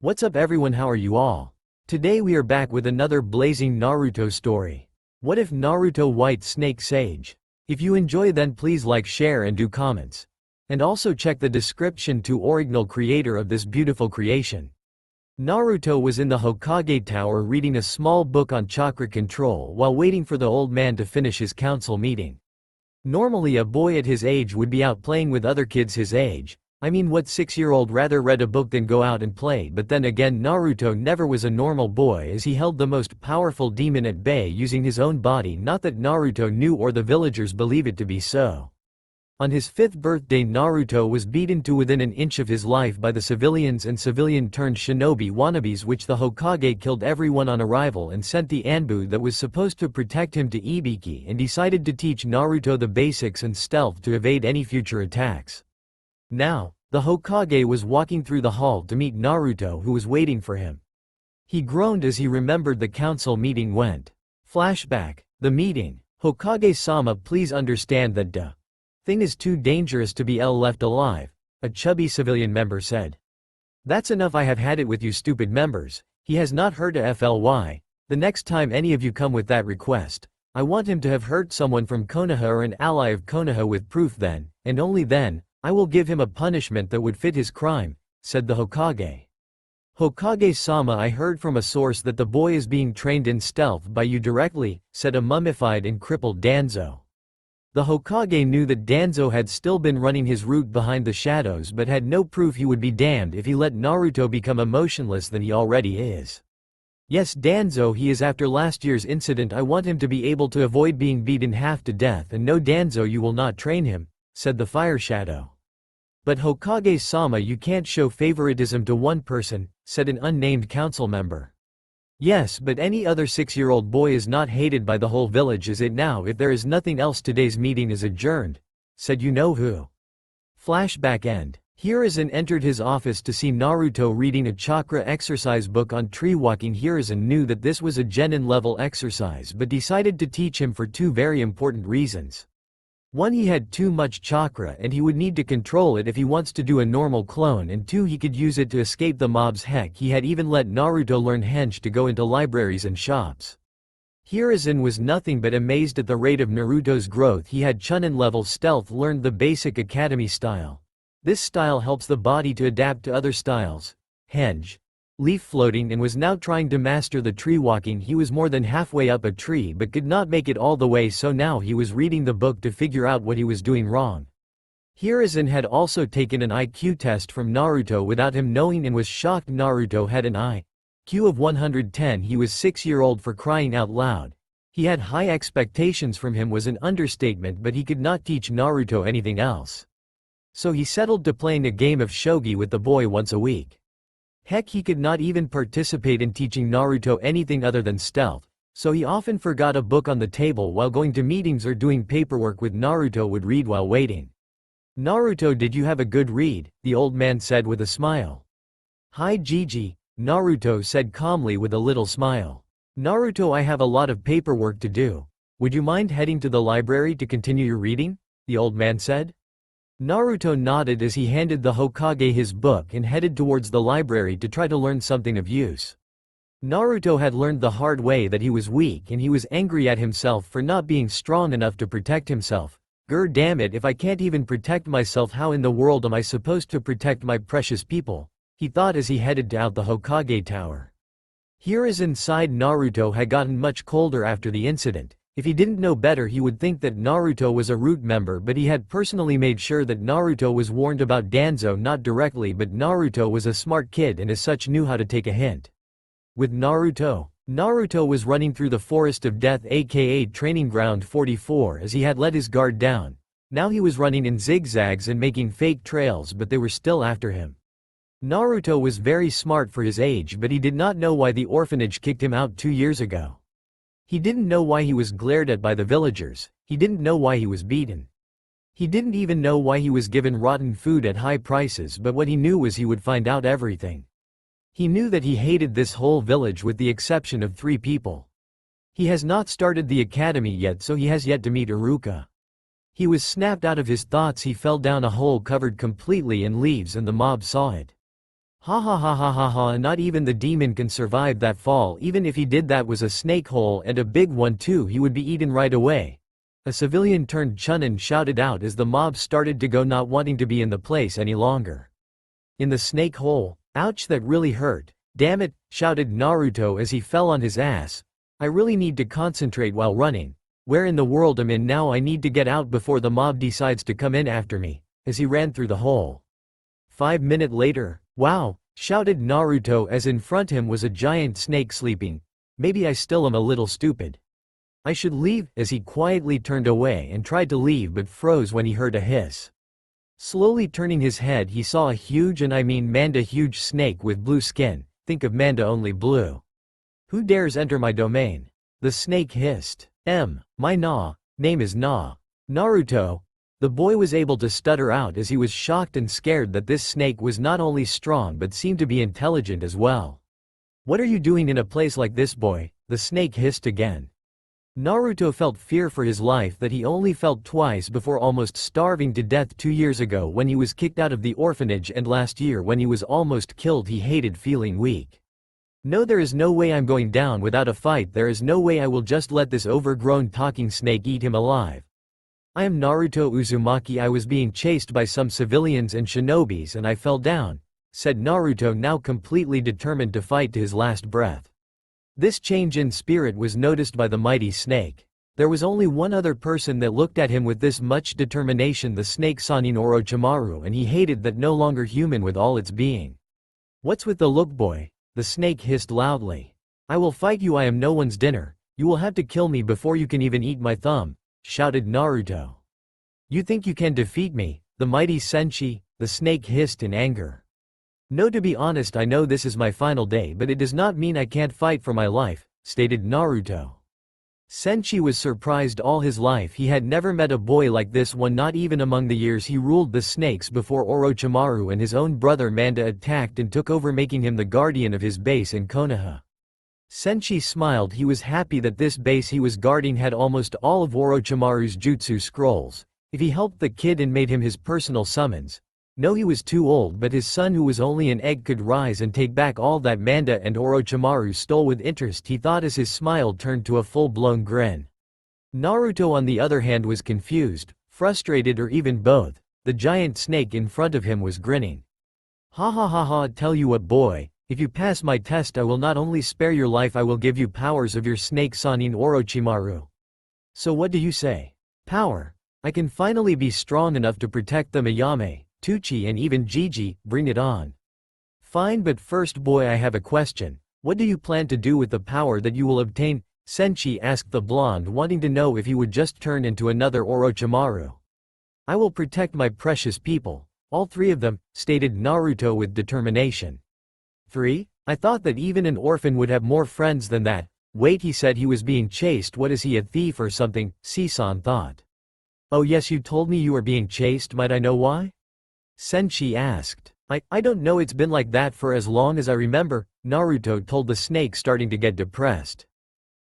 What's up everyone, how are you all? Today we are back with another blazing Naruto story. What if Naruto White Snake Sage? If you enjoy then please like, share and do comments. And also check the description to original creator of this beautiful creation. Naruto was in the Hokage Tower reading a small book on chakra control while waiting for the old man to finish his council meeting. Normally a boy at his age would be out playing with other kids his age. I mean, what 6-year-old rather read a book than go out and play? But then again, Naruto never was a normal boy as he held the most powerful demon at bay using his own body, not that Naruto knew or the villagers believe it to be so. On his 5th birthday Naruto was beaten to within an inch of his life by the civilians and civilian-turned shinobi wannabes, which the Hokage killed everyone on arrival and sent the Anbu that was supposed to protect him to Ibiki and decided to teach Naruto the basics and stealth to evade any future attacks. Now, the Hokage was walking through the hall to meet Naruto, who was waiting for him. He groaned as he remembered the council meeting went. Flashback. The meeting. Hokage-sama, please understand that thing is too dangerous to be left alive, a chubby civilian member said. That's enough, I have had it with you stupid members. He has not hurt a FLY. The next time any of you come with that request, I want him to have hurt someone from Konoha or an ally of Konoha with proof, then, and only then, I will give him a punishment that would fit his crime, said the Hokage. Hokage-sama, I heard from a source that the boy is being trained in stealth by you directly, said a mummified and crippled Danzo. The Hokage knew that Danzo had still been running his route behind the shadows but had no proof. He would be damned if he let Naruto become emotionless than he already is. Yes, Danzo, he is after last year's incident. I want him to be able to avoid being beaten half to death, and no, Danzo, you will not train him, said the Fire Shadow. But Hokage-sama, you can't show favoritism to one person, said an unnamed council member. Yes, but any other 6-year-old boy is not hated by the whole village, is it now? If there is nothing else, today's meeting is adjourned, said you-know-who. Flashback end. Hiruzen entered his office to see Naruto reading a chakra exercise book on tree walking. Hiruzen knew that this was a genin level exercise but decided to teach him for two very important reasons. One, he had too much chakra and he would need to control it if he wants to do a normal clone, and two, he could use it to escape the mobs. Heck, he had even let Naruto learn henge to go into libraries and shops. Hiruzen was nothing but amazed at the rate of Naruto's growth. He had Chunin level stealth, learned the basic academy style. This style helps the body to adapt to other styles, henge, leaf floating, and was now trying to master the tree walking. He was more than halfway up a tree but could not make it all the way, so now he was reading the book to figure out what he was doing wrong. Hiruzen had also taken an IQ test from Naruto without him knowing and was shocked. Naruto had an IQ of 110. He was 6-year-old, for crying out loud. He had high expectations from him was an understatement, but he could not teach Naruto anything else. So he settled to playing a game of shogi with the boy once a week. Heck, he could not even participate in teaching Naruto anything other than stealth, so he often forgot a book on the table while going to meetings or doing paperwork with Naruto would read while waiting. Naruto, did you have a good read? The old man said with a smile. Hi Gigi, Naruto said calmly with a little smile. Naruto, I have a lot of paperwork to do. Would you mind heading to the library to continue your reading? The old man said. Naruto nodded as he handed the Hokage his book and headed towards the library to try to learn something of use. Naruto had learned the hard way that he was weak, and he was angry at himself for not being strong enough to protect himself. Grr, damn it, if I can't even protect myself, how in the world am I supposed to protect my precious people? He thought as he headed out the Hokage Tower. Hiruzen sighed. Naruto had gotten much colder after the incident. If he didn't know better, he would think that Naruto was a root member, but he had personally made sure that Naruto was warned about Danzo, not directly, but Naruto was a smart kid and as such knew how to take a hint. With Naruto was running through the Forest of Death, aka Training Ground 44, as he had let his guard down. Now he was running in zigzags and making fake trails, but they were still after him. Naruto was very smart for his age, but he did not know why the orphanage kicked him out 2 years ago. He didn't know why he was glared at by the villagers. He didn't know why he was beaten. He didn't even know why he was given rotten food at high prices, but what he knew was he would find out everything. He knew that he hated this whole village with the exception of 3 people. He has not started the academy yet, so he has yet to meet Iruka. He was snapped out of his thoughts. He fell down a hole covered completely in leaves and the mob saw it. Ha ha ha ha ha ha, not even the demon can survive that fall. Even if he did, that was a snake hole, and a big one too. He would be eaten right away. A civilian turned Chunin shouted out as the mob started to go, not wanting to be in the place any longer. In the snake hole? Ouch, that really hurt. Damn it, shouted Naruto as he fell on his ass. I really need to concentrate while running. Where in the world am I in now? I need to get out before the mob decides to come in after me, as he ran through the hole. 5 minutes later. Wow, shouted Naruto as in front him was a giant snake sleeping. Maybe I still am a little stupid. I should leave, as he quietly turned away and tried to leave but froze when he heard a hiss. Slowly turning his head, he saw a huge, and I mean manda huge snake with blue skin. Think of manda only blue. Who dares enter my domain? The snake hissed. My name is Naruto. The boy was able to stutter out as he was shocked and scared that this snake was not only strong but seemed to be intelligent as well. What are you doing in a place like this, boy? The snake hissed again. Naruto felt fear for his life that he only felt twice before, almost starving to death 2 years ago when he was kicked out of the orphanage, and last year when he was almost killed. He hated feeling weak. No, there is no way I'm going down without a fight. There is no way I will just let this overgrown talking snake eat him alive. I am Naruto Uzumaki. I was being chased by some civilians and shinobis and I fell down, said Naruto, now completely determined to fight to his last breath. This change in spirit was noticed by the mighty snake. There was only one other person that looked at him with this much determination, the snake sannin Orochimaru, and he hated that no longer human with all its being. What's with the look, boy? The snake hissed loudly. I will fight you. I am no one's dinner. You will have to kill me before you can even eat my thumb, shouted Naruto. You think you can defeat me, the mighty Senshi? The snake hissed in anger. No, to be honest, I know this is my final day, but it does not mean I can't fight for my life, stated Naruto. Senshi was surprised. All his life he had never met a boy like this one, not even among the years he ruled the snakes before Orochimaru and his own brother Manda attacked and took over, making him the guardian of his base in Konoha. Senshi smiled. He was happy that this base he was guarding had almost all of Orochimaru's jutsu scrolls. If he helped the kid and made him his personal summons. No, he was too old, but his son, who was only an egg, could rise and take back all that Manda and Orochimaru stole with interest, he thought, as his smile turned to a full-blown grin. Naruto, on the other hand, was confused, frustrated, or even both. The giant snake in front of him was grinning. Ha ha ha ha, tell you what, boy. If you pass my test, I will not only spare your life, I will give you powers of your snake sannin Orochimaru. So what do you say? Power. I can finally be strong enough to protect the Miyame, Tuchi, and even Jiji. Bring it on. Fine, but first, boy, I have a question. What do you plan to do with the power that you will obtain? Senshi asked the blonde, wanting to know if he would just turn into another Orochimaru. I will protect my precious people. All 3 of them, stated Naruto with determination. 3? I thought that even an orphan would have more friends than that. Wait, he said he was being chased. What is he, a thief or something? Sisan thought. Oh yes, you told me you were being chased. Might I know why? Senshi asked. I don't know, it's been like that for as long as I remember, Naruto told the snake, starting to get depressed.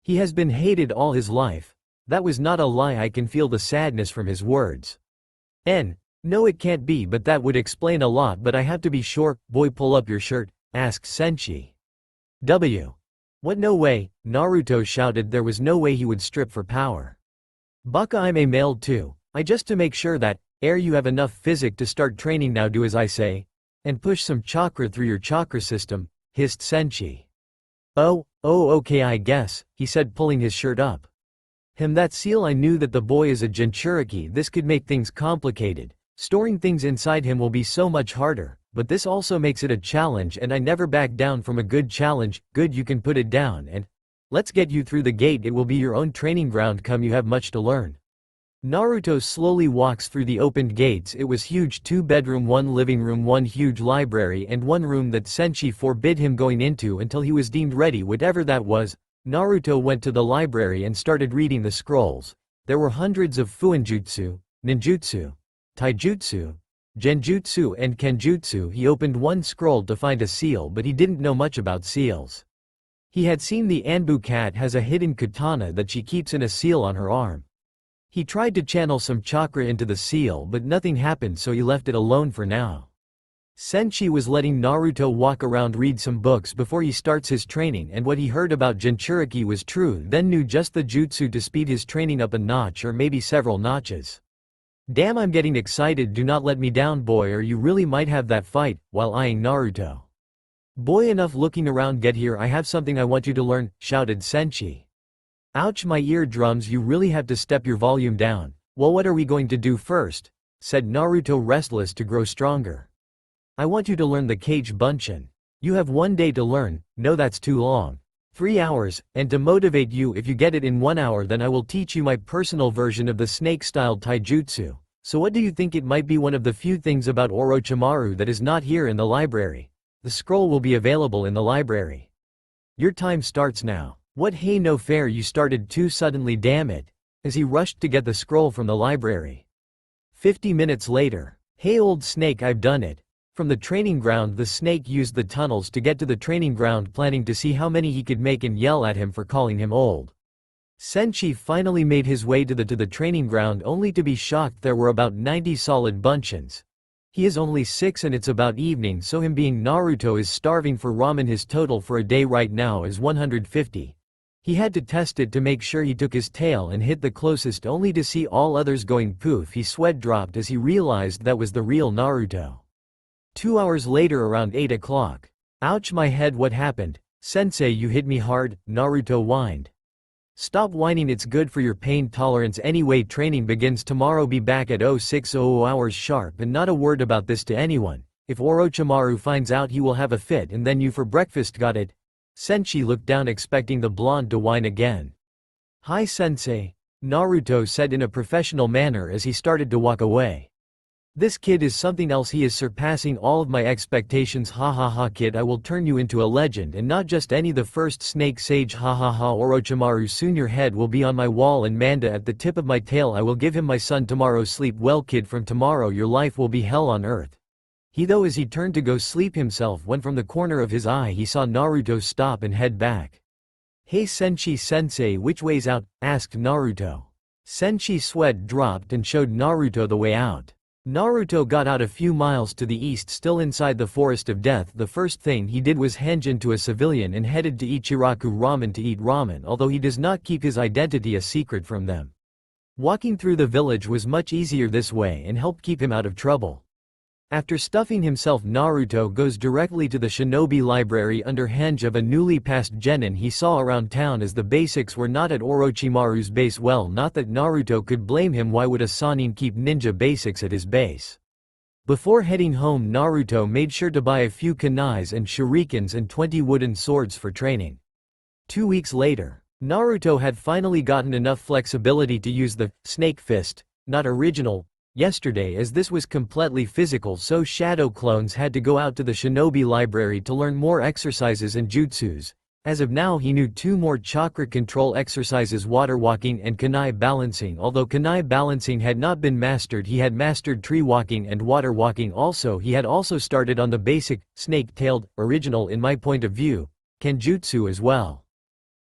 He has been hated all his life. That was not a lie. I can feel the sadness from his words. No, it can't be, but that would explain a lot. But I have to be sure. Boy, pull up your shirt, asked Senshi. What? No way, Naruto shouted. There was no way he would strip for power. Baka, I'm a male too. I just to make sure that, you have enough physic to start training now, do as I say. And push some chakra through your chakra system, hissed Senshi. Oh, okay, I guess, he said, pulling his shirt up. That seal, I knew that the boy is a Jinchuriki. This could make things complicated. Storing things inside him will be so much harder, but this also makes it a challenge, and I never back down from a good challenge. Good, you can put it down, and let's get you through the gate. It will be your own training ground. Come, you have much to learn. Naruto slowly walks through the opened gates. It was huge, 2-bedroom, 1 living room, 1 huge library, and 1 room that Senshi forbid him going into until he was deemed ready. Whatever that was, Naruto went to the library and started reading the scrolls. There were hundreds of fuinjutsu, ninjutsu, taijutsu, genjutsu, and kenjutsu. He opened one scroll to find a seal, but he didn't know much about seals. He had seen the Anbu cat has a hidden katana that she keeps in a seal on her arm. He tried to channel some chakra into the seal, but nothing happened, so he left it alone for now. Senshi was letting Naruto walk around read some books before he starts his training, and what he heard about Jinchuriki was true, then knew just the jutsu to speed his training up a notch or maybe several notches. Damn, I'm getting excited, do not let me down boy or you really might have that fight, while eyeing Naruto. Boy enough looking around, get here, I have something I want you to learn, shouted Senshi. Ouch my eardrums, you really have to step your volume down. Well, what are we going to do first? Said Naruto, restless to grow stronger. I want you to learn the Kage Bunshin. You have 1 day to learn, no that's too long. 3 hours, and to motivate you, if you get it in 1 hour then I will teach you my personal version of the snake-styled taijutsu. So what do you think? It might be one of the few things about Orochimaru that is not here in the library. The scroll will be available in the library. Your time starts now. What, hey, no fair, you started too suddenly, damn it. As he rushed to get the scroll from the library. 50 minutes later. Hey old snake, I've done it. From the training ground, the snake used the tunnels to get to the training ground, planning to see how many he could make and yell at him for calling him old. Senshi finally made his way to the training ground, only to be shocked there were about 90 solid bunchins. He is only 6 and it's about evening, so him being Naruto is starving for ramen. His total for a day right now is 150. He had to test it to make sure. He took his tail and hit the closest, only to see all others going poof. His sweat dropped as he realized that was the real Naruto. 2 hours later, around 8 o'clock. Ouch my head, what happened? Sensei, you hit me hard, Naruto whined. Stop whining, it's good for your pain tolerance anyway. Training begins tomorrow, be back at 0600 hours sharp, and not a word about this to anyone. If Orochimaru finds out he will have a fit, and then you for breakfast, got it? Senshi looked down expecting the blonde to whine again. Hi sensei, Naruto said in a professional manner as he started to walk away. This kid is something else, he is surpassing all of my expectations, ha ha ha. Kid, I will turn you into a legend, and not just any, the first snake sage, ha ha ha. Orochimaru, soon your head will be on my wall and Manda at the tip of my tail. I will give him my son tomorrow. Sleep well kid, from tomorrow your life will be hell on earth. He though as he turned to go sleep himself, when from the corner of his eye he saw Naruto stop and head back. Hey Senshi sensei, which way's out? Asked Naruto. Senshi's sweat dropped and showed Naruto the way out. Naruto got out a few miles to the east, still inside the Forest of Death. The first thing he did was change into a civilian and headed to Ichiraku Ramen to eat ramen, although he does not keep his identity a secret from them. Walking through the village was much easier this way and helped keep him out of trouble. After stuffing himself, Naruto goes directly to the shinobi library under hange of a newly passed genin he saw around town, as the basics were not at Orochimaru's base. Well, not that Naruto could blame him, why would a sannin keep ninja basics at his base? Before heading home, Naruto made sure to buy a few kunais and shurikens and 20 wooden swords for training. 2 weeks later, Naruto had finally gotten enough flexibility to use the snake fist, not original, yesterday, as this was completely physical, so shadow clones had to go out to the shinobi library to learn more exercises and jutsus. As of now he knew 2 more chakra control exercises, water walking and kunai balancing. Although kunai balancing had not been mastered, he had mastered tree walking and water walking also. He had also started on the basic, snake-tailed, original in my point of view, kenjutsu as well.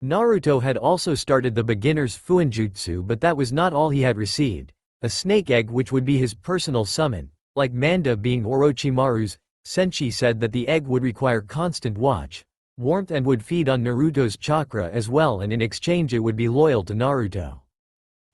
Naruto had also started the beginner's fuinjutsu, but that was not all he had received. A snake egg, which would be his personal summon, like Manda being Orochimaru's. Senshi said that the egg would require constant watch, warmth, and would feed on Naruto's chakra as well, and in exchange it would be loyal to Naruto.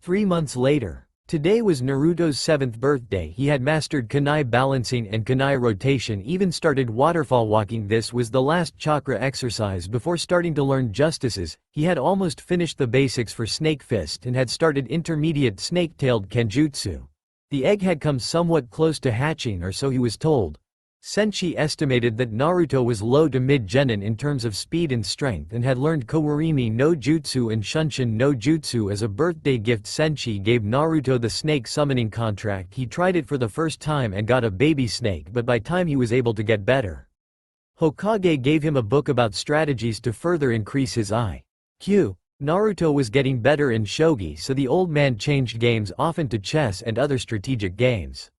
3 months later. Today was Naruto's 7th birthday. He had mastered kunai balancing and kunai rotation, even started waterfall walking. This was the last chakra exercise before starting to learn justices. He had almost finished the basics for snake fist and had started intermediate snake-tailed kenjutsu. The egg had come somewhat close to hatching, or so he was told. Senshi estimated that Naruto was low to mid-genin in terms of speed and strength, and had learned Kawarimi no Jutsu and Shunshin no Jutsu. As a birthday gift, Senshi gave Naruto the snake summoning contract. He tried it for the first time and got a baby snake, but by time he was able to get better. Hokage gave him a book about strategies to further increase his IQ. Naruto was getting better in shogi, so the old man changed games often to chess and other strategic games.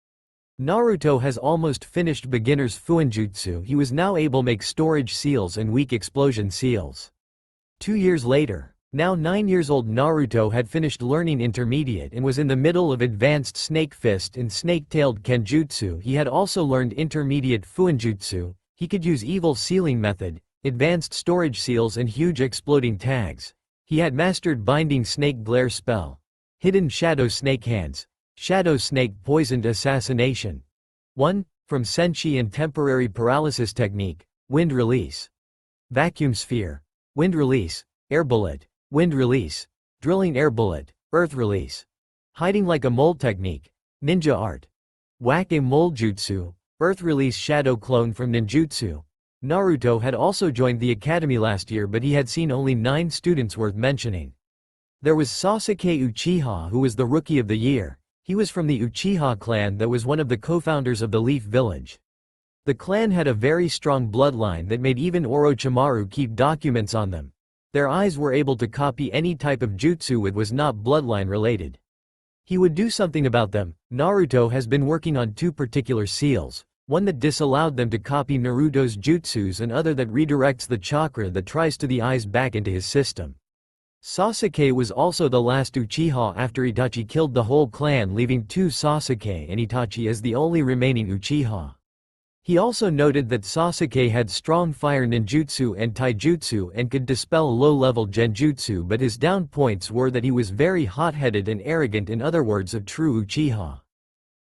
Naruto has almost finished beginner's fuinjutsu. He was now able to make storage seals and weak explosion seals. 2 years later. Now 9 years old Naruto had finished learning intermediate and was in the middle of advanced snake fist and snake-tailed kenjutsu. He had also learned intermediate fuinjutsu. He could use evil sealing method, advanced storage seals and huge exploding tags. He had mastered binding snake glare spell, hidden shadow snake hands, shadow snake poisoned assassination. 1. From senshi and temporary paralysis technique, wind release. Vacuum sphere, wind release, air bullet, wind release, drilling air bullet, earth release. Hiding like a mole technique, ninja art. Whack-a mole jutsu, earth release shadow clone from ninjutsu. Naruto had also joined the academy last year, but he had seen only 9 students worth mentioning. There was Sasuke Uchiha, who was the rookie of the year. He was from the Uchiha clan that was one of the co-founders of the Leaf Village. The clan had a very strong bloodline that made even Orochimaru keep documents on them. Their eyes were able to copy any type of jutsu it was not bloodline related. He would do something about them. Naruto has been working on 2 particular seals, one that disallowed them to copy Naruto's jutsus and other that redirects the chakra that tries to the eyes back into his system. Sasuke was also the last Uchiha after Itachi killed the whole clan, leaving 2 Sasuke and Itachi as the only remaining Uchiha. He also noted that Sasuke had strong fire ninjutsu and taijutsu and could dispel low-level genjutsu, but his down points were that he was very hot-headed and arrogant, in other words a true Uchiha.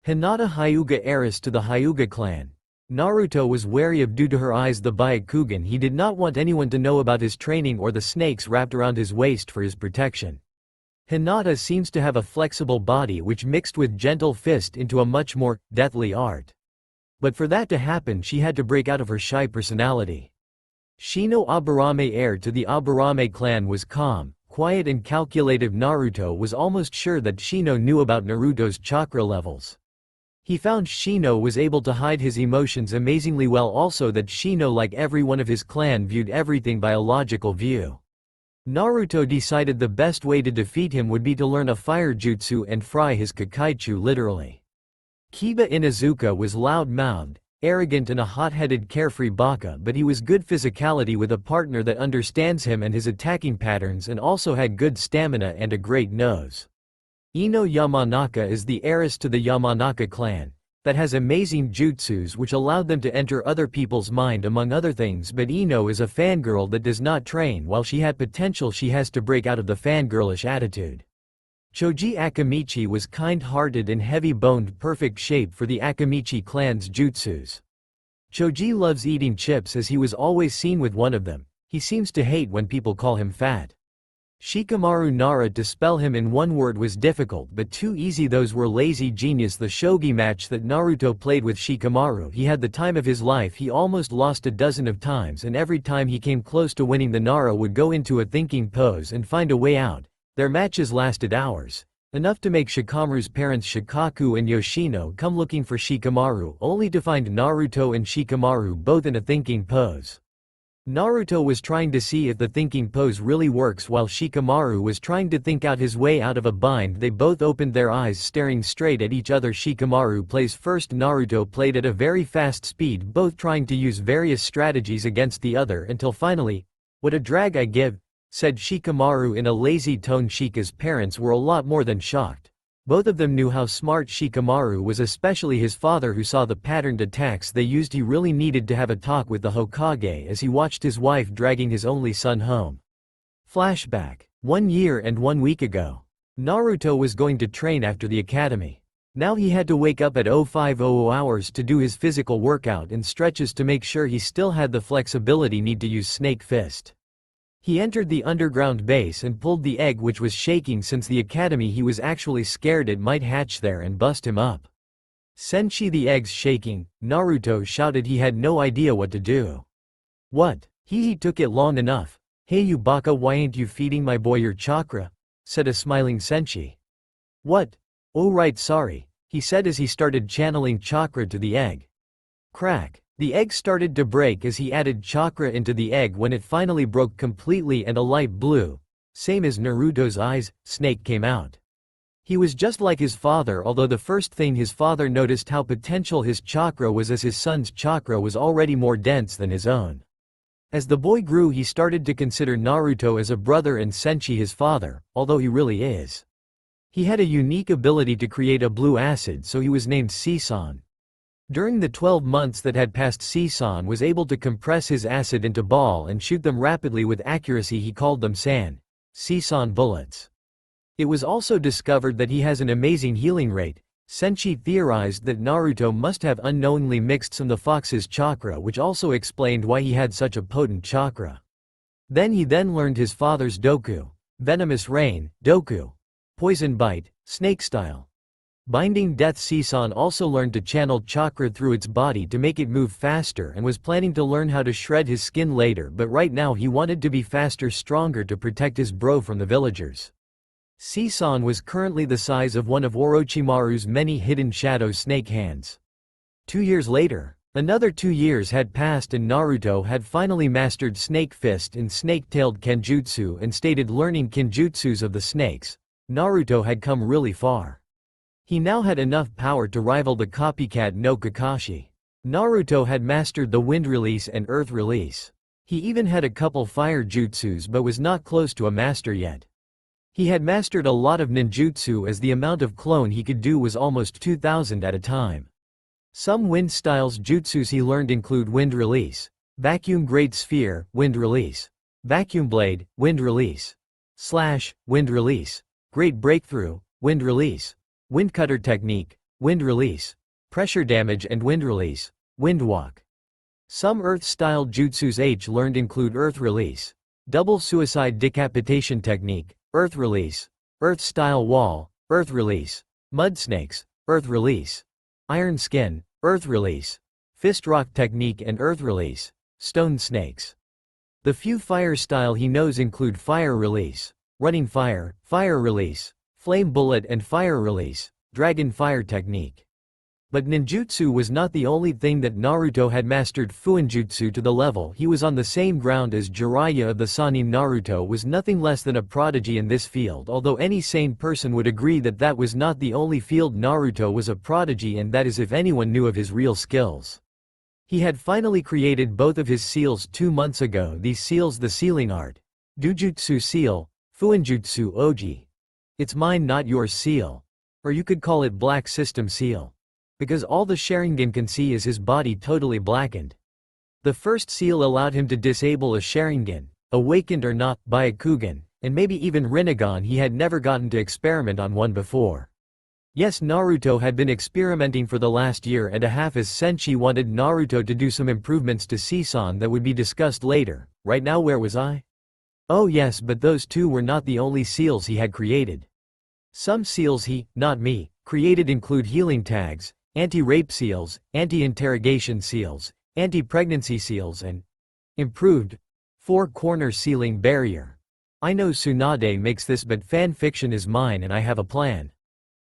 Hinata Hyuga, heiress to the Hyuga clan. Naruto was wary of due to her eyes the Byakugan. He did not want anyone to know about his training or the snakes wrapped around his waist for his protection. Hinata seems to have a flexible body which mixed with gentle fist into a much more deathly art. But for that to happen she had to break out of her shy personality. Shino Aburame, heir to the Aburame clan, was calm, quiet and calculative. Naruto was almost sure that Shino knew about Naruto's chakra levels. He found Shino was able to hide his emotions amazingly well, also that Shino, like every one of his clan, viewed everything by a logical view. Naruto decided the best way to defeat him would be to learn a fire jutsu and fry his Kakaichu literally. Kiba Inuzuka was loud-mouthed, arrogant and a hot-headed carefree baka, but he was good physicality with a partner that understands him and his attacking patterns, and also had good stamina and a great nose. Ino Yamanaka is the heiress to the Yamanaka clan, that has amazing jutsus which allowed them to enter other people's mind among other things, but Ino is a fangirl that does not train. While she had potential, she has to break out of the fangirlish attitude. Choji Akamichi was kind-hearted and heavy-boned, perfect shape for the Akamichi clan's jutsus. Choji loves eating chips as he was always seen with one of them. He seems to hate when people call him fat. Shikamaru Nara, to spell him in one word was difficult but too easy. Those were lazy genius. The shogi match that Naruto played with Shikamaru, he had the time of his life. He almost lost a dozen of times, and every time he came close to winning, the Nara would go into a thinking pose and find a way out. Their matches lasted hours, enough to make Shikamaru's parents Shikaku and Yoshino come looking for Shikamaru, only to find Naruto and Shikamaru both in a thinking pose. Naruto was trying to see if the thinking pose really works, while Shikamaru was trying to think out his way out of a bind. They both opened their eyes, staring straight at each other. Shikamaru plays first. Naruto played at a very fast speed, both trying to use various strategies against the other, until finally, "What a drag I give," said Shikamaru in a lazy tone. Shika's parents were a lot more than shocked. Both of them knew how smart Shikamaru was, especially his father, who saw the patterned attacks they used. He really needed to have a talk with the Hokage as he watched his wife dragging his only son home. Flashback. 1 year and 1 week ago. Naruto was going to train after the academy. Now he had to wake up at 0500 hours to do his physical workout and stretches to make sure he still had the flexibility need to use Snake Fist. He entered the underground base and pulled the egg, which was shaking since the academy. He was actually scared it might hatch there and bust him up. "Senshi, the egg's shaking," Naruto shouted. He had no idea what to do. "What? He took it long enough. Hey you baka, why ain't you feeding my boy your chakra?" said a smiling Senshi. "What? Oh right, sorry," he said as he started channeling chakra to the egg. Crack. The egg started to break as he added chakra into the egg. When it finally broke completely and a light blue, same as Naruto's eyes, snake came out. He was just like his father, although the first thing his father noticed how potential his chakra was, as his son's chakra was already more dense than his own. As the boy grew, he started to consider Naruto as a brother and Senshi his father, although he really is. He had a unique ability to create a blue acid, so he was named Sisan. During the 12 months that had passed, Sisan was able to compress his acid into ball and shoot them rapidly with accuracy. He called them Sisan bullets. It was also discovered that he has an amazing healing rate. Senshi theorized that Naruto must have unknowingly mixed some of the fox's chakra, which also explained why he had such a potent chakra. He learned his father's Doku, venomous rain, Doku, poison bite, snake style. Binding death. Sisan also learned to channel chakra through its body to make it move faster and was planning to learn how to shred his skin later, but right now he wanted to be faster, stronger to protect his bro from the villagers. Sisan was currently the size of one of Orochimaru's many hidden shadow snake hands. 2 years later, another 2 years had passed and Naruto had finally mastered Snake Fist and Snake-tailed Kenjutsu and stated learning Kenjutsus of the snakes. Naruto had come really far. He now had enough power to rival the copycat no Kakashi. Naruto had mastered the wind release and earth release. He even had a couple fire jutsus but was not close to a master yet. He had mastered a lot of ninjutsu, as the amount of clone he could do was almost 2,000 at a time. Some wind styles jutsus he learned include wind release, vacuum great sphere, wind release, vacuum blade, wind release, slash, wind release, great breakthrough, wind release, wind cutter technique, wind release, pressure damage and wind release, wind walk. Some earth-style jutsus H learned include earth release, double suicide decapitation technique, earth release, earth-style wall, earth release, mud snakes, earth release, iron skin, earth release, fist rock technique and earth release, stone snakes. The few fire style he knows include fire release, running fire, fire release, flame bullet and fire release, dragon fire technique. But ninjutsu was not the only thing that Naruto had mastered. Fuinjutsu to the level he was on the same ground as Jiraiya of the Sannin. Naruto was nothing less than a prodigy in this field, although any sane person would agree that that was not the only field Naruto was a prodigy, and that is if anyone knew of his real skills. He had finally created both of his seals 2 months ago. These seals, the sealing art, Dujutsu seal, Fuinjutsu Oji. It's mine not yours seal. Or you could call it black system seal. Because all the Sharingan can see is his body totally blackened. The first seal allowed him to disable a Sharingan, awakened or not, Byakugan, and maybe even Rinnegan. He had never gotten to experiment on one before. Yes, Naruto had been experimenting for the last year and a half, as Senshi wanted Naruto to do some improvements to Sisan that would be discussed later. Right now, where was I? Oh yes, but those two were not the only seals he had created. Some seals he, not me, created include healing tags, anti-rape seals, anti-interrogation seals, anti-pregnancy seals and improved 4-corner sealing barrier. I know Tsunade makes this, but fan fiction is mine and I have a plan.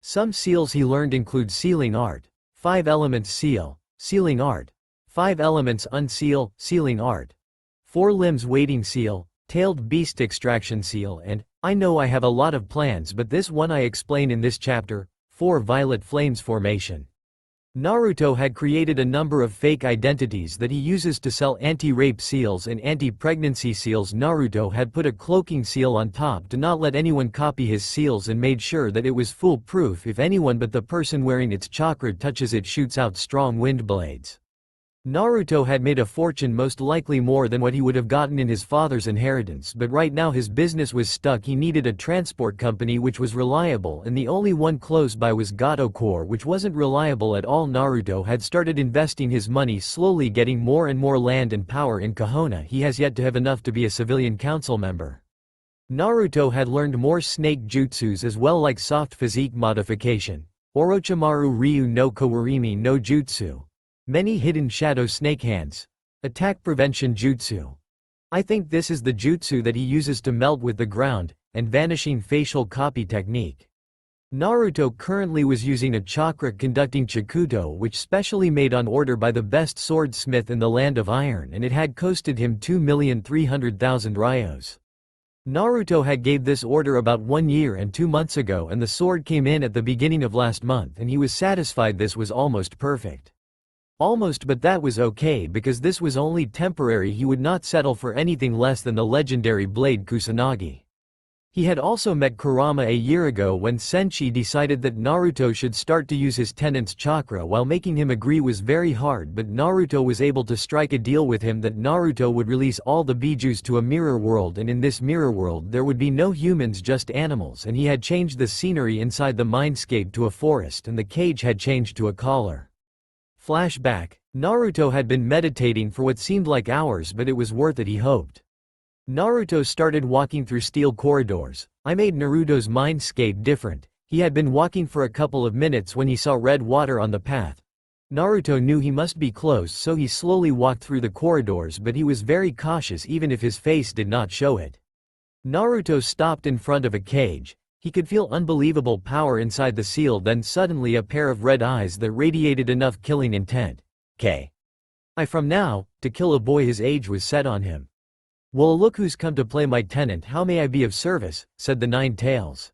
Some seals he learned include sealing art, 5 elements seal, sealing art, 5 elements unseal, sealing art, 4 limbs waiting seal, tailed beast extraction seal, and I know I have a lot of plans, but this one I explain in this chapter, 4 violet flames formation. Naruto had created a number of fake identities that he uses to sell anti-rape seals and anti-pregnancy seals. Naruto had put a cloaking seal on top to not let anyone copy his seals and made sure that it was foolproof. If anyone but the person wearing its chakra touches it, shoots out strong wind blades. Naruto had made a fortune, most likely more than what he would have gotten in his father's inheritance, but right now his business was stuck. He needed a transport company which was reliable, and the only one close by was Gato Corps, which wasn't reliable at all. Naruto had started investing his money, slowly getting more and more land and power in Kohona. He has yet to have enough to be a civilian council member. Naruto had learned more snake jutsus as well, like soft physique modification, Orochimaru Ryu no Kawarimi no Jutsu, many hidden shadow snake hands, attack prevention jutsu. I think this is the jutsu that he uses to melt with the ground, and vanishing facial copy technique. Naruto currently was using a chakra conducting Chikuto, which specially made on order by the best swordsmith in the land of iron, and it had costed him 2,300,000 ryos. Naruto had gave this order about 1 year and 2 months ago, and the sword came in at the beginning of last month, and he was satisfied this was almost perfect. Almost, but that was okay because this was only temporary. He would not settle for anything less than the legendary blade Kusanagi. He had also met Kurama a year ago when Senshi decided that Naruto should start to use his tenant's chakra, while making him agree was very hard, but Naruto was able to strike a deal with him that Naruto would release all the bijus to a mirror world, and in this mirror world there would be no humans, just animals, and he had changed the scenery inside the mindscape to a forest, and the cage had changed to a collar. Flashback. Naruto had been meditating for what seemed like hours, but it was worth it, he hoped. Naruto started walking through steel corridors. I made Naruto's mindscape different. He had been walking for a couple of minutes when he saw red water on the path. Naruto knew he must be close, so he slowly walked through the corridors, but he was very cautious even if his face did not show it. Naruto stopped in front of a cage. He could feel unbelievable power inside the seal, then suddenly a pair of red eyes that radiated enough killing intent. From now, to kill a boy his age was set on him. "Well, look who's come to play my tenant. How may I be of service?" said the Nine Tails.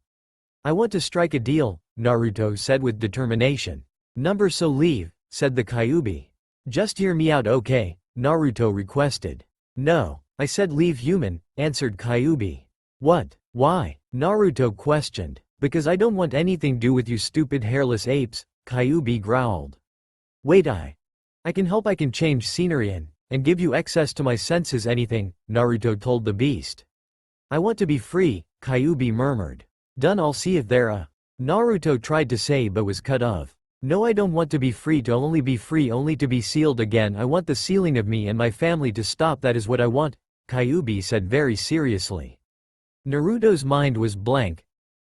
"I want to strike a deal," Naruto said with determination. "Number so leave," said the Kyuubi. "Just hear me out, okay?" Naruto requested. "No, I said leave, human," answered Kyuubi. "What? Why?" Naruto questioned. "Because I don't want anything to do with you stupid hairless apes," Kyuubi growled. "Wait, I can help. I can change scenery and give you access to my senses, anything," Naruto told the beast. "I want to be free," Kyuubi murmured. "Done, I'll see if there Naruto tried to say but was cut off. "No, I don't want to be free to only be free, only to be sealed again. I want the sealing of me and my family to stop, that is what I want," Kyuubi said very seriously. Naruto's mind was blank.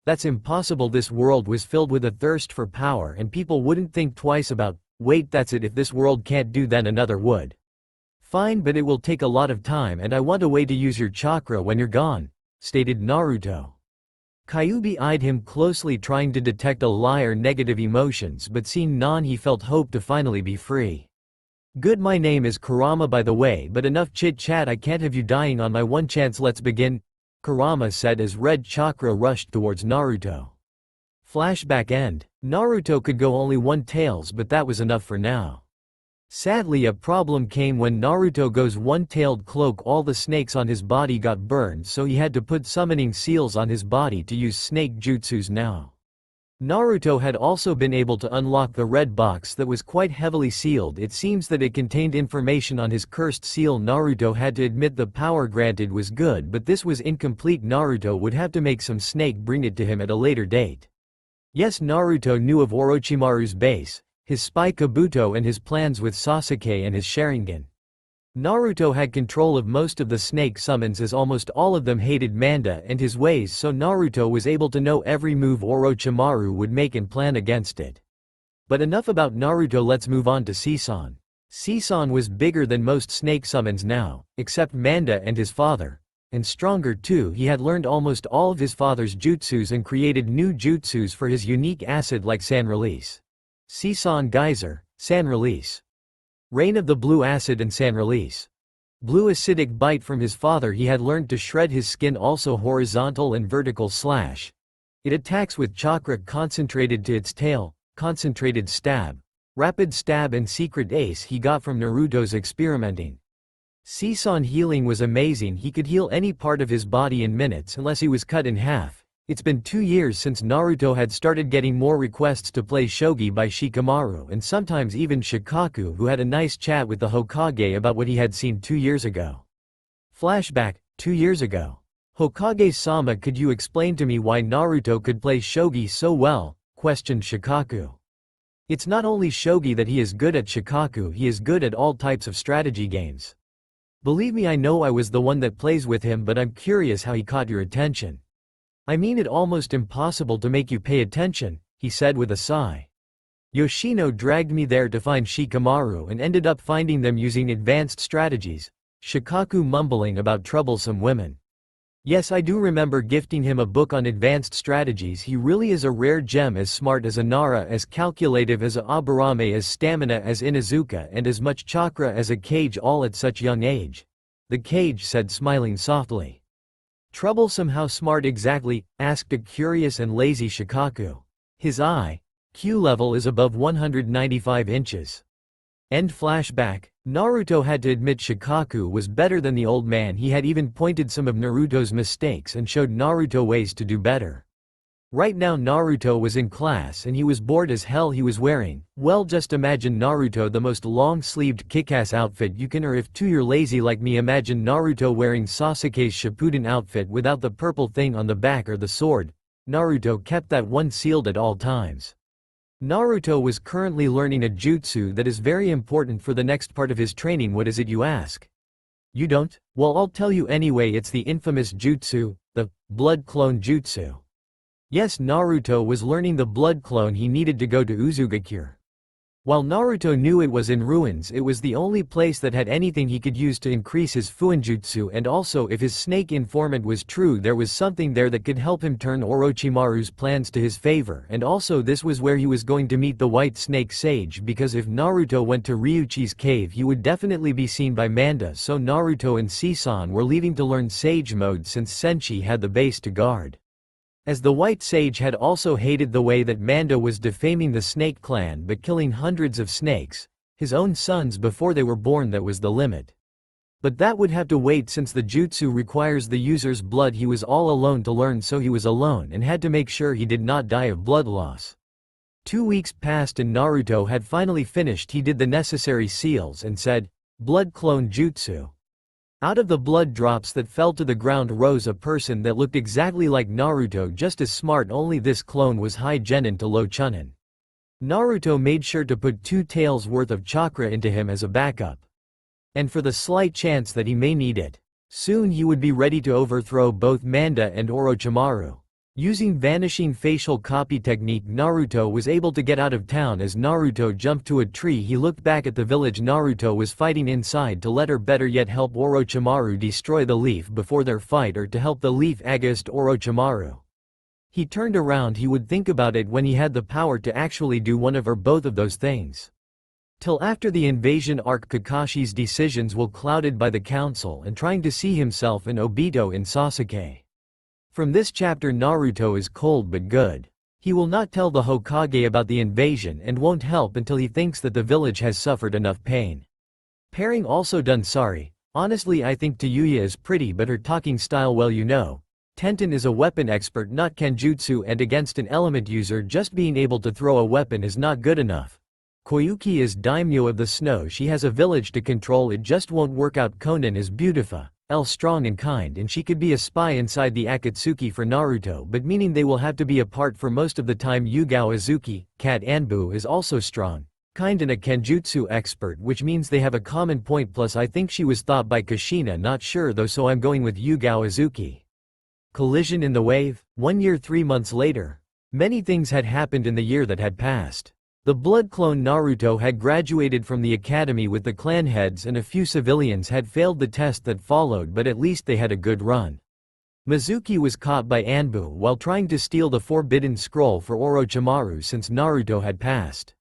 That's impossible. This world was filled with a thirst for power, and people wouldn't think twice about, wait, that's it, if this world can't do, then another would. "Fine, but it will take a lot of time, and I want a way to use your chakra when you're gone," stated Naruto. Kyuubi eyed him closely, trying to detect a lie or negative emotions, but seeing none, he felt hope to finally be free. "Good, my name is Kurama, by the way, but enough chit-chat, I can't have you dying on my one chance, let's begin," Kurama said as red chakra rushed towards Naruto. Flashback end. Naruto could go only one tails, but that was enough for now. Sadly, a problem came when Naruto goes one-tailed cloak. All the snakes on his body got burned, so he had to put summoning seals on his body to use snake jutsus now. Naruto had also been able to unlock the red box that was quite heavily sealed. It seems that it contained information on his cursed seal. Naruto had to admit the power granted was good, but this was incomplete. Naruto would have to make some snake bring it to him at a later date. Yes, Naruto knew of Orochimaru's base, his spy Kabuto, and his plans with Sasuke and his Sharingan. Naruto had control of most of the snake summons, as almost all of them hated Manda and his ways, so Naruto was able to know every move Orochimaru would make and plan against it. But enough about Naruto, let's move on to Sisan. Sisan was bigger than most snake summons now, except Manda and his father. And stronger too. He had learned almost all of his father's jutsus and created new jutsus for his unique acid like San Release. Sisan Geyser, San Release. Rain of the Blue Acid and San Release. Blue Acidic Bite from his father. He had learned to shred his skin, also horizontal and vertical slash. It attacks with chakra concentrated to its tail, concentrated stab. Rapid stab and secret ace he got from Naruto's experimenting. Sisan healing was amazing. He could heal any part of his body in minutes unless he was cut in half. It's been 2 years since Naruto had started getting more requests to play shogi by Shikamaru and sometimes even Shikaku, who had a nice chat with the Hokage about what he had seen 2 years ago. Flashback, 2 years ago. "Hokage-sama, could you explain to me why Naruto could play shogi so well?" questioned Shikaku. "It's not only shogi that he is good at, Shikaku, he is good at all types of strategy games. Believe me, I know I was the one that plays with him, but I'm curious how he caught your attention." "I mean, it almost impossible to make you pay attention," he said with a sigh. "Yoshino dragged me there to find Shikamaru and ended up finding them using advanced strategies." Shikaku mumbling about troublesome women. "Yes, I do remember gifting him a book on advanced strategies. He really is a rare gem, as smart as a Nara, as calculative as a Aburame, as stamina as Inuzuka, and as much chakra as a Kage, all at such young age." The Kage said, smiling softly. "Troublesome, how smart exactly?" asked a curious and lazy Shikaku. "His IQ level is above 195 inches. End flashback. Naruto had to admit Shikaku was better than the old man. He had even pointed some of Naruto's mistakes and showed Naruto ways to do better. Right now Naruto was in class and he was bored as hell. He was wearing, well, just imagine Naruto the most long-sleeved kick-ass outfit you can, or if you're lazy like me, imagine Naruto wearing Sasuke's Shippuden outfit without the purple thing on the back or the sword. Naruto kept that one sealed at all times. Naruto was currently learning a jutsu that is very important for the next part of his training. What is it, you ask? You don't? Well, I'll tell you anyway. It's the infamous jutsu, the blood clone jutsu. Yes, Naruto was learning the blood clone he needed to go to Uzugakure. While Naruto knew it was in ruins, it was the only place that had anything he could use to increase his fuinjutsu, and also if his snake informant was true, there was something there that could help him turn Orochimaru's plans to his favor, and also this was where he was going to meet the White Snake Sage, because if Naruto went to Ryuchi's cave he would definitely be seen by Manda, so Naruto and Sisan were leaving to learn Sage Mode since Senshi had the base to guard. As the White Sage had also hated the way that Manda was defaming the Snake Clan but killing hundreds of snakes, his own sons before they were born, that was the limit. But that would have to wait since the jutsu requires the user's blood. He was all alone to learn, so he was alone and had to make sure he did not die of blood loss. 2 weeks passed and Naruto had finally finished. He did the necessary seals and said, "Blood clone jutsu." Out of the blood drops that fell to the ground rose a person that looked exactly like Naruto, just as smart, only this clone was high Genin to low Chunin. Naruto made sure to put 2 taels worth of chakra into him as a backup. And for the slight chance that he may need it, soon he would be ready to overthrow both Manda and Orochimaru. Using vanishing facial copy technique, Naruto was able to get out of town. As Naruto jumped to a tree, he looked back at the village Naruto was fighting inside to let her, better yet help Orochimaru destroy the leaf before their fight, or to help the leaf against Orochimaru. He turned around. He would think about it when he had the power to actually do one of or both of those things. Till after the invasion arc, Kakashi's decisions were clouded by the council and trying to see himself and Obito in Sasuke. From this chapter Naruto is cold but good. He will not tell the Hokage about the invasion and won't help until he thinks that the village has suffered enough pain. Pairing also done. Sorry, honestly I think Tayuya is pretty, but her talking style, well, you know. Tenten is a weapon expert, not kenjutsu, and against an element user just being able to throw a weapon is not good enough. Koyuki is daimyo of the snow. She has a village to control, it just won't work out. Konan is beautiful, strong and kind, and she could be a spy inside the Akatsuki for Naruto, but meaning they will have to be apart for most of the time. Yugao Azuki, Kat Anbu, is also strong, kind and a kenjutsu expert, which means they have a common point. Plus I think she was thought by Kushina, not sure though, so I'm going with Yugao Azuki. Collision in the wave. 1 year 3 months later. Many things had happened in the year that had passed. The blood clone Naruto had graduated from the academy with the clan heads, and a few civilians had failed the test that followed, but at least they had a good run. Mizuki was caught by Anbu while trying to steal the forbidden scroll for Orochimaru since Naruto had passed.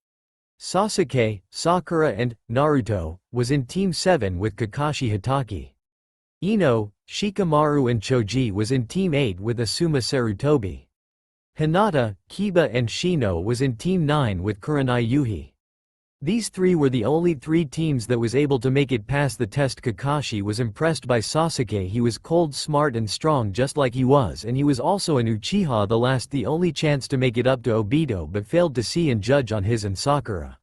Sasuke, Sakura and Naruto was in Team 7 with Kakashi Hatake. Ino, Shikamaru and Choji was in Team 8 with Asuma Sarutobi. Hinata, Kiba and Shino was in Team 9 with Kurenai Yuhi. These 3 were the only 3 teams that was able to make it past the test. Kakashi was impressed by Sasuke. He was cold, smart and strong just like he was, and he was also an Uchiha, the only chance to make it up to Obito, but failed to see and judge on his and Sakura.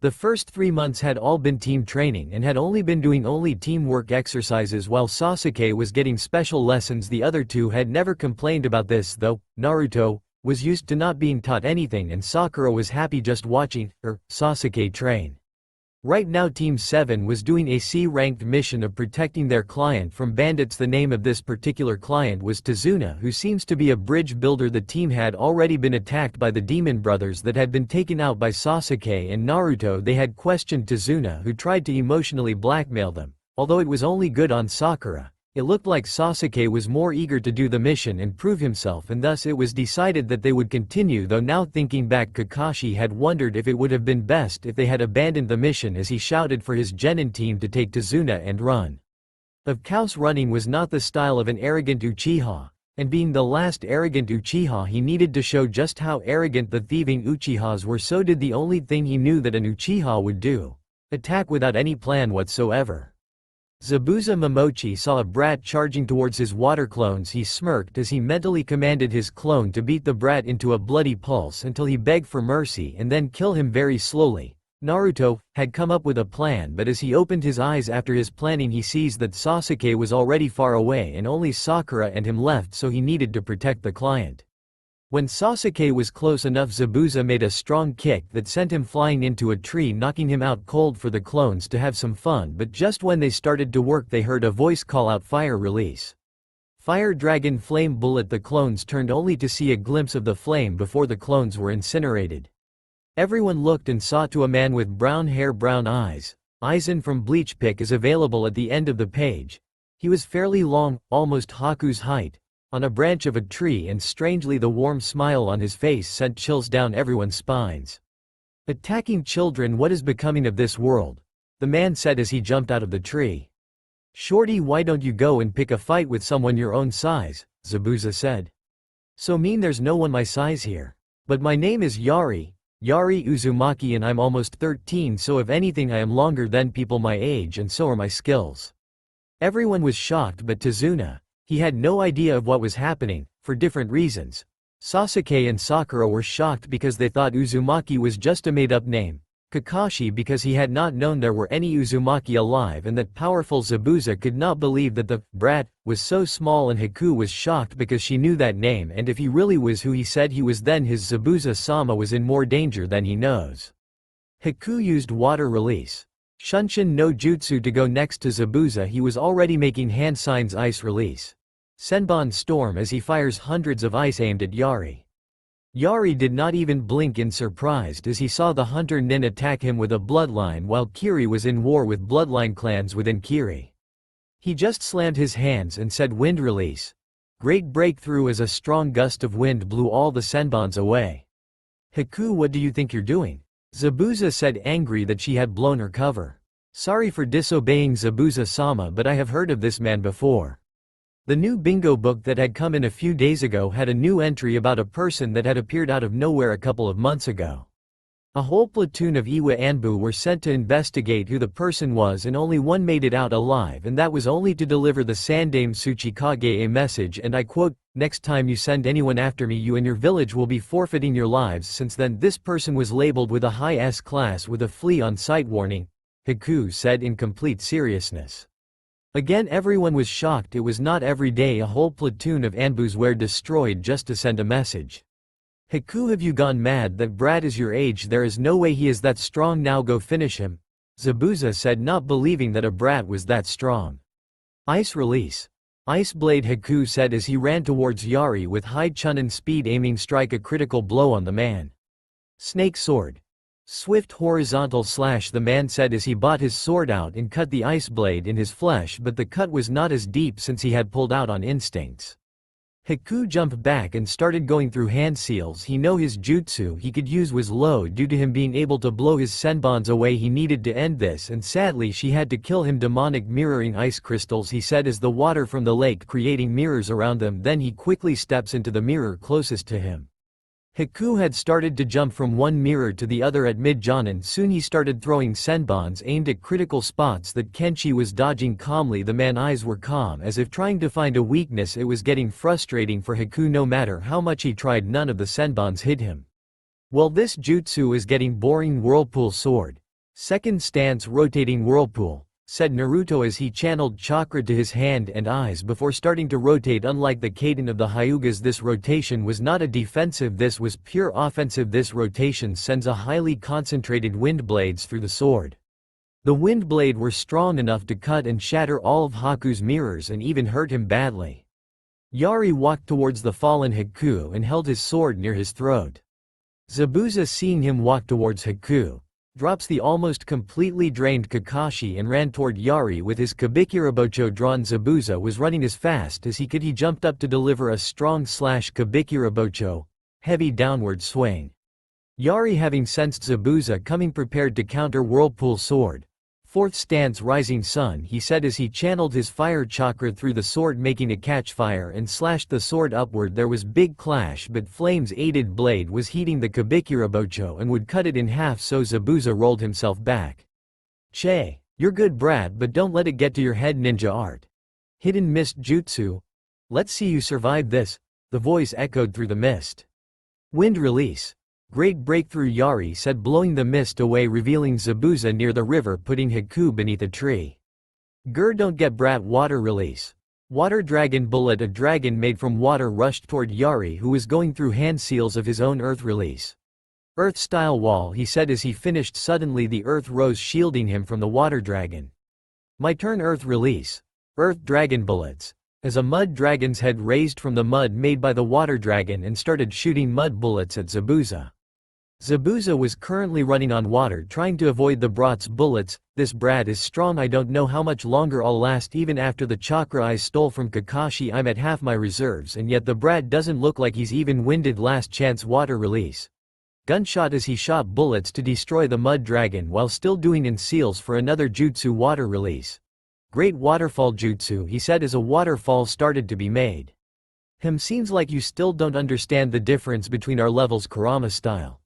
The first 3 months had all been team training and had only been doing teamwork exercises while Sasuke was getting special lessons. The other 2 had never complained about this though. Naruto was used to not being taught anything, and Sakura was happy just watching Sasuke train. Right now Team 7 was doing a C-ranked mission of protecting their client from bandits. The name of this particular client was Tazuna, who seems to be a bridge builder. The team had already been attacked by the demon brothers that had been taken out by Sasuke and Naruto. They had questioned Tazuna, who tried to emotionally blackmail them. Although it was only good on Sakura, it looked like Sasuke was more eager to do the mission and prove himself, and thus it was decided that they would continue. Though now thinking back, Kakashi had wondered if it would have been best if they had abandoned the mission, as he shouted for his genin team to take Tazuna and run. Of course running was not the style of an arrogant Uchiha, and being the last arrogant Uchiha he needed to show just how arrogant the thieving Uchihas were. So did the only thing he knew that an Uchiha would do. Attack without any plan whatsoever. Zabuza Momochi saw a brat charging towards his water clones. He smirked as he mentally commanded his clone to beat the brat into a bloody pulse until he begged for mercy and then kill him very slowly. Naruto had come up with a plan, but as he opened his eyes after his planning he sees that Sasuke was already far away and only Sakura and him left, so he needed to protect the client. When Sasuke was close enough, Zabuza made a strong kick that sent him flying into a tree, knocking him out cold for the clones to have some fun, but just when they started to work they heard a voice call out fire release. Fire dragon flame bullet. The clones turned only to see a glimpse of the flame before the clones were incinerated. Everyone looked and saw to a man with brown hair, brown eyes. Aizen from Bleach Pick is available at the end of the page. He was fairly long, almost Haku's height, on a branch of a tree, and strangely the warm smile on his face sent chills down everyone's spines. Attacking children, what is becoming of this world? The man said as he jumped out of the tree. Shorty, why don't you go and pick a fight with someone your own size? Zabuza said. So mean there's no one my size here. But my name is Yari Uzumaki, and I'm almost 13, so if anything I am longer than people my age, and so are my skills. Everyone was shocked but Tazuna, he had no idea of what was happening, for different reasons. Sasuke and Sakura were shocked because they thought Uzumaki was just a made-up name. Kakashi because he had not known there were any Uzumaki alive, and that powerful Zabuza could not believe that the brat was so small, and Haku was shocked because she knew that name, and if he really was who he said he was, then his Zabuza-sama was in more danger than he knows. Haku used water release Shunshin no Jutsu to go next to Zabuza. He was already making hand signs ice release Senbon storm as he fires hundreds of ice aimed at Yari. Yari did not even blink in surprise as he saw the hunter Nin attack him with a bloodline while Kiri was in war with bloodline clans within Kiri. He just slammed his hands and said wind release. Great breakthrough as a strong gust of wind blew all the Senbons away. Haku, what do you think you're doing? Zabuza said, angry that she had blown her cover. Sorry for disobeying Zabuza-sama, but I have heard of this man before. The new bingo book that had come in a few days ago had a new entry about a person that had appeared out of nowhere a couple of months ago. A whole platoon of Iwa Anbu were sent to investigate who the person was, and only one made it out alive, and that was only to deliver the Sandame Tsuchikage a message, and I quote, "Next time you send anyone after me, you and your village will be forfeiting your lives." Since then this person was labeled with a high S class with a flea on sight warning, Haku said in complete seriousness. Again everyone was shocked. It was not every day a whole platoon of Anbus were destroyed just to send a message. Haku, have you gone mad? That brat is your age, there is no way he is that strong, now go finish him. Zabuza said, not believing that a brat was that strong. Ice release Ice blade, Haku said as he ran towards Yari with high Chunin speed, aiming strike a critical blow on the man. Snake sword Swift horizontal slash, the man said as he brought his sword out and cut the ice blade in his flesh, but the cut was not as deep since he had pulled out on instincts. Haku jumped back and started going through hand seals. He knew his jutsu he could use was low due to him being able to blow his senbons away. He needed to end this, and sadly she had to kill him. Demonic mirroring ice crystals, he said as the water from the lake creating mirrors around them. Then he quickly steps into the mirror closest to him. Haku had started to jump from one mirror to the other at mid-jonin. Soon he started throwing senbons aimed at critical spots that Kenshi was dodging calmly. The man's eyes were calm as if trying to find a weakness. It was getting frustrating for Haku. No matter how much he tried, none of the senbons hit him. Well, this jutsu is getting boring. Whirlpool sword. Second stance, rotating whirlpool, said Naruto as he channeled chakra to his hand and eyes before starting to rotate. Unlike the Kaden of the Hyugas, this rotation was not a defensive, this was pure offensive. This rotation sends a highly concentrated wind blades through the sword. The wind blade were strong enough to cut and shatter all of Haku's mirrors and even hurt him badly. Yari walked towards the fallen Haku and held his sword near his throat. Zabuza, seeing him walk towards Haku, drops the almost completely drained Kakashi and ran toward Yari with his Kabikirabocho drawn. Zabuza was running as fast as he could. He jumped up to deliver a strong slash Kabikirabocho, heavy downward swing. Yari, having sensed Zabuza coming, prepared to counter whirlpool sword. Fourth stance, rising sun, he said as he channeled his fire chakra through the sword, making it catch fire and slashed the sword upward. There was big clash, but flames aided blade was heating the Kabikirabocho and would cut it in half, so Zabuza rolled himself back. Che, you're good brat, but don't let it get to your head. Ninja art. Hidden mist jutsu. Let's see you survive this, the voice echoed through the mist. Wind release. Great breakthrough, Yari said, blowing the mist away, revealing Zabuza near the river, putting Haku beneath a tree. Gur, don't get brat. Water release. Water dragon bullet. A dragon made from water rushed toward Yari, who was going through hand seals of his own. Earth release. Earth style wall, he said as he finished. Suddenly the earth rose, shielding him from the water dragon. My turn. Earth release. Earth dragon bullets. As a mud dragon's head raised from the mud made by the water dragon and started shooting mud bullets at Zabuza. Zabuza was currently running on water, trying to avoid the brat's bullets. This brat is strong. I don't know how much longer I'll last. Even after the chakra I stole from Kakashi, I'm at half my reserves, and yet the brat doesn't look like he's even winded. Last chance. Water release. Gunshot as he shot bullets to destroy the mud dragon while still doing in seals for another jutsu. Water release. Great waterfall jutsu, he said as a waterfall started to be made. Seems like you still don't understand the difference between our levels. Kurama style.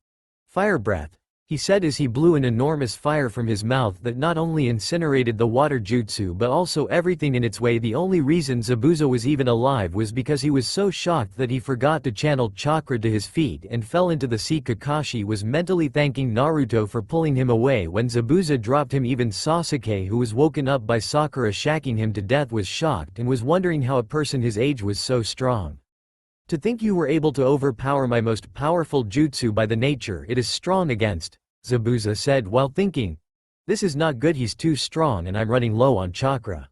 Fire breath, he said as he blew an enormous fire from his mouth that not only incinerated the water jutsu but also everything in its way. The only reason Zabuza was even alive was because he was so shocked that he forgot to channel chakra to his feet and fell into the sea. Kakashi was mentally thanking Naruto for pulling him away when Zabuza dropped him. Even Sasuke, who was woken up by Sakura shacking him to death, was shocked and was wondering how a person his age was so strong. To think you were able to overpower my most powerful jutsu. By the nature it is strong against, Zabuza said while thinking. This is not good, he's too strong and I'm running low on chakra.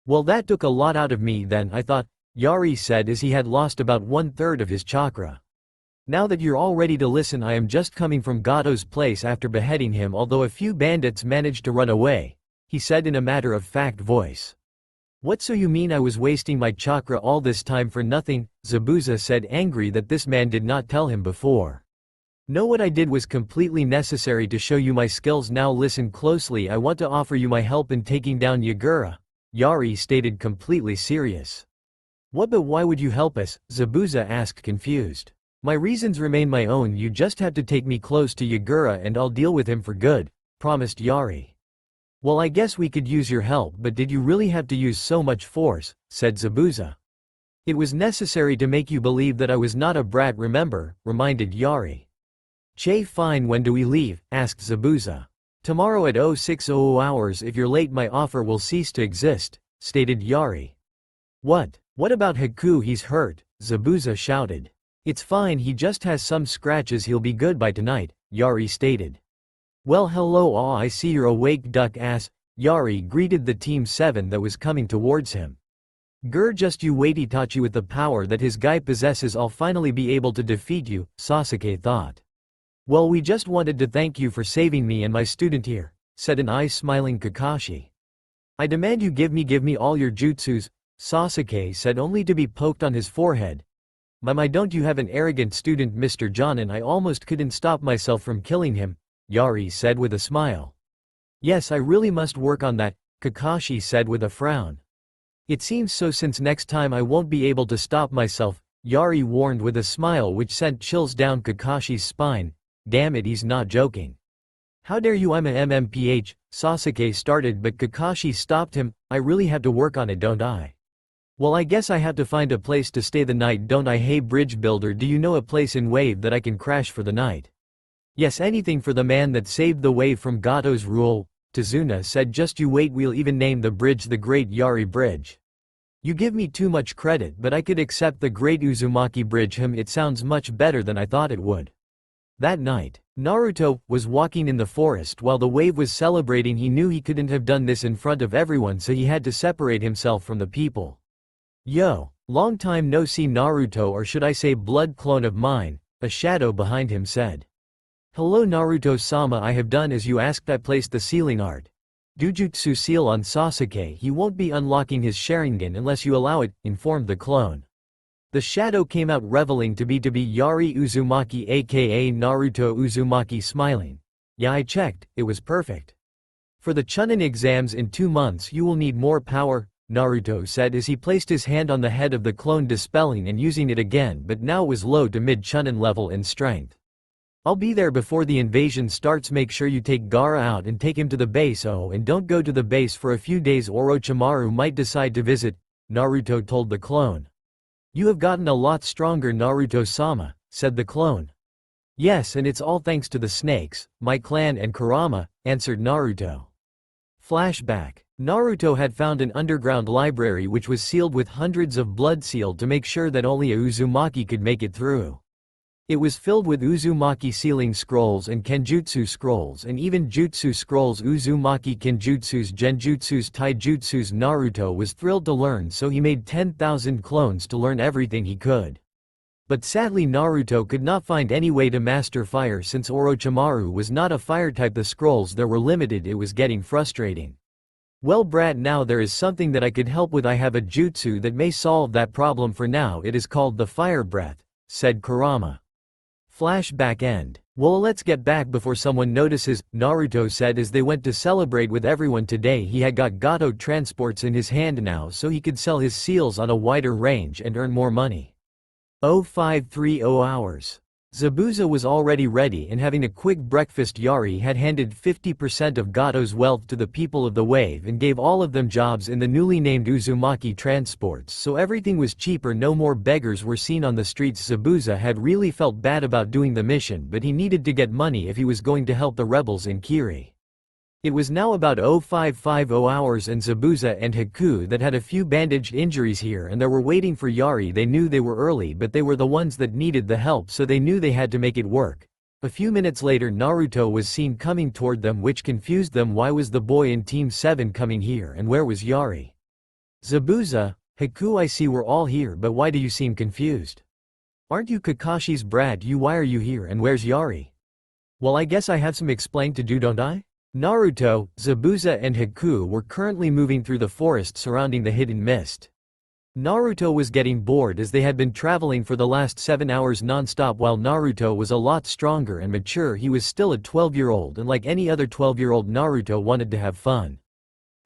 Well, that took a lot out of me then, I thought, Yari said as he had lost about 1/3 of his chakra. Now that you're all ready to listen, I am just coming from Gato's place after beheading him, although a few bandits managed to run away, he said in a matter-of-fact voice. What, so you mean I was wasting my chakra all this time for nothing? Zabuza said, angry that this man did not tell him before. No, what I did was completely necessary to show you my skills. Now listen closely, I want to offer you my help in taking down Yagura, Yari stated, completely serious. What, but why would you help us? Zabuza asked, confused. My reasons remain my own, you just have to take me close to Yagura and I'll deal with him for good, promised Yari. Well, I guess we could use your help, but did you really have to use so much force? Said Zabuza. It was necessary to make you believe that I was not a brat, remember, reminded Yari. Che, fine, when do we leave? Asked Zabuza. Tomorrow at 0600 hours. If you're late my offer will cease to exist, stated Yari. What about Haku? He's hurt, Zabuza shouted. It's fine, he just has some scratches, he'll be good by tonight, Yari stated. Well, hello, I see you're awake, duck ass, Yari greeted the Team 7 that was coming towards him. Gur, just you wait, Itachi with the power that his guy possesses I'll finally be able to defeat you, Sasuke thought. Well, we just wanted to thank you for saving me and my student here, said an eye-smiling Kakashi. I demand you give me all your jutsus, Sasuke said, only to be poked on his forehead. My, don't you have an arrogant student, Mr. Jonin? I almost couldn't stop myself from killing him, Yari said with a smile. Yes, I really must work on that, Kakashi said with a frown. It seems so, since next time I won't be able to stop myself, Yari warned with a smile which sent chills down Kakashi's spine. Damn it, he's not joking. How dare you, I'm an MMPH, Sasuke started, but Kakashi stopped him. I really have to work on it, don't I? Well, I guess I have to find a place to stay the night, don't I? Hey bridge builder, do you know a place in Wave that I can crash for the night? Yes, anything for the man that saved the wave from Gato's rule, Tazuna said. Just you wait, we'll even name the bridge the Great Yari Bridge. You give me too much credit, but I could accept the Great Uzumaki Bridge. It sounds much better than I thought it would. That night, Naruto was walking in the forest while the wave was celebrating. He knew he couldn't have done this in front of everyone, so he had to separate himself from the people. Yo, long time no see, Naruto, or should I say blood clone of mine, a shadow behind him said. Hello Naruto-sama, I have done as you asked. I placed the sealing art Dujutsu seal on Sasuke. He won't be unlocking his Sharingan unless you allow it, informed the clone. The shadow came out reveling to be Yari Uzumaki aka Naruto Uzumaki, smiling. Yeah, I checked, it was perfect. For the Chunin exams in 2 months you will need more power, Naruto said as he placed his hand on the head of the clone, dispelling and using it again, but now was low to mid Chunin level in strength. I'll be there before the invasion starts. Make sure you take Gaara out and take him to the base. Oh, and don't go to the base for a few days. Orochimaru might decide to visit, Naruto told the clone. You have gotten a lot stronger, Naruto-sama, said the clone. Yes, and it's all thanks to the snakes, my clan and Kurama, answered Naruto. Flashback. Naruto had found an underground library which was sealed with hundreds of blood sealed to make sure that only a Uzumaki could make it through. It was filled with Uzumaki sealing scrolls and Kenjutsu scrolls and even Jutsu scrolls, Uzumaki Kenjutsus, Genjutsus, Taijutsus. Naruto was thrilled to learn, so he made 10,000 clones to learn everything he could. But sadly Naruto could not find any way to master fire since Orochimaru was not a fire type. The scrolls there were limited. It was getting frustrating. Well brat, now there is something that I could help with. I have a jutsu that may solve that problem for now. It is called the fire breath, said Kurama. Flashback end. Well, let's get back before someone notices, Naruto said as they went to celebrate with everyone. Today he had got Gato transports in his hand now, so he could sell his seals on a wider range and earn more money. 0530 hours. Zabuza was already ready and having a quick breakfast. Yari had handed 50% of Gato's wealth to the people of the wave and gave all of them jobs in the newly named Uzumaki transports, so everything was cheaper. No more beggars were seen on the streets. Zabuza had really felt bad about doing the mission, but he needed to get money if he was going to help the rebels in Kiri. It was now about 0550 hours and Zabuza and Haku that had a few bandaged injuries here and they were waiting for Yari. They knew they were early, but they were the ones that needed the help, so they knew they had to make it work. A few minutes later Naruto was seen coming toward them, which confused them. Why was the boy in Team 7 coming here and where was Yari? Zabuza, Haku, I see we're all here, but why do you seem confused? Aren't you Kakashi's brat? Why are you here and where's Yari? Well, I guess I have some explain to do, don't I? Naruto, Zabuza and Haku were currently moving through the forest surrounding the hidden mist. Naruto was getting bored as they had been traveling for the last 7 hours non-stop. While Naruto was a lot stronger and mature, he was still a 12-year-old, and like any other 12-year-old, Naruto wanted to have fun.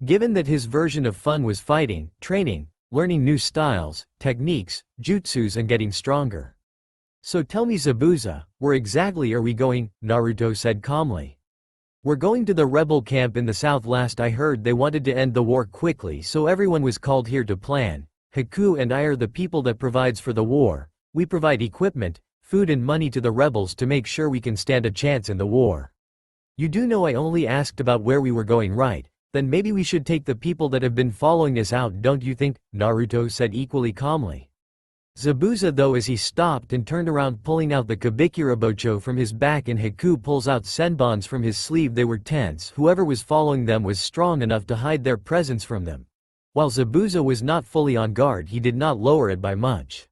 Given that his version of fun was fighting, training, learning new styles, techniques, jutsus and getting stronger. So tell me Zabuza, where exactly are we going? Naruto said calmly. We're going to the rebel camp in the south. Last I heard they wanted to end the war quickly, so everyone was called here to plan. Haku and I are the people that provides for the war. We provide equipment, food and money to the rebels to make sure we can stand a chance in the war. You do know I only asked about where we were going, right? Then maybe we should take the people that have been following us out, don't you think? Naruto said equally calmly. Zabuza though, as he stopped and turned around, pulling out the Kabikirabocho from his back, and Haku pulls out senbons from his sleeve. They were tense. Whoever was following them was strong enough to hide their presence from them. While Zabuza was not fully on guard, he did not lower it by much.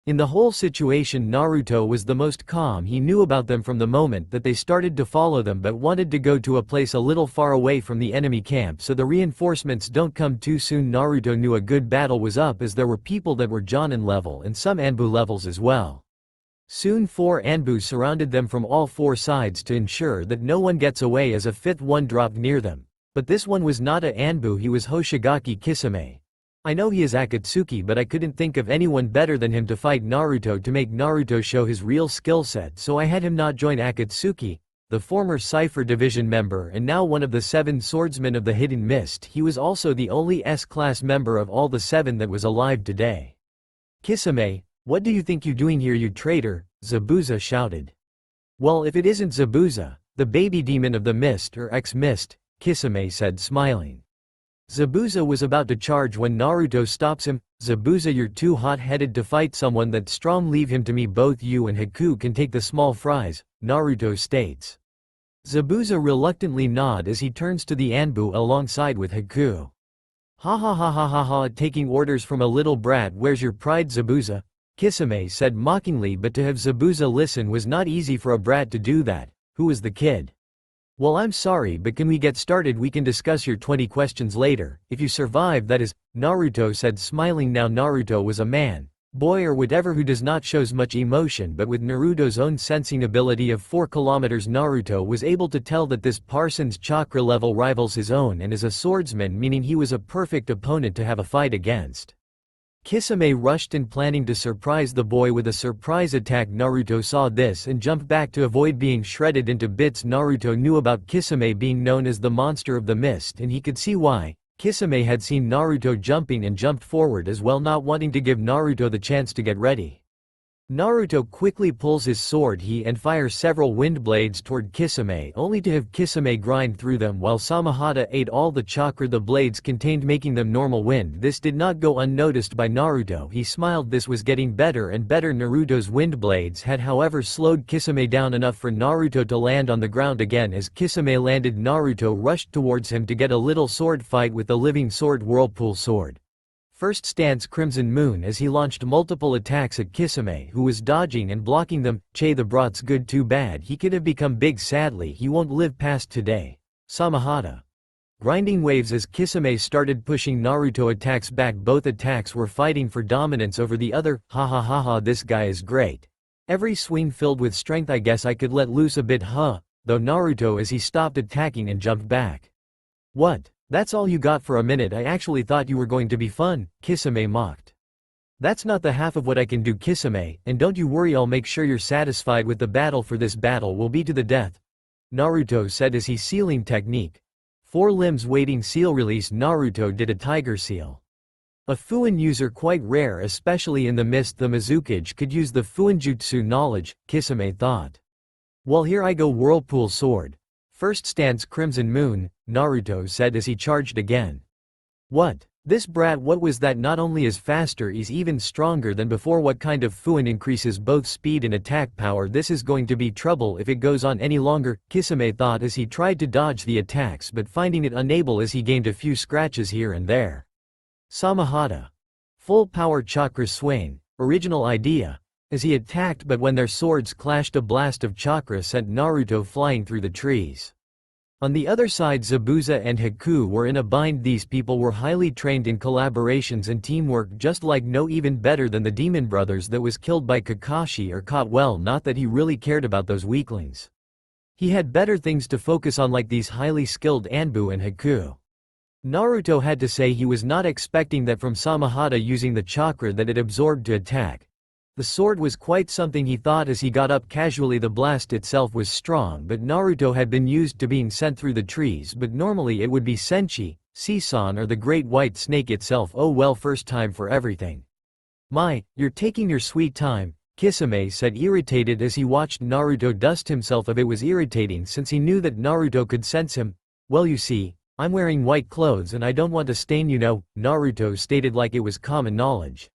In the whole situation Naruto was the most calm. He knew about them from the moment that they started to follow them, but wanted to go to a place a little far away from the enemy camp so the reinforcements don't come too soon. Naruto knew a good battle was up as there were people that were Jonin level and some Anbu levels as well. Soon 4 Anbu surrounded them from all 4 sides to ensure that no one gets away as a 5th one dropped near them. But this one was not a Anbu, he was Hoshigaki Kisame. I know he is Akatsuki, but I couldn't think of anyone better than him to fight Naruto, to make Naruto show his real skill set, so I had him not join Akatsuki, the former Cypher Division member and now one of the 7 swordsmen of the Hidden Mist. He was also the only S-class member of all the 7 that was alive today. Kisame, what do you think you're doing here, you traitor? Zabuza shouted. Well, if it isn't Zabuza, the baby demon of the mist or ex-mist, Kisame said smiling. Zabuza was about to charge when Naruto stops him. Zabuza, you're too hot-headed to fight someone that strong. Leave him to me. Both you and Haku can take the small fries, Naruto states. Zabuza reluctantly nods as he turns to the Anbu alongside with Haku. Ha ha ha ha ha ha, taking orders from a little brat. Where's your pride, Zabuza? Kisame said mockingly, but to have Zabuza listen was not easy for a brat to do that. Who was the kid? Well, I'm sorry, but can we get started? We can discuss your 20 questions later, if you survive, that is, Naruto said smiling. Now Naruto was a man, boy or whatever who does not shows much emotion, but with Naruto's own sensing ability of 4 kilometers, Naruto was able to tell that this person's chakra level rivals his own and is a swordsman, meaning he was a perfect opponent to have a fight against. Kisame rushed in planning to surprise the boy with a surprise attack. Naruto saw this and jumped back to avoid being shredded into bits. Naruto knew about Kisame being known as the monster of the mist and he could see why. Kisame had seen Naruto jumping and jumped forward as well, not wanting to give Naruto the chance to get ready. Naruto quickly pulls his sword and fires several wind blades toward Kisame, only to have Kisame grind through them while Samahata ate all the chakra the blades contained, making them normal wind. This did not go unnoticed by Naruto. He smiled. This was getting better and better. Naruto's wind blades had however slowed Kisame down enough for Naruto to land on the ground again. As Kisame landed, Naruto rushed towards him to get a little sword fight with the living sword Whirlpool Sword. First stance Crimson Moon as he launched multiple attacks at Kisame, who was dodging and blocking them. Che the brat's good, too bad he could have become big, sadly he won't live past today. Samahata. Grinding waves as Kisame started pushing Naruto attacks back. Both attacks were fighting for dominance over the other. Ha ha ha ha, this guy is great. Every swing filled with strength. I guess I could let loose a bit, huh? Though Naruto as he stopped attacking and jumped back. What? That's all you got for a minute? I actually thought you were going to be fun, Kisame mocked. That's not the half of what I can do, Kisame, and don't you worry, I'll make sure you're satisfied with the battle, for this battle will be to the death, Naruto said as he sealing technique. 4 limbs waiting seal release. Naruto did a tiger seal. A Fuin user, quite rare especially in the mist. The Mizukage could use the Fuinjutsu knowledge, Kisame thought. Well, here I go, Whirlpool Sword. First stance Crimson Moon, Naruto said as he charged again. What? This brat, what was that? Not only is faster, he's even stronger than before. What kind of Fuin increases both speed and attack power? This is going to be trouble if it goes on any longer, Kisame thought as he tried to dodge the attacks but finding it unable as he gained a few scratches here and there. Samahata. Full power chakra swing, original idea. As he attacked, but when their swords clashed, a blast of chakra sent Naruto flying through the trees. On the other side, Zabuza and Haku were in a bind. These people were highly trained in collaborations and teamwork, just like no even better than the demon brothers that was killed by Kakashi or caught. Well, not that he really cared about those weaklings. He had better things to focus on, like these highly skilled Anbu and Haku. Naruto had to say he was not expecting that from Samahata using the chakra that it absorbed to attack. The sword was quite something, he thought as he got up casually. The blast itself was strong, but Naruto had been used to being sent through the trees, but normally it would be Senshi, Sisan or the Great White Snake itself. Oh well, first time for everything. My, you're taking your sweet time, Kisame said, irritated as he watched Naruto dust himself of it. Was irritating since he knew that Naruto could sense him. Well, you see, I'm wearing white clothes and I don't want to stain, you know, Naruto stated like it was common knowledge.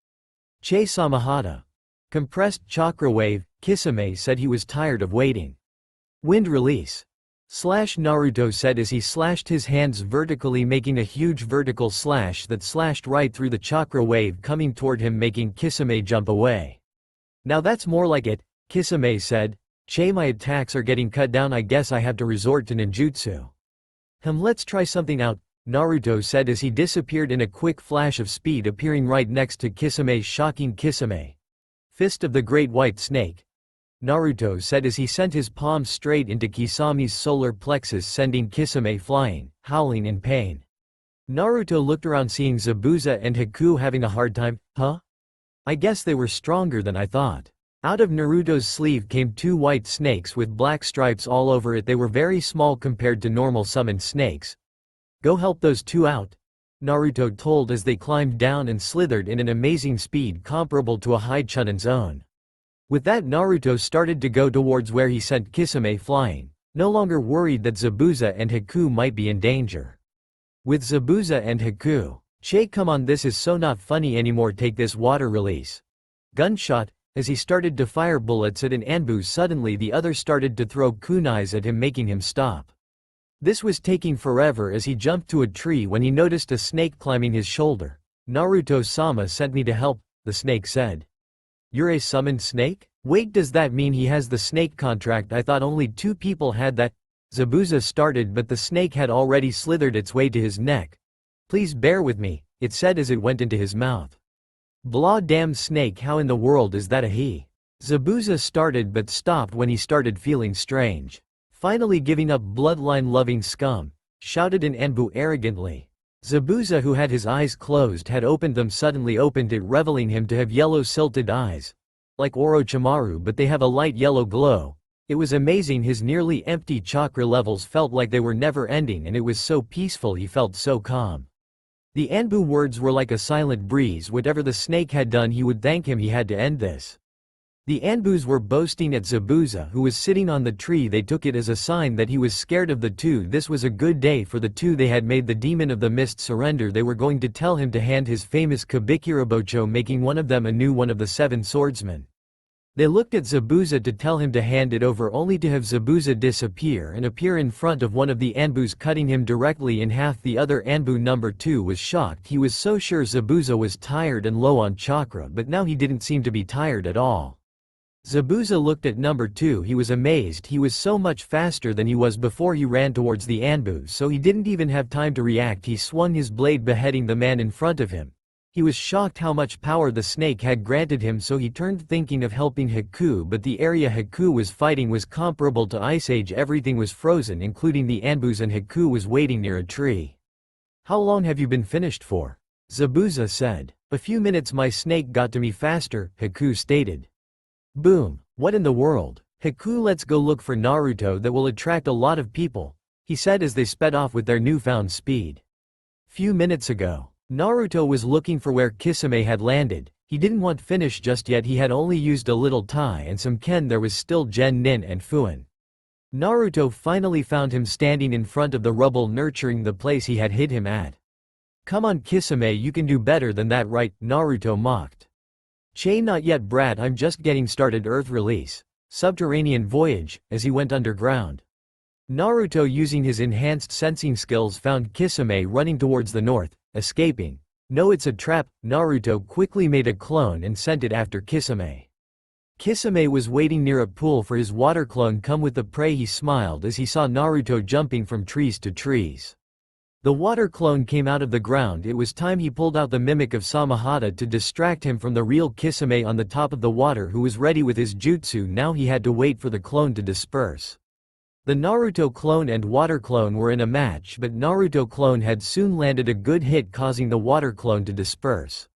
Che Samahata. Compressed chakra wave, Kisame said he was tired of waiting. Wind release. Slash, Naruto said as he slashed his hands vertically, making a huge vertical slash that slashed right through the chakra wave coming toward him, making Kisame jump away. Now that's more like it, Kisame said. Che, my attacks are getting cut down, I guess I have to resort to ninjutsu. Let's try something out, Naruto said as he disappeared in a quick flash of speed, appearing right next to Kisame, shocking Kisame. Fist of the Great White Snake, Naruto said as he sent his palm straight into Kisame's solar plexus, sending Kisame flying, howling in pain. Naruto looked around, seeing Zabuza and Haku having a hard time. Huh? I guess they were stronger than I thought. Out of Naruto's sleeve came 2 white snakes with black stripes all over it. They were very small compared to normal summoned snakes. Go help those 2 out, Naruto told as they climbed down and slithered in an amazing speed comparable to a high Chunin's own. With that, Naruto started to go towards where he sent Kisame flying, no longer worried that Zabuza and Haku might be in danger. With Zabuza and Haku, Che, come on, this is so not funny anymore, take this water release. Gunshot, as he started to fire bullets at an Anbu, suddenly the other started to throw kunais at him, making him stop. This was taking forever as he jumped to a tree when he noticed a snake climbing his shoulder. Naruto-sama sent me to help, the snake said. You're a summoned snake? Wait, does that mean he has the snake contract? I thought only 2 people had that. Zabuza started, but the snake had already slithered its way to his neck. Please bear with me, it said as it went into his mouth. Blah, damn snake, how in the world is that a he? Zabuza started but stopped when he started feeling strange. Finally giving up, bloodline-loving scum, shouted an Anbu arrogantly. Zabuza, who had his eyes closed, had opened them, suddenly opened it, revealing him to have yellow silted eyes. Like Orochimaru, but they have a light yellow glow. It was amazing. His nearly empty chakra levels felt like they were never ending, and it was so peaceful, he felt so calm. The Anbu words were like a silent breeze. Whatever the snake had done, he would thank him. He had to end this. The Anbus were boasting at Zabuza, who was sitting on the tree. They took it as a sign that he was scared of the two. This was a good day for the two. They had made the demon of the mist surrender. They were going to tell him to hand his famous Kabikirabocho, making one of them a new one of the 7 swordsmen. They looked at Zabuza to tell him to hand it over, only to have Zabuza disappear and appear in front of one of the Anbus, cutting him directly in half. The other Anbu, number 2, was shocked. He was so sure Zabuza was tired and low on chakra, but now he didn't seem to be tired at all. Zabuza looked at number 2. He was amazed. He was so much faster than he was before. He ran towards the Anbus, so he didn't even have time to react. He swung his blade, beheading the man in front of him. He was shocked how much power the snake had granted him, so he turned, thinking of helping Haku, but the area Haku was fighting was comparable to Ice Age. Everything was frozen, including the Anbus, and Haku was waiting near a tree. "How long have you been finished for?" Zabuza said. "A few minutes. My snake got to me faster," Haku stated. "Boom. What in the world? Haku, let's go look for Naruto. That will attract a lot of people," he said as they sped off with their newfound speed. Few minutes ago, Naruto was looking for where Kisame had landed. He didn't want finish just yet. He had only used a little Tai and some Ken. There was still Nin and Fuin. Naruto finally found him standing in front of the rubble, nurturing the place he had hid him at. "Come on Kisame, you can do better than that, right?" Naruto mocked. "Che, not yet brat, I'm just getting started." Earth release. Subterranean voyage, as he went underground. Naruto, using his enhanced sensing skills, found Kisame running towards the north, escaping. "No, it's a trap." Naruto quickly made a clone and sent it after Kisame. Kisame was waiting near a pool for his water clone come with the prey. He smiled as he saw Naruto jumping from trees to trees. The water clone came out of the ground. It was time. He pulled out the mimic of Samahata to distract him from the real Kisame on the top of the water, who was ready with his jutsu. Now he had to wait for the clone to disperse. The Naruto clone and water clone were in a match, but Naruto clone had soon landed a good hit, causing the water clone to disperse.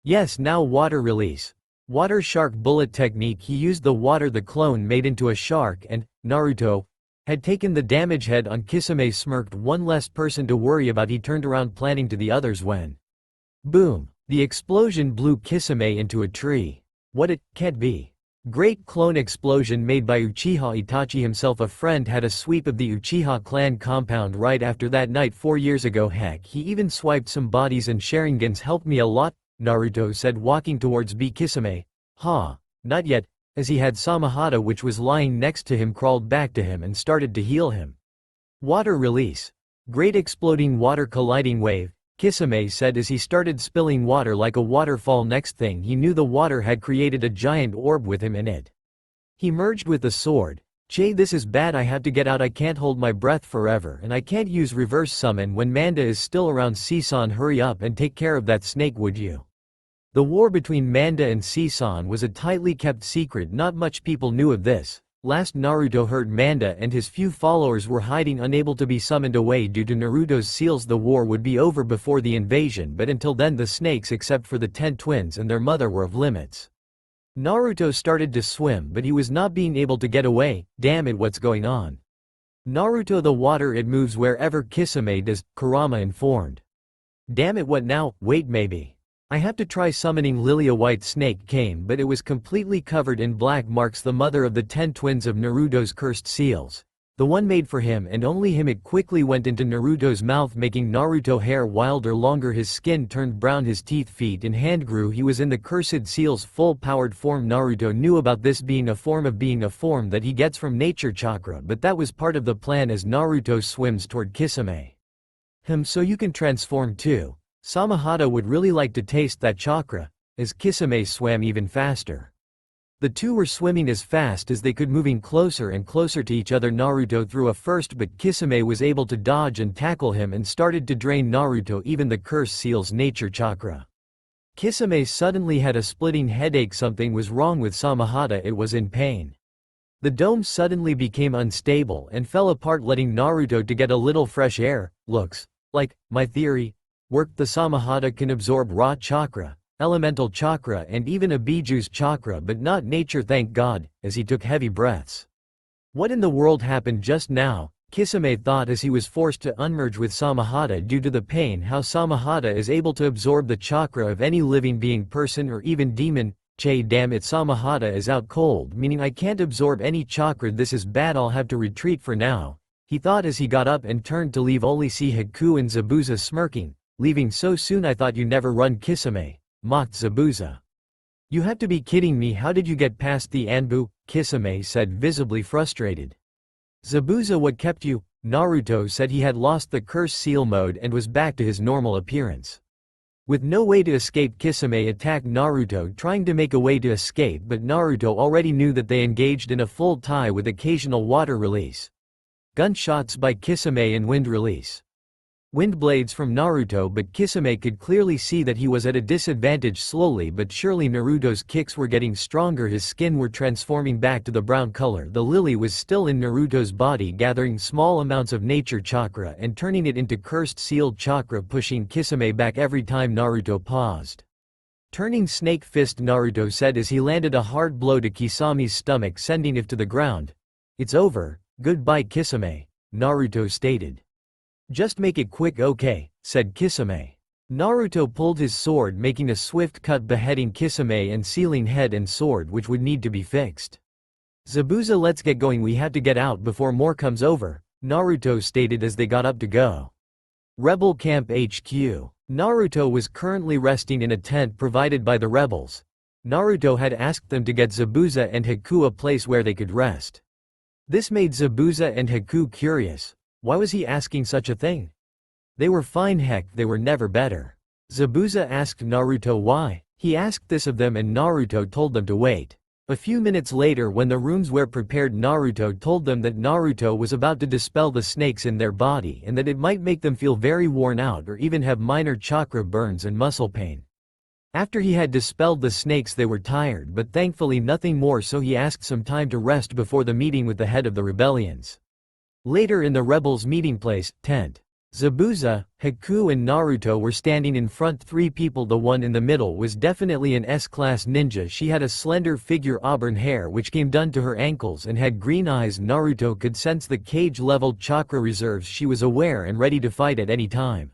Yes, now water release. Water shark bullet technique. He used the water the clone made into a shark, and Naruto had taken the damage. Head on. Kisame smirked. One less person to worry about. He turned around, planning to the others, when boom! The explosion blew Kisame into a tree. What? It can't be. Great clone explosion made by Uchiha Itachi himself. A friend had a sweep of the Uchiha clan compound right after that night 4 years ago. Heck, he even swiped some bodies and Sharingans. Helped me a lot, Naruto said, walking towards Kisame. Not yet. As he had Samahata, which was lying next to him, crawled back to him and started to heal him. Water release. Great exploding water colliding wave, Kisame said as he started spilling water like a waterfall. Next thing he knew, the water had created a giant orb with him in it. He merged with the sword. "Che, this is bad. I have to get out. I can't hold my breath forever, and I can't use reverse summon when Manda is still around." "Sisan, hurry up and take care of that snake, would you?" The war between Manda and Sisan was a tightly kept secret. Not much people knew of this. Last Naruto heard, Manda and his few followers were hiding, unable to be summoned away due to Naruto's seals. The war would be over before the invasion, but until then the snakes, except for the 10 twins and their mother, were of limits. Naruto started to swim, but he was not being able to get away. "Damn it, what's going on?" "Naruto, the water, it moves wherever Kisame does," Kurama informed. "Damn it, what now? Wait, maybe I have to try summoning Lilia." White snake came, but it was completely covered in black marks, the mother of the 10 twins of Naruto's cursed seals. The one made for him and only him. It quickly went into Naruto's mouth, making Naruto hair wilder, longer. His skin turned brown, his teeth, feet and hand grew. He was in the cursed seal's full-powered form. Naruto knew about this being a form that he gets from nature chakra, but that was part of the plan as Naruto swims toward Kisame. So you can transform too. Samahata would really like to taste that chakra, as Kisame swam even faster. The two were swimming as fast as they could, moving closer and closer to each other. Naruto threw a first, but Kisame was able to dodge and tackle him and started to drain Naruto even the cursed seal's nature chakra. Kisame suddenly had a splitting headache. Something was wrong with Samahata. It was in pain. The dome suddenly became unstable and fell apart, letting Naruto to get a little fresh air. "Looks like my theory," worked. The Samahata can absorb raw chakra, elemental chakra and even a Biju's chakra but not nature, thank God, as he took heavy breaths. What in the world happened just now? Kisame thought as he was forced to unmerge with Samahata due to the pain. How Samahata is able to absorb the chakra of any living being, person or even demon. Che, damn it, Samahata is out cold, meaning I can't absorb any chakra. This is bad, I'll have to retreat for now, he thought as he got up and turned to leave, only see Haku and Zabuza smirking. Leaving so soon? I thought you never run, Kisame, mocked Zabuza. You have to be kidding me, how did you get past the Anbu? Kisame said, visibly frustrated. Zabuza, what kept you? Naruto said he had lost the curse seal mode and was back to his normal appearance. With no way to escape, Kisame attacked Naruto, trying to make a way to escape, but Naruto already knew that they engaged in a full tie with occasional water release. Gunshots by Kisame and wind release. Wind blades from Naruto, but Kisame could clearly see that he was at a disadvantage. Slowly but surely Naruto's kicks were getting stronger, his skin were transforming back to the brown color. The lily was still in Naruto's body, gathering small amounts of nature chakra and turning it into cursed sealed chakra, pushing Kisame back every time Naruto paused. Turning snake fist, Naruto said as he landed a hard blow to Kisame's stomach, sending it to the ground. It's over, goodbye Kisame, Naruto stated. Just make it quick, okay, said Kisame. Naruto pulled his sword, making a swift cut, beheading Kisame and sealing head and sword, which would need to be fixed. Zabuza, let's get going, we have to get out before more comes over, Naruto stated as they got up to go. Rebel Camp HQ. Naruto was currently resting in a tent provided by the rebels. Naruto had asked them to get Zabuza and Haku a place where they could rest. This made Zabuza and Haku curious. Why was he asking such a thing? They were fine, heck, they were never better. Zabuza asked Naruto why. He asked this of them and Naruto told them to wait. A few minutes later, when the rooms were prepared, Naruto told them that Naruto was about to dispel the snakes in their body and that it might make them feel very worn out or even have minor chakra burns and muscle pain. After he had dispelled the snakes, they were tired, but thankfully nothing more, so he asked some time to rest before the meeting with the head of the rebellions. Later in the rebels' meeting place, tent. Zabuza, Haku and Naruto were standing in front. Three people. The one in the middle was definitely an S-class ninja. She had a slender figure, auburn hair which came down to her ankles, and had green eyes. Naruto could sense the cage-level chakra reserves. She was aware and ready to fight at any time.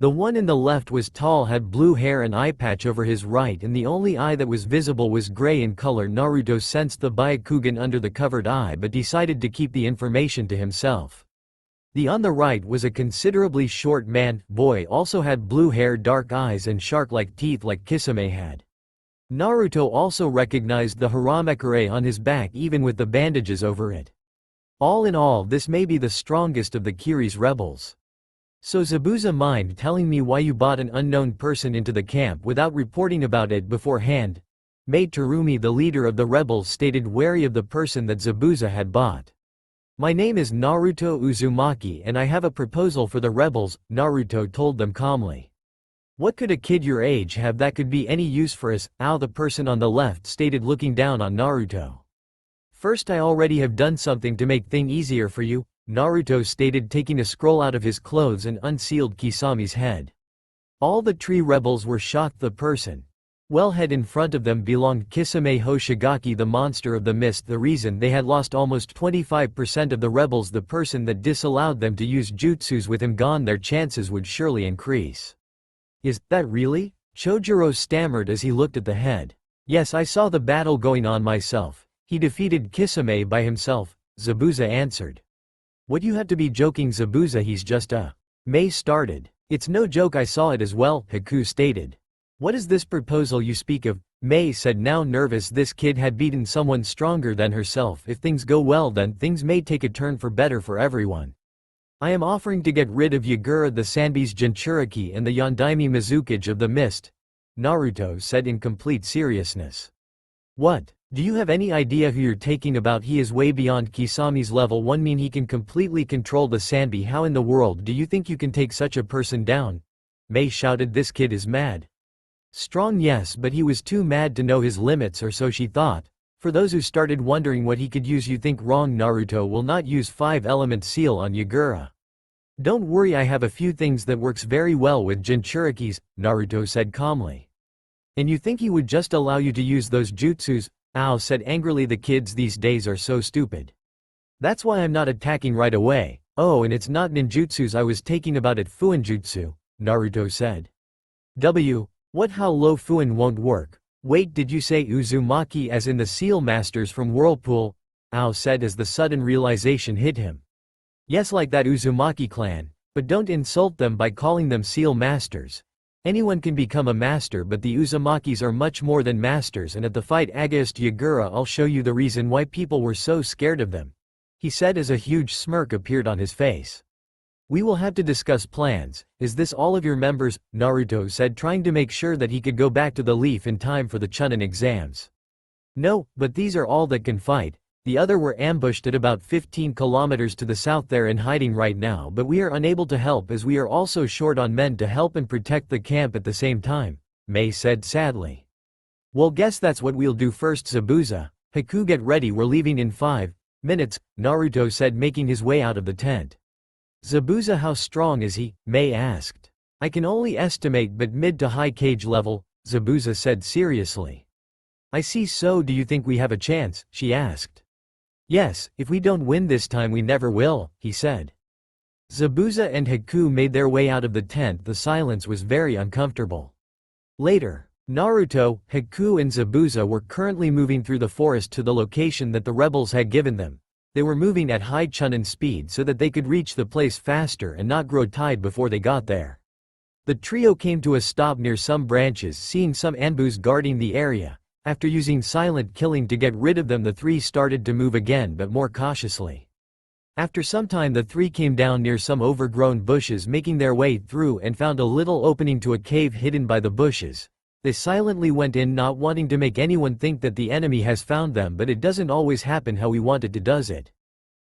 The one in the left was tall, had blue hair and eye patch over his right, and the only eye that was visible was gray in color. Naruto sensed the Byakugan under the covered eye but decided to keep the information to himself. The on the right was a considerably short man. Boy also had blue hair, dark eyes and shark-like teeth like Kisame had. Naruto also recognized the haramekure on his back even with the bandages over it. All in all, this may be the strongest of the Kiri's rebels. So Zabuza, mind telling me why you bought an unknown person into the camp without reporting about it beforehand? Maid Terumi, the leader of the rebels, stated, wary of the person that Zabuza had bought. My name is Naruto Uzumaki and I have a proposal for the rebels, Naruto told them calmly. What could a kid your age have that could be any use for us? Ow, the person on the left stated, looking down on Naruto. First, I already have done something to make things easier for you, Naruto stated, taking a scroll out of his clothes and unsealed Kisame's head. All the tree rebels were shocked. The person, well, head in front of them belonged Kisame Hoshigaki, the monster of the mist. The reason they had lost almost 25% of the rebels, the person that disallowed them to use jutsus, with him gone, their chances would surely increase. Is that really? Chojuro stammered as he looked at the head. Yes, I saw the battle going on myself. He defeated Kisame by himself, Zabuza answered. What, you have to be joking, Zabuza, he's just a... May started. It's no joke, I saw it as well, Haku stated. What is this proposal you speak of? May said, now nervous. This kid had beaten someone stronger than herself. If things go well, then things may take a turn for better for everyone. I am offering to get rid of Yagura the Sanbi's Jinchuriki and the Yondaime Mizukage of the Mist, Naruto said in complete seriousness. What? Do you have any idea who you're taking about? He is way beyond Kisame's level 1. Mean he can completely control the Sanbi? How in the world do you think you can take such a person down? May shouted, this kid is mad. Strong, yes, but he was too mad to know his limits, or so she thought. For those who started wondering what he could use, you think wrong. Naruto will not use 5-element seal on Yagura. Don't worry, I have a few things that works very well with Jinchurikis, Naruto said calmly. And you think he would just allow you to use those jutsus? Ao said angrily. The kids these days are so stupid. That's why I'm not attacking right away. Oh, and it's not ninjutsus I was taking about it, fuinjutsu, Naruto said. What, how low fuin won't work? Wait, did you say Uzumaki as in the seal masters from Whirlpool? Ao said as the sudden realization hit him. Yes, like that Uzumaki clan, but don't insult them by calling them seal masters. Anyone can become a master, but the Uzumakis are much more than masters, and at the fight against Yagura I'll show you the reason why people were so scared of them, he said as a huge smirk appeared on his face. We will have to discuss plans. Is this all of your members? Naruto said, trying to make sure that he could go back to the Leaf in time for the Chunin exams. No, but these are all that can fight. The other were ambushed at about 15 kilometers to the south. They're in hiding right now, but we are unable to help as we are also short on men to help and protect the camp at the same time, Mei said sadly. Well, guess that's what we'll do first. Zabuza, Haku, get ready, we're leaving in 5 minutes, Naruto said, making his way out of the tent. Zabuza, how strong is he? Mei asked. I can only estimate, but mid to high cage level, Zabuza said seriously. I see, so do you think we have a chance? She asked. Yes, if we don't win this time we never will, he said. Zabuza and Haku made their way out of the tent. The silence was very uncomfortable. Later, Naruto, Haku and Zabuza were currently moving through the forest to the location that the rebels had given them. They were moving at high Chunin speed so that they could reach the place faster and not grow tired before they got there. The trio came to a stop near some branches, seeing some Anbus guarding the area. After using silent killing to get rid of them, the three started to move again, but more cautiously. After some time the three came down near some overgrown bushes, making their way through and found a little opening to a cave hidden by the bushes. They silently went in, not wanting to make anyone think that the enemy has found them, but it doesn't always happen how we want it to, does it?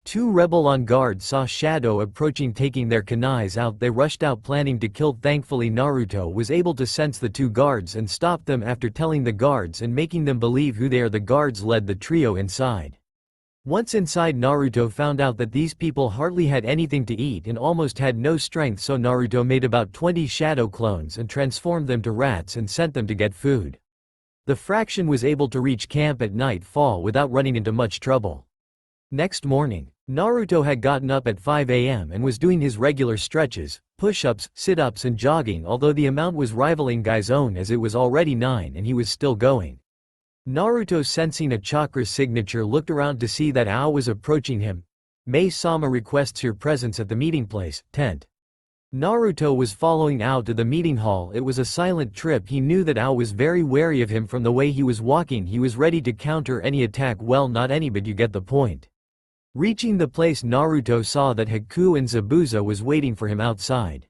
Two rebel on guard saw Shadow approaching, taking their kunais out. They rushed out planning to kill. Thankfully Naruto was able to sense the two guards and stop them after telling the guards and making them believe who they are. The guards led the trio inside. Once inside, Naruto found out that these people hardly had anything to eat and almost had no strength, so Naruto made about 20 shadow clones and transformed them to rats and sent them to get food. The fraction was able to reach camp at nightfall without running into much trouble. Next morning, Naruto had gotten up at 5 a.m. and was doing his regular stretches, push-ups, sit-ups and jogging, although the amount was rivaling Guy's own as it was already 9 and he was still going. Naruto, sensing a chakra signature, looked around to see that Ao was approaching him. Mei-sama requests your presence at the meeting place, tent. Naruto was following Ao to the meeting hall. It was a silent trip. He knew that Ao was very wary of him from the way he was walking. He was ready to counter any attack. Well, not any, but you get the point. Reaching the place, Naruto saw that Haku and Zabuza was waiting for him outside.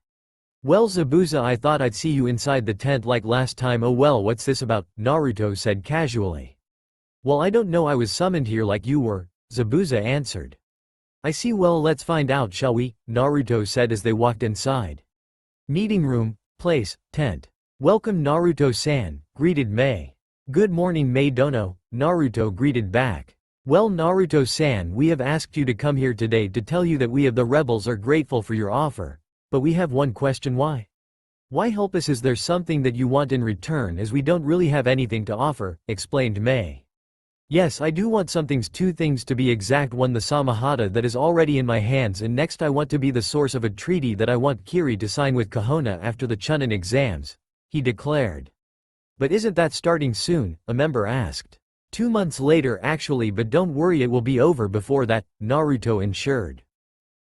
Well, Zabuza, I thought I'd see you inside the tent like last time. Oh well, what's this about? Naruto said casually. Well, I don't know, I was summoned here like you were, Zabuza answered. I see, well let's find out, shall we? Naruto said as they walked inside. Meeting room, place, tent. Welcome Naruto-san, greeted Mei. Good morning Mei Dono, Naruto greeted back. Well Naruto-san, we have asked you to come here today to tell you that we of the rebels are grateful for your offer. But we have one question. Why? Why help us? Is there something that you want in return, as we don't really have anything to offer, explained Mei. Yes, I do want something, 2 things to be exact. One, the Samahata that is already in my hands, and next I want to be the source of a treaty that I want Kiri to sign with Kahona after the Chunin exams, he declared. But isn't that starting soon? A member asked. 2 months later actually, but don't worry, it will be over before that, Naruto ensured.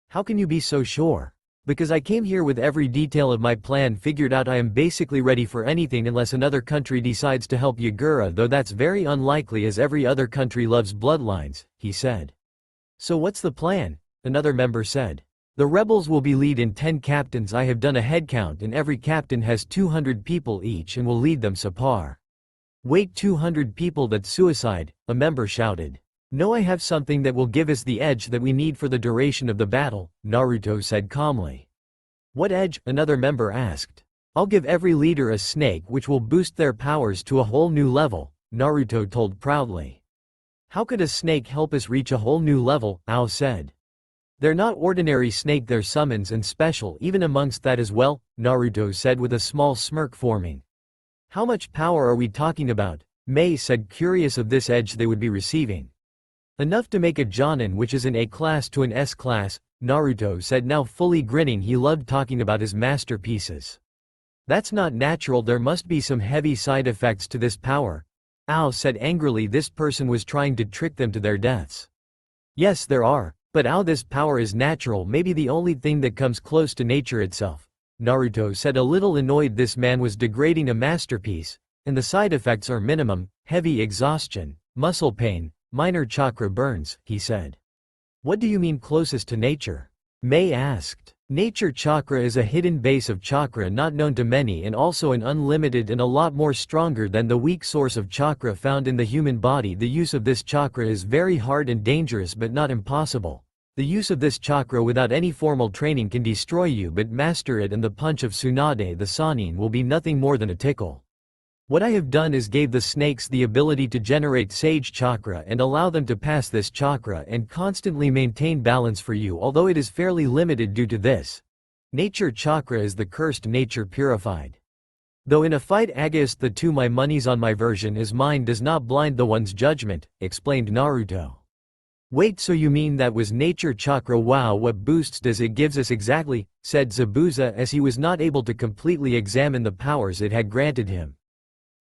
How can you be so sure? Because I came here with every detail of my plan figured out. I am basically ready for anything unless another country decides to help Yagura, though that's very unlikely as every other country loves bloodlines, he said. So what's the plan? Another member said. The rebels will be led in 10 captains. I have done a head count and every captain has 200 people each and will lead them separ. Wait, 200 people? That's suicide, a member shouted. No, I have something that will give us the edge that we need for the duration of the battle, Naruto said calmly. What edge? Another member asked. I'll give every leader a snake which will boost their powers to a whole new level, Naruto told proudly. How could a snake help us reach a whole new level? Ao said. They're not ordinary snake, they're summons and special even amongst that as well, Naruto said with a small smirk forming. How much power are we talking about? Mei said, curious of this edge they would be receiving. Enough to make a Jonin, which is an A class to an S class, Naruto said, now fully grinning. He loved talking about his masterpieces. That's not natural, there must be some heavy side effects to this power. Ao said angrily, this person was trying to trick them to their deaths. Yes, there are, but Ao, this power is natural, maybe the only thing that comes close to nature itself. Naruto said, a little annoyed. This man was degrading a masterpiece, and the side effects are minimum, heavy exhaustion, muscle pain, minor chakra burns, he said. What do you mean closest to nature? Mei asked. Nature chakra is a hidden base of chakra not known to many and also an unlimited and a lot more stronger than the weak source of chakra found in the human body. The use of this chakra is very hard and dangerous but not impossible. The use of this chakra without any formal training can destroy you, but master it and the punch of Tsunade the sannin will be nothing more than a tickle. What I have done is gave the snakes the ability to generate sage chakra and allow them to pass this chakra and constantly maintain balance for you, although it is fairly limited due to this. Nature chakra is the cursed nature purified. Though in a fight against the two, my money's on my version is mine does not blind the one's judgment, explained Naruto. Wait, so you mean that was nature chakra? Wow, what boosts does it gives us exactly, said Zabuza as he was not able to completely examine the powers it had granted him.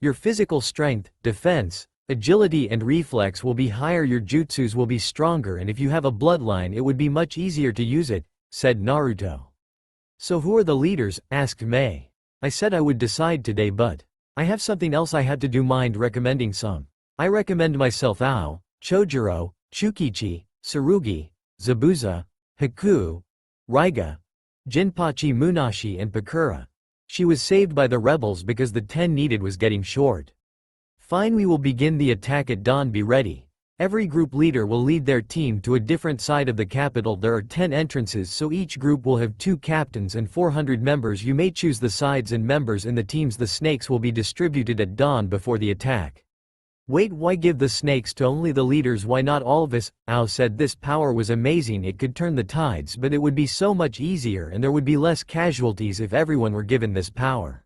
Your physical strength, defense, agility and reflex will be higher, your jutsus will be stronger, and if you have a bloodline it would be much easier to use it, said Naruto. So who are the leaders? Asked Mei. I said I would decide today, but I have something else I had to do. Mind recommending some? I recommend myself Ao, Chojuro, Chukichi, Tsurugi, Zabuza, Haku, Raiga, Jinpachi, Munashi and Pakura. She was saved by the rebels because the 10 needed was getting short. Fine, we will begin the attack at dawn, be ready. Every group leader will lead their team to a different side of the capital. There are 10 entrances, so each group will have 2 captains and 400 members. You may choose the sides and members in the teams. The snakes will be distributed at dawn before the attack. Wait, why give the snakes to only the leaders? Why not all of us? Ao said this power was amazing, it could turn the tides, but it would be so much easier and there would be less casualties if everyone were given this power.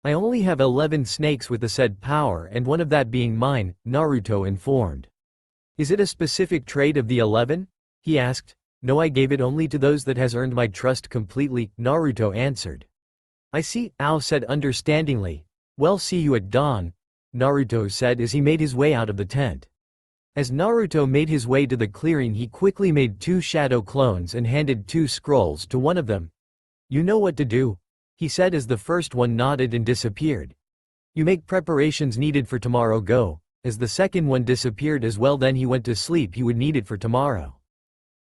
I only have 11 snakes with the said power and one of that being mine, Naruto informed. Is it a specific trait of the 11? He asked. No, I gave it only to those that has earned my trust completely, Naruto answered. I see, Ao said understandingly. Well, see you at dawn, Naruto said as he made his way out of the tent. As Naruto made his way to the clearing, he quickly made 2 shadow clones and handed 2 scrolls to one of them. You know what to do, he said as the first one nodded and disappeared. You make preparations needed for tomorrow, go. As the second one disappeared as well, then he went to sleep. He would need it for tomorrow.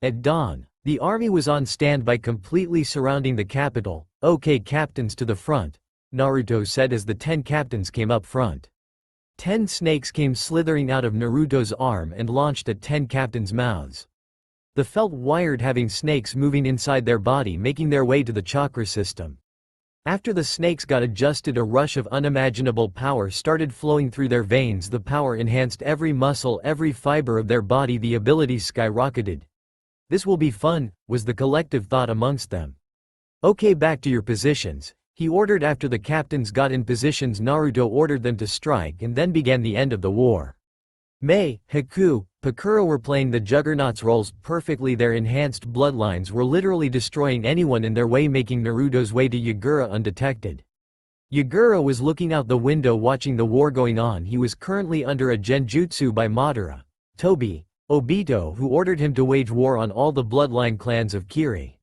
At dawn, the army was on standby completely surrounding the capital. Okay, captains to the front, Naruto said as the 10 captains came up front. 10 snakes came slithering out of Naruto's arm and launched at 10 captains' mouths. The felt wired, having snakes moving inside their body, making their way to the chakra system. After the snakes got adjusted, a rush of unimaginable power started flowing through their veins. The power enhanced every muscle, every fiber of their body. The abilities skyrocketed. This will be fun, was the collective thought amongst them. Okay, back to your positions, he ordered. After the captains got in positions, Naruto ordered them to strike and then began the end of the war. Mei, Haku, Pakura were playing the Juggernaut's roles perfectly. Their enhanced bloodlines were literally destroying anyone in their way, making Naruto's way to Yagura undetected. Yagura was looking out the window watching the war going on. He was currently under a genjutsu by Madara, Tobi, Obito, who ordered him to wage war on all the bloodline clans of Kiri.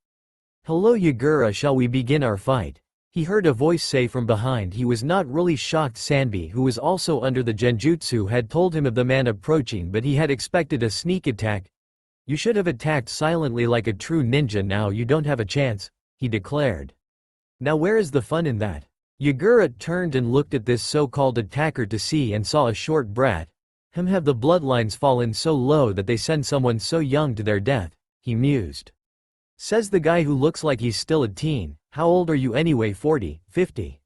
Hello Yagura, shall we begin our fight? He heard a voice say from behind. He was not really shocked. Sanbi, who was also under the genjutsu, had told him of the man approaching, but he had expected a sneak attack. You should have attacked silently like a true ninja. Now you don't have a chance, he declared. Now where is the fun in that? Yagura turned and looked at this so-called attacker to see and saw a short brat. Have the bloodlines fallen so low that they send someone so young to their death, he mused. Says the guy who looks like he's still a teen. How old are you anyway? 40, 50.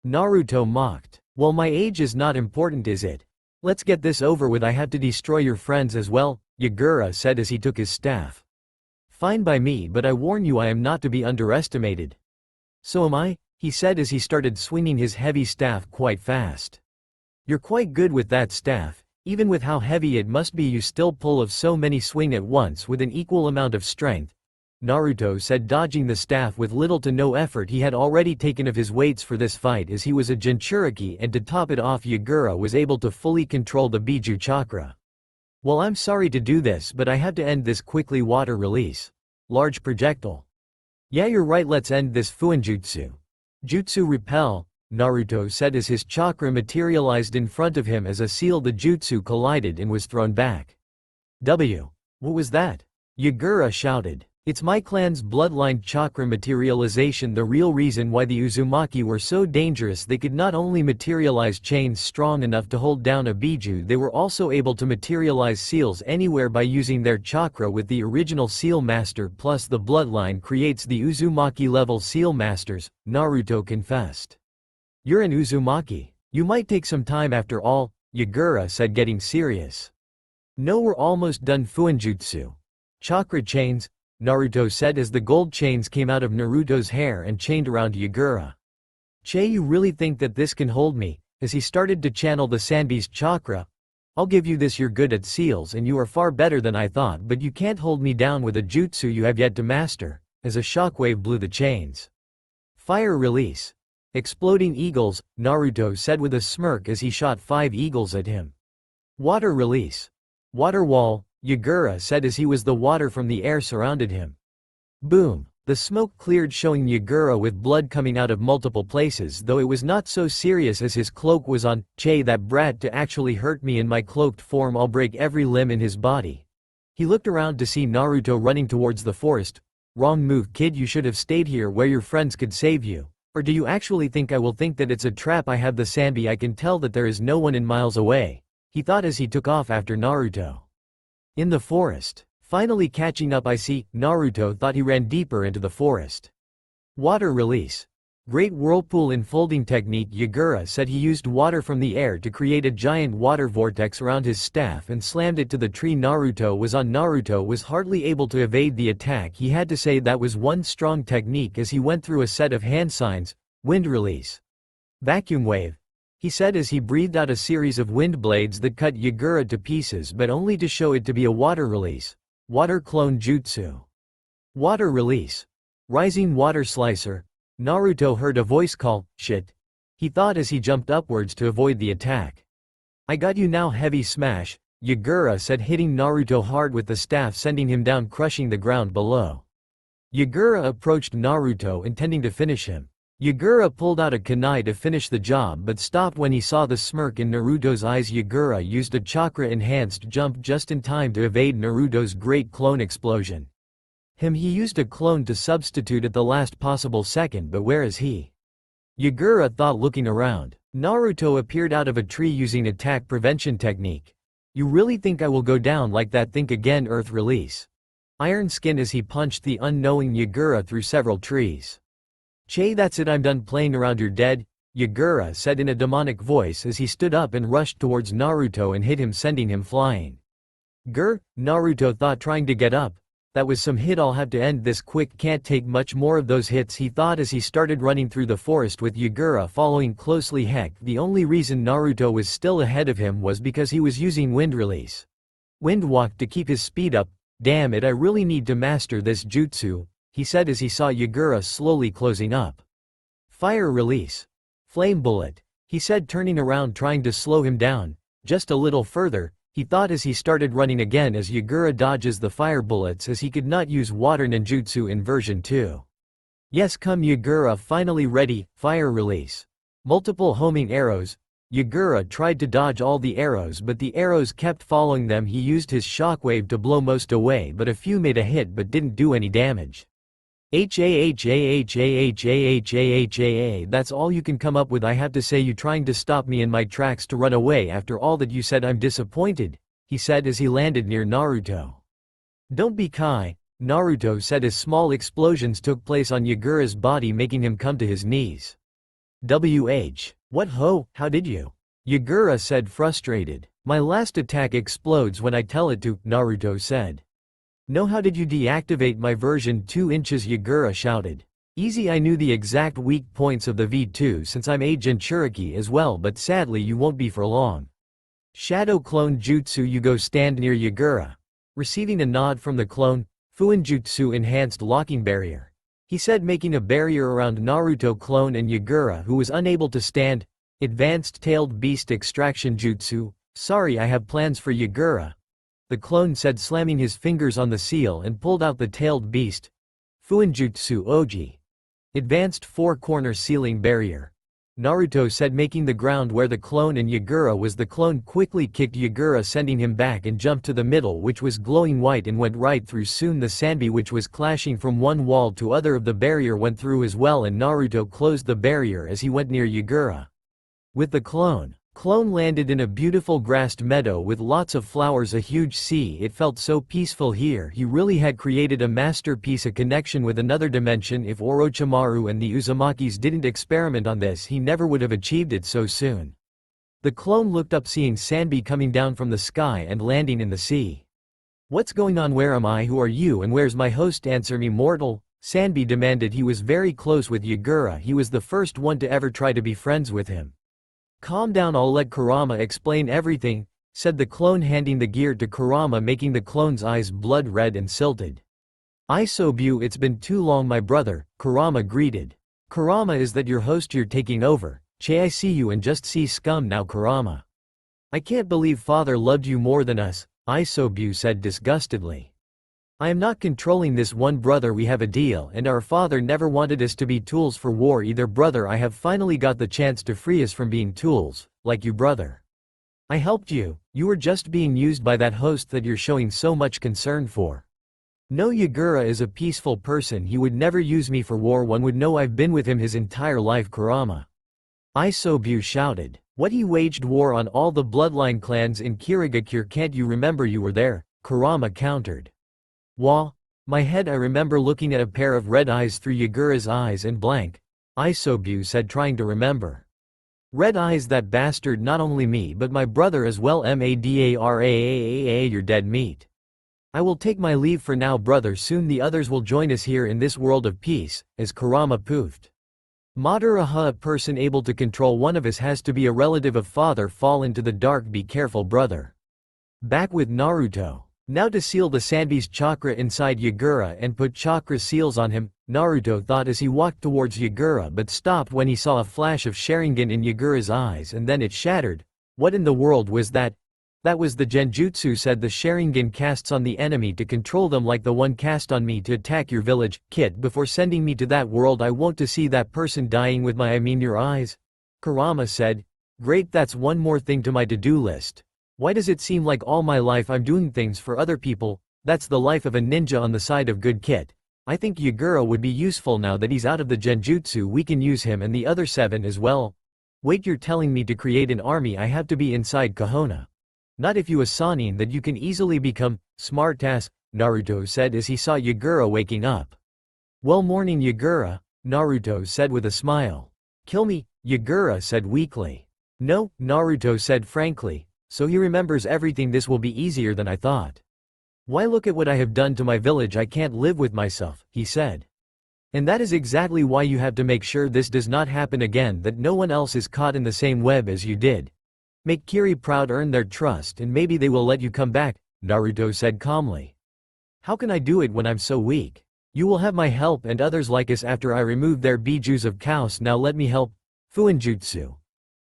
Naruto mocked. Well, my age is not important, is it? Let's get this over with. I have to destroy your friends as well, Yagura said as he took his staff. Fine by me, but I warn you I am not to be underestimated. So am I, he said as he started swinging his heavy staff quite fast. You're quite good with that staff, even with how heavy it must be you still pull of so many swing at once with an equal amount of strength, Naruto said, dodging the staff with little to no effort. He had already taken of his weights for this fight as he was a Jinchuriki, and to top it off Yagura was able to fully control the Biju chakra. Well, I'm sorry to do this, but I have to end this quickly. Water release. Large projectile. Yeah, you're right, let's end this Fuinjutsu. Jutsu repel, Naruto said as his chakra materialized in front of him as a seal. The jutsu collided and was thrown back. What was that? Yagura shouted. It's my clan's bloodline chakra materialization, the real reason why the Uzumaki were so dangerous. They could not only materialize chains strong enough to hold down a Biju, they were also able to materialize seals anywhere by using their chakra with the original seal master, plus the bloodline creates the Uzumaki level seal masters, Naruto confessed. You're an Uzumaki. You might take some time after all, Yagura said, getting serious. No, we're almost done. Fuinjutsu. Chakra chains, Naruto said as the gold chains came out of Naruto's hair and chained around Yagura. Che, you really think that this can hold me? As he started to channel the Sanbi's chakra. I'll give you this, you're good at seals and you are far better than I thought, but you can't hold me down with a jutsu you have yet to master, as a shockwave blew the chains. Fire release. Exploding eagles, Naruto said with a smirk as he shot 5 eagles at him. Water release. Water wall, Yagura said as he was the water from the air surrounded him. Boom. The smoke cleared, showing Yagura with blood coming out of multiple places, though it was not so serious as his cloak was on. Che, that brat to actually hurt me in my cloaked form, I'll break every limb in his body. He looked around to see Naruto running towards the forest. Wrong move, kid, you should have stayed here where your friends could save you. Or do you actually think I will think that it's a trap? I have the Sanbi, I can tell that there is no one in miles away, he thought as he took off after Naruto. In the forest. Finally catching up, I see, Naruto thought. He ran deeper into the forest. Water release. Great whirlpool enfolding technique, Yagura said. He used water from the air to create a giant water vortex around his staff and slammed it to the tree Naruto was on. Naruto was hardly able to evade the attack. He had to say that was one strong technique as he went through a set of hand signs. Wind release. Vacuum wave, he said as he breathed out a series of wind blades that cut Yagura to pieces, but only to show it to be a water release. Water clone jutsu. Water release. Rising water slicer. Naruto heard a voice call, shit. He thought as he jumped upwards to avoid the attack. I got you now. Heavy smash, Yagura said, hitting Naruto hard with the staff, sending him down, crushing the ground below. Yagura approached Naruto intending to finish him. Yagura pulled out a kunai to finish the job but stopped when he saw the smirk in Naruto's eyes. Yagura used a chakra-enhanced jump just in time to evade Naruto's great clone explosion. He used a clone to substitute at the last possible second, but where is he? Yagura thought, looking around. Naruto appeared out of a tree using attack prevention technique. You really think I will go down like that? Think again. Earth release. Iron skin as he punched the unknowing Yagura through several trees. Che, that's it, I'm done playing around, you're dead, Yagura said in a demonic voice as he stood up and rushed towards Naruto and hit him, sending him flying. Grr, Naruto thought, trying to get up. That was some hit, I'll have to end this quick, can't take much more of those hits, he thought as he started running through the forest with Yagura following closely. Heck, the only reason Naruto was still ahead of him was because he was using wind release. Wind walk to keep his speed up. Damn it, I really need to master this jutsu, he said as he saw Yagura slowly closing up. Fire release. Flame bullet, he said, turning around trying to slow him down. Just a little further, he thought as he started running again as Yagura dodges the fire bullets as he could not use water ninjutsu in version 2. Yes, come Yagura, finally ready. Fire release. Multiple homing arrows. Yagura tried to dodge all the arrows but the arrows kept following them. He used his shockwave to blow most away but a few made a hit but didn't do any damage. That's all you can come up with? I have to say, you trying to stop me in my tracks to run away after all that you said? I'm disappointed, he said as he landed near Naruto. Don't be kai, Naruto said as small explosions took place on Yagura's body, making him come to his knees. What ho, how did you? Yagura said, frustrated. My last attack explodes when I tell it to, Naruto said. No, how did you deactivate my version 2 inches? Yagura shouted. Easy, I knew the exact weak points of the V2 since I'm a Jinchuriki as well, but sadly you won't be for long. Shadow clone jutsu. You go stand near Yagura. Receiving a nod from the clone, Fuinjutsu enhanced locking barrier. He said, making a barrier around Naruto clone and Yagura, who was unable to stand. Advanced tailed beast extraction jutsu. Sorry, I have plans for Yagura, the clone said, slamming his fingers on the seal, and pulled out the tailed beast. Fuinjutsu Oji. Advanced four-corner ceiling barrier. Naruto said, making the ground where the clone and Yagura was. The clone quickly kicked Yagura, sending him back, and jumped to the middle, which was glowing white, and went right through. Soon the sanbi, which was clashing from one wall to other of the barrier, went through as well, and Naruto closed the barrier as he went near Yagura. With the clone landed in a beautiful grassed meadow with lots of flowers, a huge sea. It felt so peaceful here. He really had created a masterpiece, a connection with another dimension. If Orochimaru and the Uzumakis didn't experiment on this, he never would have achieved it so soon. The clone looked up, seeing sanbi coming down from the sky and landing in the sea. What's going on? Where am I? Who are you? And where's my host? Answer me, mortal, sanbi demanded. He was very close with Yagura. He was the first one to ever try to be friends with him. Calm down, I'll let Kurama explain everything, said the clone, handing the gear to Kurama, making the clone's eyes blood red and silted. Isobu, it's been too long, my brother, Kurama greeted. Kurama, is that your host you're taking over? Che, I see you and just see scum now, Kurama. I can't believe father loved you more than us, Isobu said disgustedly. I am not controlling this one, brother, we have a deal, and our father never wanted us to be tools for war either, brother. I have finally got the chance to free us from being tools, like you, brother. I helped you, you were just being used by that host that you're showing so much concern for. No, Yagura is a peaceful person, he would never use me for war, one would know I've been with him his entire life, Kurama. Isobu shouted. What, he waged war on all the bloodline clans in Kirigakure? Can't you remember you were there? Kurama countered. Wah, my head, I remember looking at a pair of red eyes through Yagura's eyes and blank, Isobu said, trying to remember. Red eyes, that bastard, not only me but my brother as well, Madara, you're dead meat. I will take my leave for now, brother, soon the others will join us here in this world of peace, as Kurama poofed. Madara, a person able to control one of us has to be a relative of father. Fall into the dark, be careful, brother. Back with Naruto. Now to seal the sanbi's chakra inside Yagura and put chakra seals on him, Naruto thought as he walked towards Yagura, but stopped when he saw a flash of Sharingan in Yagura's eyes, and then it shattered. What in the world was that? That was the genjutsu, said the Sharingan casts on the enemy to control them, like the one cast on me to attack your village, kid, before sending me to that world. I want to see that person dying with your eyes. Kurama said. Great, that's one more thing to my to-do list. Why does it seem like all my life I'm doing things for other people? That's the life of a ninja on the side of good kit. I think Yagura would be useful now that he's out of the genjutsu. We can use him and the other 7 as well. Wait, you're telling me to create an army I have to be inside Kohona? Not if you a sannin that you can easily become, smartass, Naruto said as he saw Yagura waking up. Well, morning, Yagura, Naruto said with a smile. Kill me, Yagura said weakly. No, Naruto said frankly. So he remembers everything. This will be easier than I thought. Why, look at what I have done to my village. I can't live with myself, he said. And that is exactly why you have to make sure this does not happen again, that no one else is caught in the same web as you did. Make Kiri proud, earn their trust, and maybe they will let you come back, Naruto said calmly. How can I do it when I'm so weak? You will have my help and others like us after I remove their bijus of chaos. Now let me help. Fuinjutsu.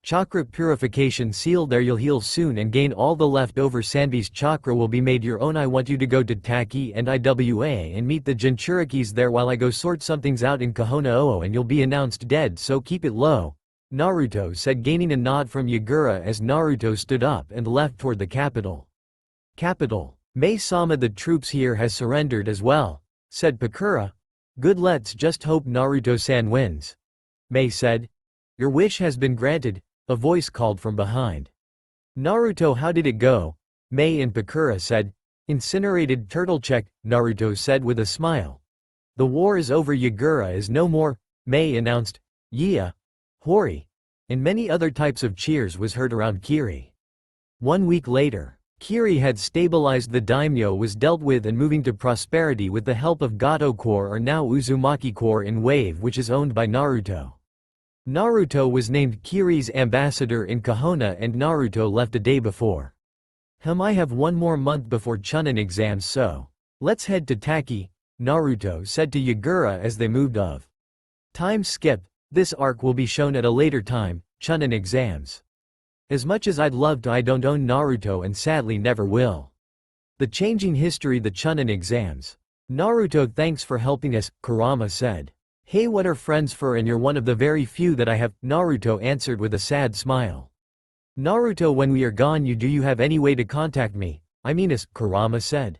Chakra purification seal. There, you'll heal soon and gain all the leftover sanbi's chakra will be made your own. I want you to go to Taki and Iwa and meet the Jinchurikis there while I go sort some things out in Kohona and you'll be announced dead, so keep it low, Naruto said, gaining a nod from Yagura as Naruto stood up and left toward the capital. Mai-sama, the troops here has surrendered as well, said Pakura. Good, let's just hope Naruto-san wins. Mai said. Your wish has been granted, a voice called from behind. Naruto, how did it go? Mai and Pakura said. Incinerated turtle, check, Naruto said with a smile. The war is over, Yagura is no more, Mai announced. Yeah. Hori. And many other types of cheers was heard around Kiri. 1 week later. Kiri had stabilized the daimyo was dealt with and moving to prosperity with the help of Gato Corps or now Uzumaki Corps in Wave, which is owned by Naruto. Naruto was named Kiri's ambassador in Kahona and Naruto left a day before. I have one more month before Chunin exams, so let's head to Taki, Naruto said to Yagura as they moved off. Time skip, this arc will be shown at a later time, Chunin exams. As much as I'd love to, I don't own Naruto and sadly never will. The changing history, the Chunin exams. Naruto, thanks for helping us, Kurama said. Hey, what are friends for, and you're one of the very few that I have, Naruto answered with a sad smile. Naruto, when we are gone do you have any way to contact me? I mean us, Kurama said.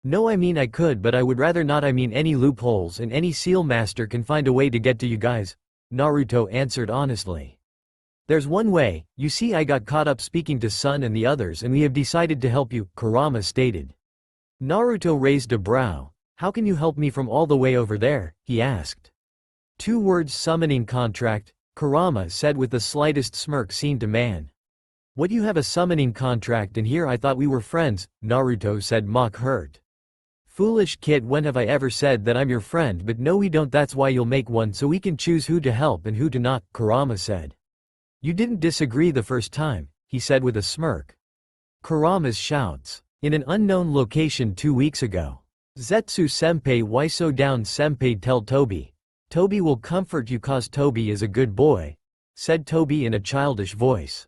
No, I mean I could, but I would rather not. I mean any loopholes and any seal master can find a way to get to you guys, Naruto answered honestly. There's one way, you see I got caught up speaking to Sun and the others and we have decided to help you, Kurama stated. Naruto raised a brow. How can you help me from all the way over there, he asked. 2 words, summoning contract, Kurama said with the slightest smirk seen to man. What, you have a summoning contract and here? I thought we were friends, Naruto said mock hurt. Foolish kid, when have I ever said that I'm your friend? But no, we don't. That's why you'll make one so we can choose who to help and who to not, Kurama said. You didn't disagree the first time, he said with a smirk. Kurama's shouts. In an unknown location 2 weeks ago. Zetsu senpai, why so down? Senpai, tell Tobi. Tobi will comfort you cause Tobi is a good boy, said Tobi in a childish voice.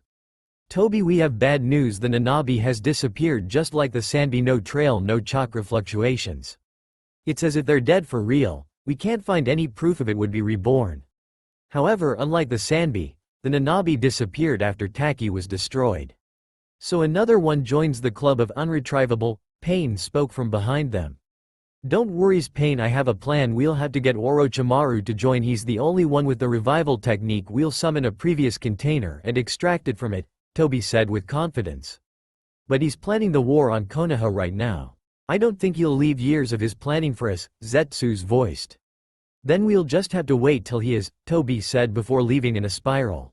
Tobi, we have bad news. The Nanabi has disappeared just like the Sanbi, no trail, no chakra fluctuations. It's as if they're dead for real. We can't find any proof of it would be reborn. However, unlike the Sanbi, the Nanabi disappeared after Taki was destroyed. So another one joins the club of unretrievable. Pain spoke from behind them. Don't worries Pain, I have a plan. We'll have to get Orochimaru to join. He's the only one with the revival technique. We'll summon a previous container and extract it from it, Tobi said with confidence. But he's planning the war on Konoha right now. I don't think he'll leave years of his planning for us, Zetsu's voiced. Then we'll just have to wait till he is, Tobi said before leaving in a spiral.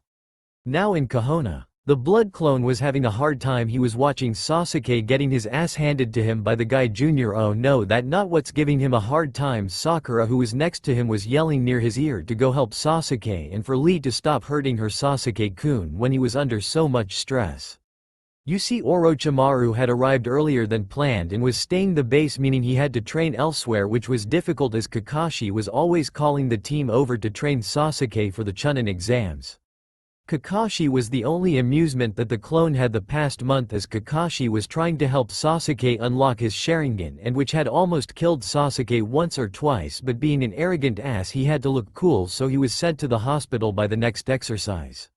Now in Kahona, the blood clone was having a hard time. He was watching Sasuke getting his ass handed to him by the guy Junior. Oh no, that not what's giving him a hard time. Sakura, who was next to him, was yelling near his ear to go help Sasuke and for Lee to stop hurting her, Sasuke-kun, when he was under so much stress. You see, Orochimaru had arrived earlier than planned and was staying the base, meaning he had to train elsewhere, which was difficult as Kakashi was always calling the team over to train Sasuke for the Chunin exams. Kakashi was the only amusement that the clone had the past month, as Kakashi was trying to help Sasuke unlock his Sharingan, and which had almost killed Sasuke once or twice, but being an arrogant ass he had to look cool, so he was sent to the hospital by the next exercise.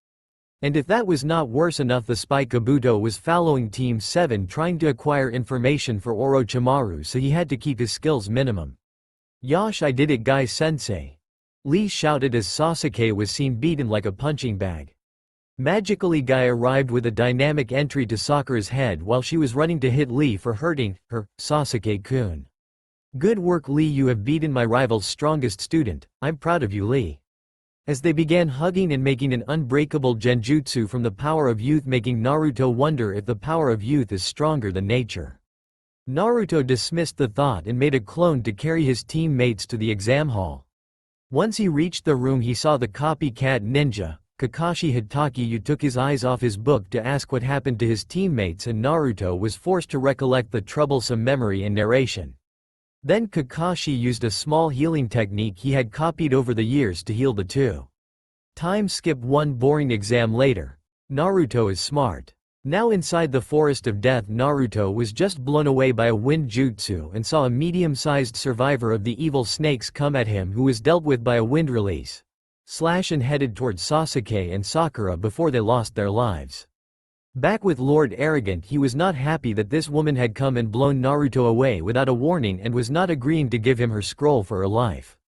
And if that was not worse enough, the spy Kabuto was following Team 7 trying to acquire information for Orochimaru, so he had to keep his skills minimum. Yosh, I did it, Guy Sensei. Lee shouted as Sasuke was seen beaten like a punching bag. Magically, Guy arrived with a dynamic entry to Sakura's head while she was running to hit Lee for hurting her, Sasuke-kun. Good work Lee, you have beaten my rival's strongest student. I'm proud of you, Lee. As they began hugging and making an unbreakable genjutsu from the power of youth, making Naruto wonder if the power of youth is stronger than nature. Naruto dismissed the thought and made a clone to carry his teammates to the exam hall. Once he reached the room, he saw the copycat ninja, Kakashi Hitaki, who took his eyes off his book to ask what happened to his teammates, and Naruto was forced to recollect the troublesome memory and narration. Then Kakashi used a small healing technique he had copied over the years to heal the two. Time skip 1 boring exam later. Naruto is smart. Now inside the forest of death, Naruto was just blown away by a wind jutsu and saw a medium-sized survivor of the evil snakes come at him, who was dealt with by a wind release slash and headed towards Sasuke and Sakura before they lost their lives. Back with Lord Arrogant, he was not happy that this woman had come and blown Naruto away without a warning and was not agreeing to give him her scroll for her life.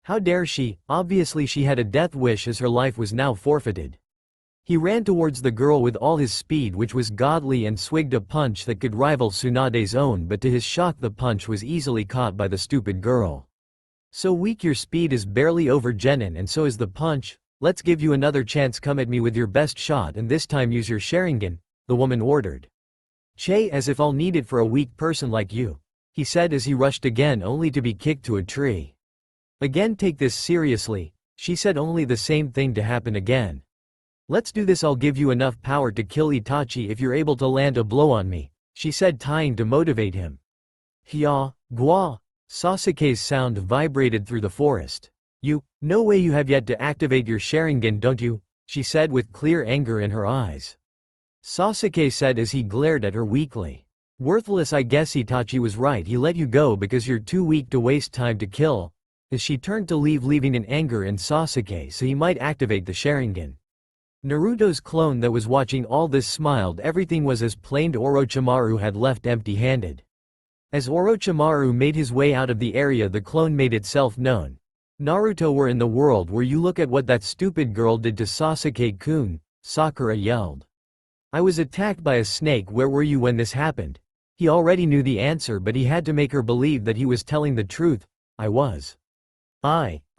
How dare she? Obviously she had a death wish, as her life was now forfeited. He ran towards the girl with all his speed, which was godly, and swigged a punch that could rival Tsunade's own, but to his shock the punch was easily caught by the stupid girl. So weak, your speed is barely over Genin, and so is the punch. Let's give you another chance, come at me with your best shot and this time use your Sharingan, the woman ordered. Che, as if I'll need it for a weak person like you, he said as he rushed again only to be kicked to a tree. Again, take this seriously, she said, only the same thing to happen again. Let's do this, I'll give you enough power to kill Itachi if you're able to land a blow on me, she said, trying to motivate him. Hya, Gua, Sasuke's sound vibrated through the forest. No way, you have yet to activate your Sharingan, don't you? She said with clear anger in her eyes. Sasuke said as he glared at her weakly. Worthless, I guess Itachi was right, he let you go because you're too weak to waste time to kill. As she turned to leave, leaving an anger in Sasuke so he might activate the Sharingan. Naruto's clone that was watching all this smiled. Everything was as planned. Orochimaru had left empty-handed. As Orochimaru made his way out of the area, the clone made itself known. Naruto, were in the world where you look at what that stupid girl did to Sasuke-kun, Sakura yelled. I was attacked by a snake. Where were you when this happened? He already knew the answer, but he had to make her believe that he was telling the truth. I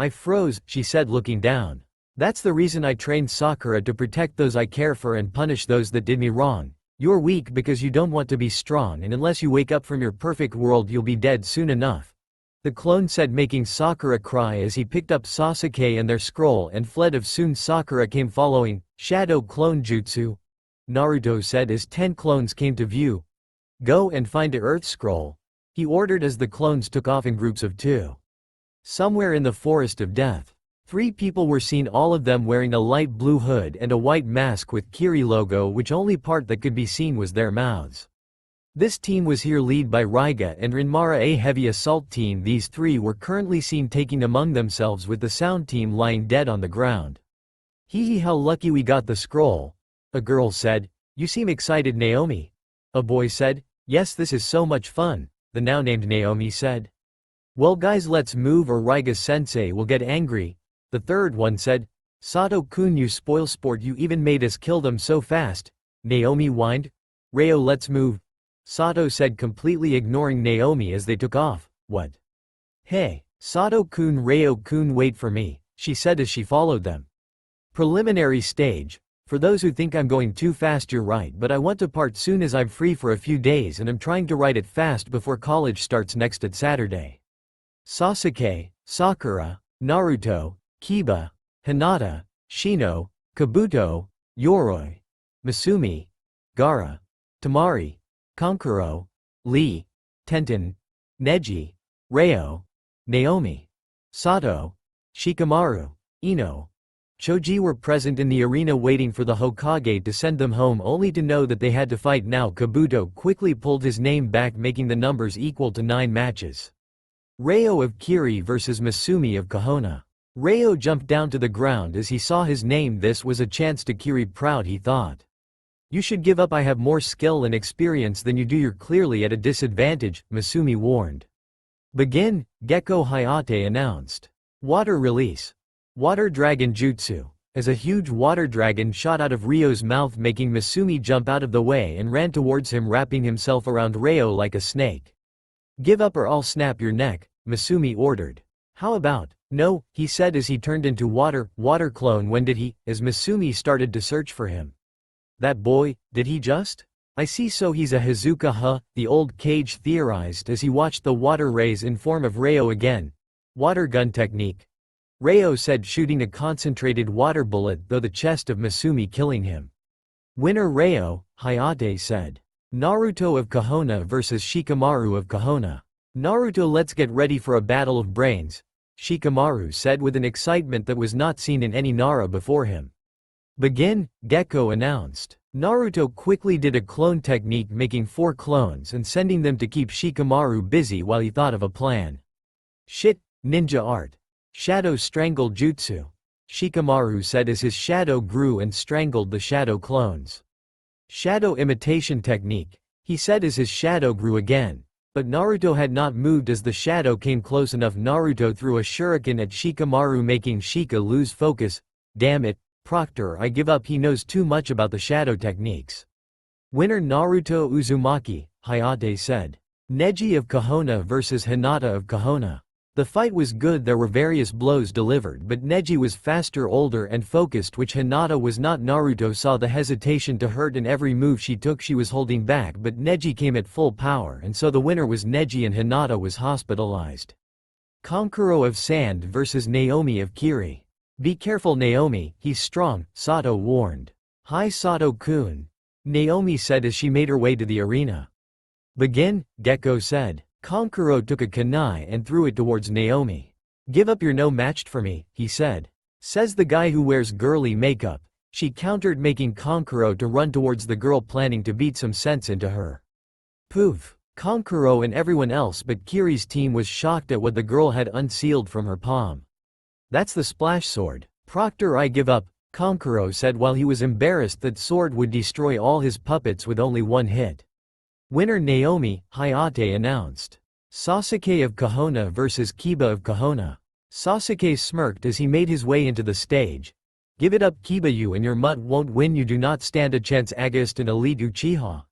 froze, she said, looking down. That's the reason I trained Sakura, to protect those I care for and punish those that did me wrong. You're weak because you don't want to be strong, and unless you wake up from your perfect world you'll be dead soon enough. The clone said, making Sakura cry as he picked up Sasuke and their scroll and fled. Of soon Sakura came following. Shadow clone jutsu, Naruto said as 10 clones came to view. Go and find the Earth Scroll, he ordered as the clones took off in groups of 2. Somewhere in the Forest of Death, 3 people were seen, all of them wearing a light blue hood and a white mask with Kiri logo, which only part that could be seen was their mouths. This team was here led by Raiga and Rinmara, a heavy assault team. These 3 were currently seen taking among themselves, with the sound team lying dead on the ground. Hee, how lucky we got the scroll, a girl said. You seem excited, Naomi, a boy said. Yes, this is so much fun, the now named Naomi said. Well guys, let's move or Raiga-sensei will get angry, the third one said. Sato-kun, you spoil sport, you even made us kill them so fast, Naomi whined. Reo, let's move, Sato said, completely ignoring Naomi as they took off. What? Hey, Sato-kun, Reo-kun, wait for me, she said as she followed them. Preliminary stage. For those who think I'm going too fast, you're right, but I want to part soon as I'm free for a few days and I'm trying to write it fast before college starts next at Saturday. Sasuke, Sakura, Naruto, Kiba, Hinata, Shino, Kabuto, Yoroi, Masumi, Gaara, Temari, Kankuro, Lee, Tenten, Neji, Reo, Naomi, Sato, Shikamaru, Ino, Choji were present in the arena waiting for the Hokage to send them home, only to know that they had to fight now. Kabuto quickly pulled his name back, making the numbers equal to 9 matches. Reo of Kiri versus Masumi of Kahona. Reo jumped down to the ground as he saw his name. This was a chance to Kiri, proud he thought. You should give up, I have more skill and experience than you do, you're clearly at a disadvantage, Masumi warned. Begin, Gecko Hayate announced. Water release. Water Dragon Jutsu. As a huge water dragon shot out of Rio's mouth, making Masumi jump out of the way and ran towards him, wrapping himself around Reo like a snake. Give up or I'll snap your neck, Masumi ordered. How about, no, he said as he turned into water clone. When did he? As Masumi started to search for him. That boy, did he just? I see, so he's a Hazuka, huh? The old Cage theorized as he watched the water rays in form of Reo again. Water gun technique, Reo said, shooting a concentrated water bullet through the chest of Masumi, killing him. Winner Reo, Hayate said. Naruto of Kahona versus Shikamaru of Kahona. Naruto, let's get ready for a battle of brains, Shikamaru said with an excitement that was not seen in any Nara before him. Begin, Gecko announced. Naruto quickly did a clone technique, making 4 clones and sending them to keep Shikamaru busy while he thought of a plan. Shit, ninja art. Shadow Strangle Jutsu, Shikamaru said as his shadow grew and strangled the shadow clones. Shadow Imitation Technique, he said as his shadow grew again. But Naruto had not moved as the shadow came close enough. Naruto threw a shuriken at Shikamaru, making Shika lose focus. Damn it, Proctor, I give up, he knows too much about the shadow techniques. Winner Naruto Uzumaki, Hayate said. Neji of Kahona versus Hinata of Kahona. The fight was good, there were various blows delivered, but Neji was faster, older and focused, which Hinata was not. Naruto saw the hesitation to hurt in every move she took. She was holding back, but Neji came at full power, and so the winner was Neji and Hinata was hospitalized. Kankuro of Sand versus Naomi of Kiri. Be careful Naomi, he's strong, Sato warned. Hi Sato-kun, Naomi said as she made her way to the arena. Begin, Gekko said. Kankuro took a kunai and threw it towards Naomi. Give up, you're no matched for me, he said. Says the guy who wears girly makeup. She countered, making Kankuro to run towards the girl, planning to beat some sense into her. Poof. Kankuro and everyone else but Kiri's team was shocked at what the girl had unsealed from her palm. That's the splash sword. Proctor, I give up, Kankuro said while he was embarrassed that sword would destroy all his puppets with only one hit. Winner Naomi, Hayate announced. Sasuke of Kohona versus Kiba of Kohona. Sasuke smirked as he made his way into the stage. Give it up Kiba, you and your mutt won't win, you do not stand a chance against an elite Uchiha.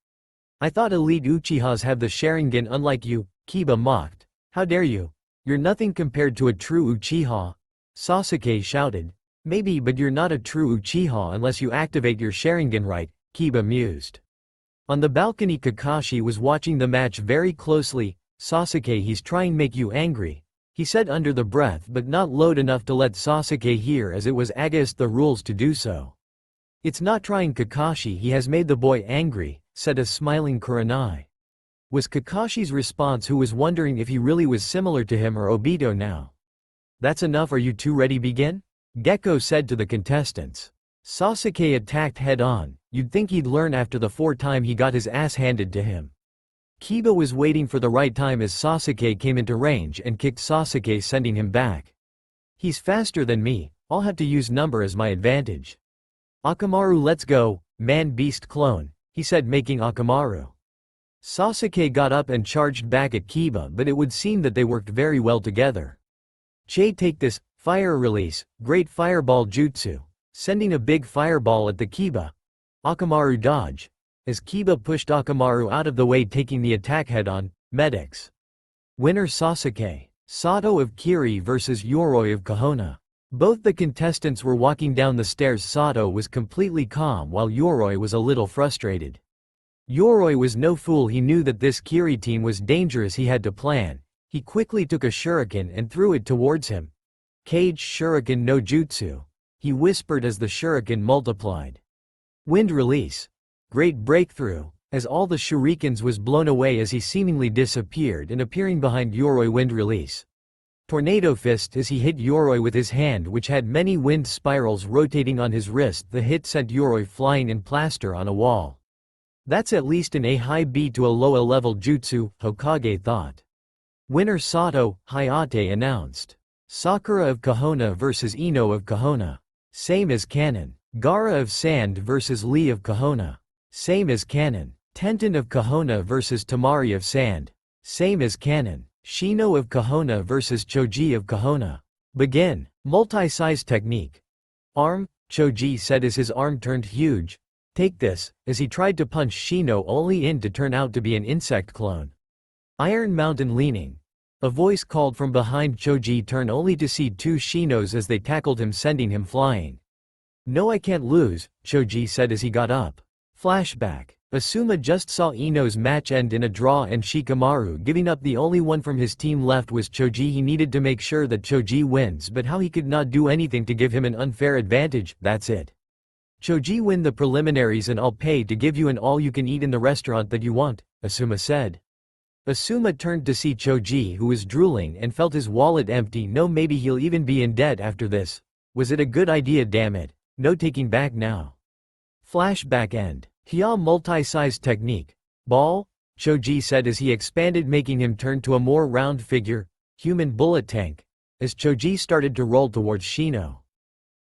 I thought elite Uchihas have the Sharingan unlike you, Kiba mocked. How dare you? You're nothing compared to a true Uchiha. Sasuke shouted. Maybe, but you're not a true Uchiha unless you activate your Sharingan right, Kiba mused. On the balcony Kakashi was watching the match very closely. Sasuke, he's trying make you angry, he said under the breath, but not loud enough to let Sasuke hear as it was against the rules to do so. It's not trying Kakashi, he has made the boy angry, said a smiling Kurenai. Was Kakashi's response, who was wondering if he really was similar to him or Obito now. That's enough, are you two ready, begin? Gekko said to the contestants. Sasuke attacked head-on. You'd think he'd learn after the 4th time he got his ass handed to him. Kiba was waiting for the right time as Sasuke came into range and kicked Sasuke, sending him back. He's faster than me, I'll have to use number as my advantage. Akamaru, let's go, man-beast clone, he said, making Akamaru. Sasuke got up and charged back at Kiba, but it would seem that they worked very well together. Che, take this, fire release, great fireball jutsu. Sending a big fireball at the Kiba. Akamaru dodge. As Kiba pushed Akamaru out of the way, taking the attack head-on. Medics. Winner Sasuke. Sato of Kiri versus Yoroi of Kohona. Both the contestants were walking down the stairs. Sato was completely calm while Yoroi was a little frustrated. Yoroi was no fool, he knew that this Kiri team was dangerous. He had to plan. He quickly took a shuriken and threw it towards him. Cage shuriken no jutsu. He whispered as the shuriken multiplied. Wind release. Great breakthrough, as all the shurikens was blown away as he seemingly disappeared and appearing behind Yoroi. Wind release. Tornado fist as he hit Yoroi with his hand, which had many wind spirals rotating on his wrist. The hit sent Yoroi flying in plaster on a wall. That's at least an A high B to a low A level jutsu, Hokage thought. Winner Sato, Hayate announced. Sakura of Kohona versus Ino of Kohona. Same as canon. Gaara of Sand versus Lee of Kohona. Same as canon. Tenten of Kohona versus Tamari of Sand. Same as canon. Shino of Kohona versus Choji of Kohona. Begin. Multi-size technique. Arm, Choji said as his arm turned huge. Take this, as he tried to punch Shino, only in to turn out to be an insect clone. Iron Mountain leaning. A voice called from behind Choji, turned only to see 2 Shinos as they tackled him, sending him flying. No, I can't lose, Choji said as he got up. Flashback. Asuma just saw Ino's match end in a draw and Shikamaru giving up. The only one from his team left was Choji. He needed to make sure that Choji wins, but how he could not do anything to give him an unfair advantage. That's it. Choji, win the preliminaries and I'll pay to give you an all-you-can-eat in the restaurant that you want, Asuma said. Asuma turned to see Choji, who was drooling and felt his wallet empty. No, maybe he'll even be in debt after this. Was it a good idea? Damn it. No taking back now. Flashback end. Hya multi-size technique. Ball? Choji said as he expanded, making him turn to a more round figure. Human bullet tank. As Choji started to roll towards Shino.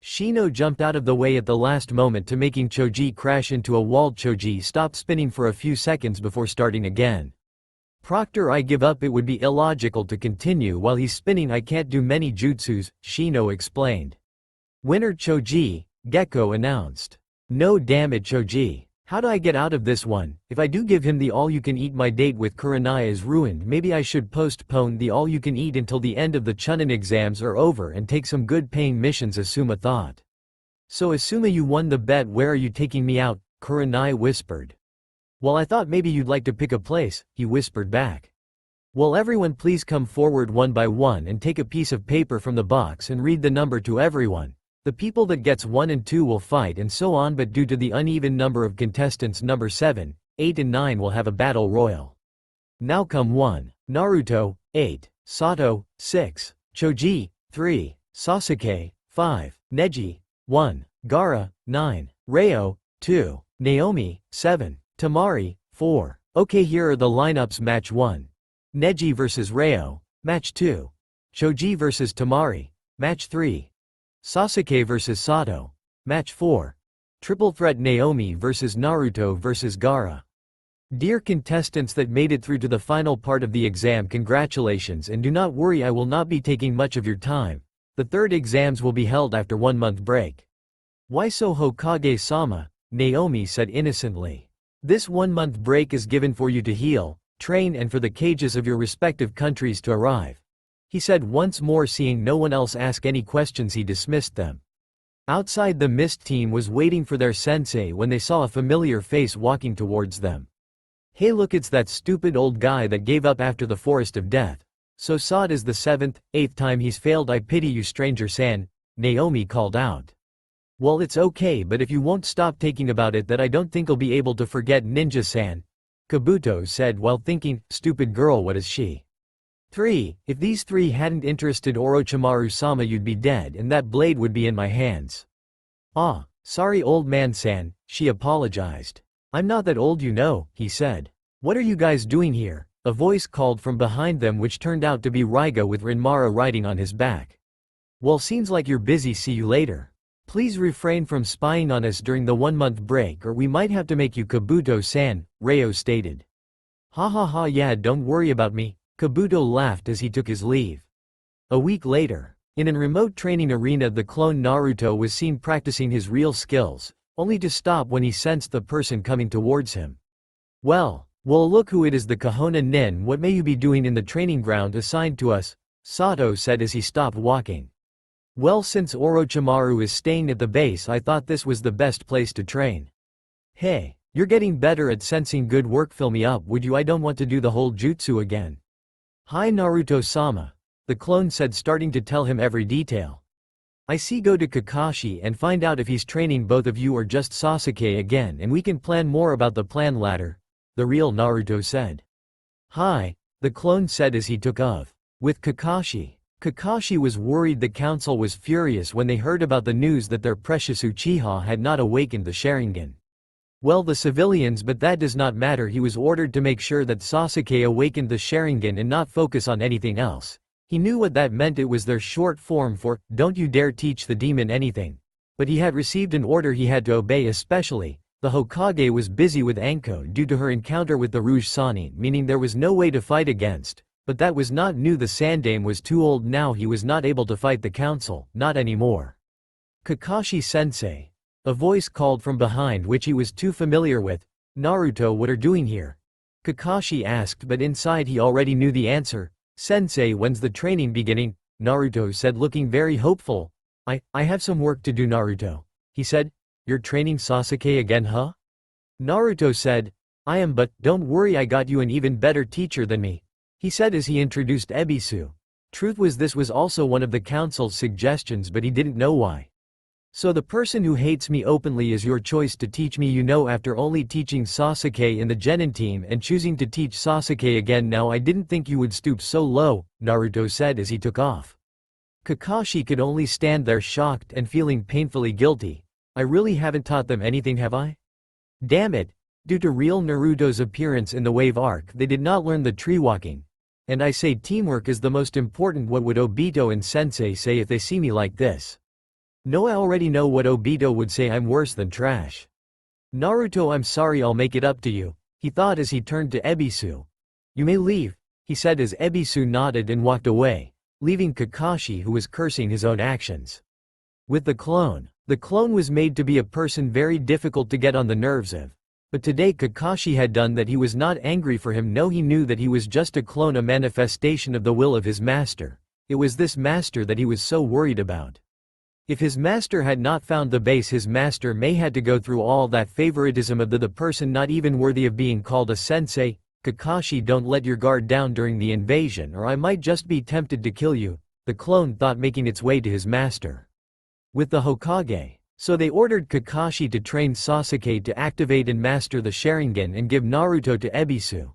Shino jumped out of the way at the last moment to making Choji crash into a wall. Choji stopped spinning for a few seconds before starting again. Proctor, I give up. It would be illogical to continue while he's spinning. I can't do many jutsus, Shino explained. Winner Choji, Gekko announced. No damn it Choji. How do I get out of this one? If I do give him the all-you-can-eat, my date with Kurenai is ruined. Maybe I should postpone the all-you-can-eat until the end of the Chunin exams are over and take some good-paying missions, Asuma thought. So Asuma, you won the bet. Where are you taking me out? Kurenai whispered. Well, I thought maybe you'd like to pick a place, he whispered back. Well, everyone please come forward one by one and take a piece of paper from the box and read the number to everyone. The people that gets 1 and 2 will fight and so on, but due to the uneven number of contestants, number 7, 8 and 9 will have a battle royal. Now come 1. Naruto, 8, Sato, 6, Choji, 3, Sasuke, 5, Neji, 1, Gaara, 9, Reo, 2, Naomi, 7, Temari, 4. Okay, here are the lineups. Match 1. Neji vs Reo. Match 2. Choji vs Temari. Match 3. Sasuke vs Sato. Match 4. Triple threat Naomi vs Naruto vs Gaara. Dear contestants that made it through to the final part of the exam, congratulations, and do not worry, I will not be taking much of your time. The third exams will be held after 1 month break. Why so, Hokage-sama? Naomi said innocently. This 1 month break is given for you to heal, train, and for the cages of your respective countries to arrive. He said once more. Seeing no one else ask any questions, he dismissed them. Outside, the mist team was waiting for their sensei when they saw a familiar face walking towards them. Hey look, it's that stupid old guy that gave up after the forest of death. So sad is the 7th, 8th time he's failed. I pity you, stranger-san, Naomi called out. Well, it's okay, but if you won't stop taking about it, that I don't think I'll be able to forget, ninja-san, Kabuto said while thinking, stupid girl, what is she? 3. If these 3 hadn't interested Orochimaru-sama, you'd be dead and that blade would be in my hands. Ah, sorry old man-san, she apologized. I'm not that old, you know, he said. What are you guys doing here? A voice called from behind them, which turned out to be Raiga with Rinmara riding on his back. Well, seems like you're busy, see you later. Please refrain from spying on us during the 1 month break or we might have to make you, Kabuto-san, Reo stated. Ha ha ha, yeah, don't worry about me, Kabuto laughed as he took his leave. A week later, in an remote training arena, the clone Naruto was seen practicing his real skills, only to stop when he sensed the person coming towards him. Well, look who it is, the Kahona Nin. What may you be doing in the training ground assigned to us? Sato said as he stopped walking. Well, since Orochimaru is staying at the base, I thought this was the best place to train. Hey, you're getting better at sensing. Good work, fill me up, would you? I don't want to do the whole jutsu again. Hi Naruto-sama, the clone said, starting to tell him every detail. I see, go to Kakashi and find out if he's training both of you or just Sasuke again, and we can plan more about the plan later, the real Naruto said. Hi, the clone said as he took off. With Kakashi. Kakashi was worried. The council was furious when they heard about the news that their precious Uchiha had not awakened the Sharingan. Well, the civilians, but that does not matter. He was ordered to make sure that Sasuke awakened the Sharingan and not focus on anything else. He knew what that meant. It was their short form for, don't you dare teach the demon anything. But he had received an order he had to obey, especially, the Hokage was busy with Anko due to her encounter with the Rouge Sannin, meaning there was no way to fight against. But that was not new. The Sandame was too old now. He was not able to fight the council, not anymore. Kakashi-sensei. A voice called from behind, which he was too familiar with. Naruto, what are doing here? Kakashi asked, but inside he already knew the answer. Sensei, when's the training beginning? Naruto said, looking very hopeful. I have some work to do, Naruto. He said, you're training Sasuke again, huh? Naruto said, I am, but don't worry, I got you an even better teacher than me. He said as he introduced Ebisu. Truth was, this was also one of the council's suggestions, but he didn't know why. So the person who hates me openly is your choice to teach me, you know, after only teaching Sasuke in the Genin team and choosing to teach Sasuke again now. I didn't think you would stoop so low, Naruto said as he took off. Kakashi could only stand there shocked and feeling painfully guilty. I really haven't taught them anything, have I? Damn it. Due to real Naruto's appearance in the wave arc, they did not learn the tree walking. And I say teamwork is the most important. What would Obito and Sensei say if they see me like this? No, I already know what Obito would say. I'm worse than trash. Naruto, I'm sorry, I'll make it up to you, he thought as he turned to Ebisu. You may leave, he said as Ebisu nodded and walked away, leaving Kakashi, who was cursing his own actions. With the clone was made to be a person very difficult to get on the nerves of. But today Kakashi had done that. He was not angry for him. No, he knew that he was just a clone, a manifestation of the will of his master. It was this master that he was so worried about. If his master had not found the base, his master may had to go through all that favoritism of the person not even worthy of being called a sensei. Kakashi, don't let your guard down during the invasion or I might just be tempted to kill you, the clone thought, making its way to his master. With the Hokage. So they ordered Kakashi to train Sasuke to activate and master the Sharingan and give Naruto to Ebisu.